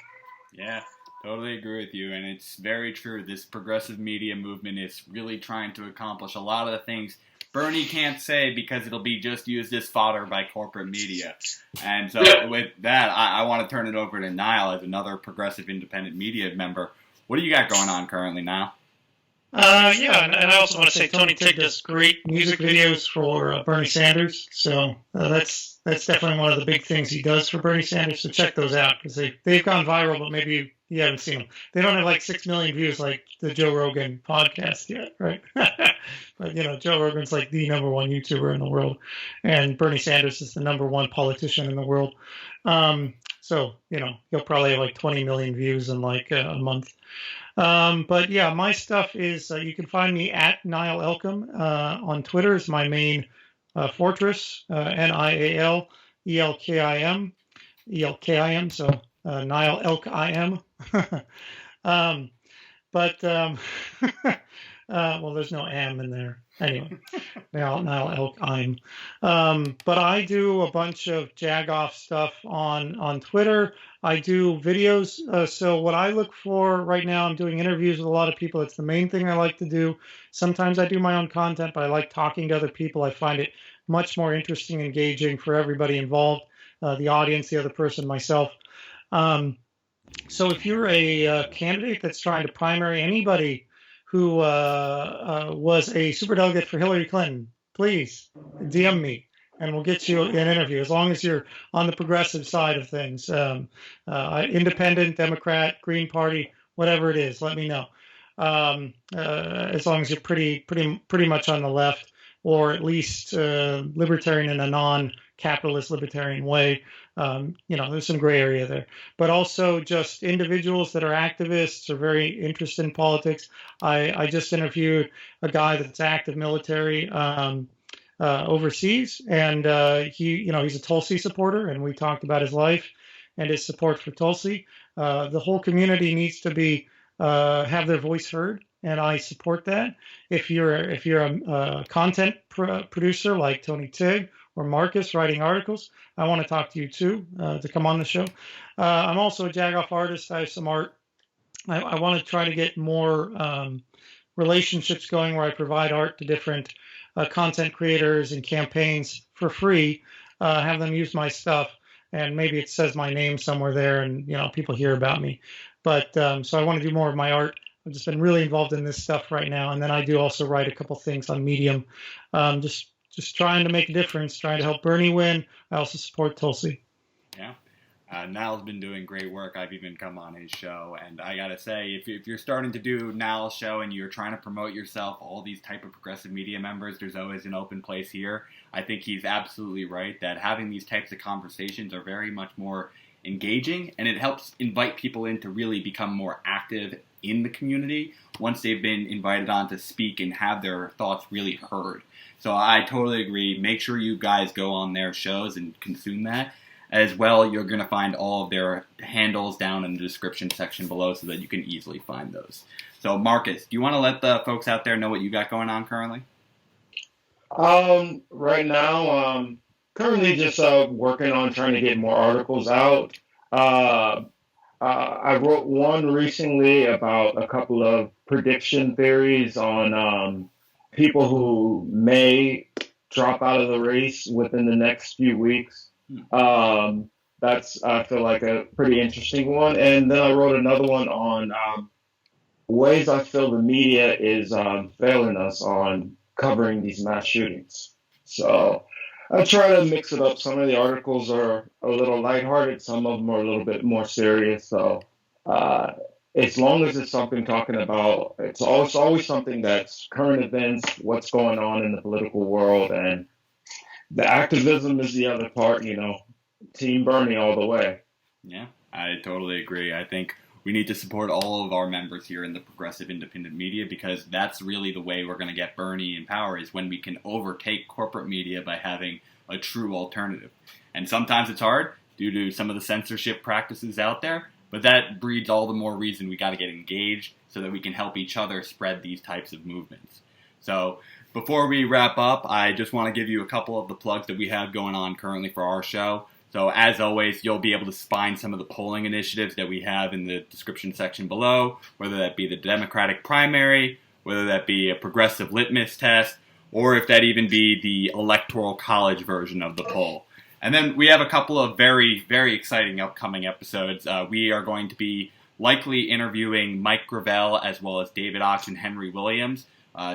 Yeah, totally agree with you. And it's very true. This progressive media movement is really trying to accomplish a lot of the things Bernie can't say because it'll be just used as fodder by corporate media. And so with that, I want to turn it over to Niall as another progressive independent media member. What do you got going on currently, Niall? Yeah, and I also want to say Tony Tig does great music videos for Bernie Sanders. So that's definitely one of the big things he does for Bernie Sanders. So check those out because they've gone viral, but maybe you haven't seen them. They don't have like 6 million views like the Joe Rogan podcast yet, right? But, Joe Rogan's like the number one YouTuber in the world, and Bernie Sanders is the number one politician in the world. So, he'll probably have like 20 million views in like a month. But yeah, my stuff is, you can find me at Niall Elkim on Twitter is my main fortress, NIAL ELKIM, so Niall Elkim. Well, there's no am in there. Anyway, Niall Elkim. But I do a bunch of jagoff stuff on Twitter. I do videos. So what I look for right now, I'm doing interviews with a lot of people. It's the main thing I like to do. Sometimes I do my own content, but I like talking to other people. I find it much more interesting, engaging for everybody involved, the audience, the other person, myself. So if you're a candidate that's trying to primary anybody who was a superdelegate for Hillary Clinton, please DM me and we'll get you an interview as long as you're on the progressive side of things. Independent, Democrat, Green Party, whatever it is, let me know. As long as you're pretty much on the left, or at least libertarian in a non-capitalist libertarian way. There's some gray area there, but also just individuals that are activists or very interested in politics. I just interviewed a guy that's active military overseas, and he's a Tulsi supporter, and we talked about his life and his support for Tulsi. The whole community needs to be have their voice heard, and I support that. If you're a content producer like Tony Tig or Marcus writing articles, I want to talk to you too, to come on the show. I'm also a jagoff artist. I have some art. I want to try to get more relationships going where I provide art to different content creators and campaigns for free, have them use my stuff, and maybe it says my name somewhere there, and people hear about me. But so I want to do more of my art. I've just been really involved in this stuff right now, and then I do also write a couple things on Medium, just trying to make a difference, trying to help Bernie win. I also support Tulsi. Yeah. Niall's been doing great work. I've even come on his show, and I gotta say, if you're starting to do Niall's show and you're trying to promote yourself, all these type of progressive media members, there's always an open place here. I think he's absolutely right that having these types of conversations are very much more engaging, and it helps invite people in to really become more active in the community once they've been invited on to speak and have their thoughts really heard. So I totally agree. Make sure you guys go on their shows and consume that. As well, you're going to find all of their handles down in the description section below so that you can easily find those. So, Marcus, do you want to let the folks out there know what you got going on currently? Right now, currently just working on trying to get more articles out. I wrote one recently about a couple of prediction theories on people who may drop out of the race within the next few weeks. That's, I feel like, a pretty interesting one. And then I wrote another one on ways I feel the media is failing us on covering these mass shootings. So I try to mix it up. Some of the articles are a little lighthearted, some of them are a little bit more serious. So as long as it's something talking about, it's always something that's current events, what's going on in the political world, and the activism is the other part, Team Bernie all the way. Yeah, I totally agree. I think we need to support all of our members here in the progressive independent media because that's really the way we're going to get Bernie in power is when we can overtake corporate media by having a true alternative. And sometimes it's hard due to some of the censorship practices out there, but that breeds all the more reason we got to get engaged so that we can help each other spread these types of movements. So before we wrap up, I just want to give you a couple of the plugs that we have going on currently for our show. So as always, you'll be able to find some of the polling initiatives that we have in the description section below, whether that be the Democratic primary, whether that be a progressive litmus test, or if that even be the electoral college version of the poll. And then we have a couple of very, very exciting upcoming episodes. We are going to be likely interviewing Mike Gravel as well as David Ox and Henry Williams.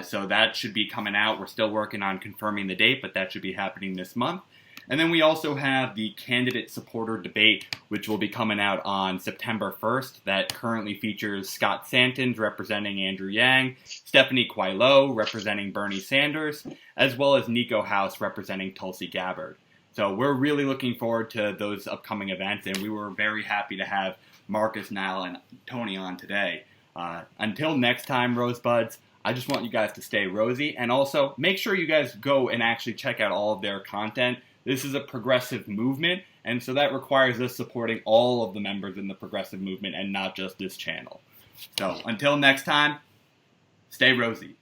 So that should be coming out. We're still working on confirming the date, but that should be happening this month. And then we also have the candidate supporter debate, which will be coming out on September 1st. That currently features Scott Santens representing Andrew Yang, Stephanie Quailo representing Bernie Sanders, as well as Nico House representing Tulsi Gabbard. So we're really looking forward to those upcoming events, and we were very happy to have Marcus, Niall, and Tony on today. Until next time, Rosebuds, I just want you guys to stay rosy, and also make sure you guys go and actually check out all of their content. This is a progressive movement, and so that requires us supporting all of the members in the progressive movement and not just this channel. So until next time, stay rosy.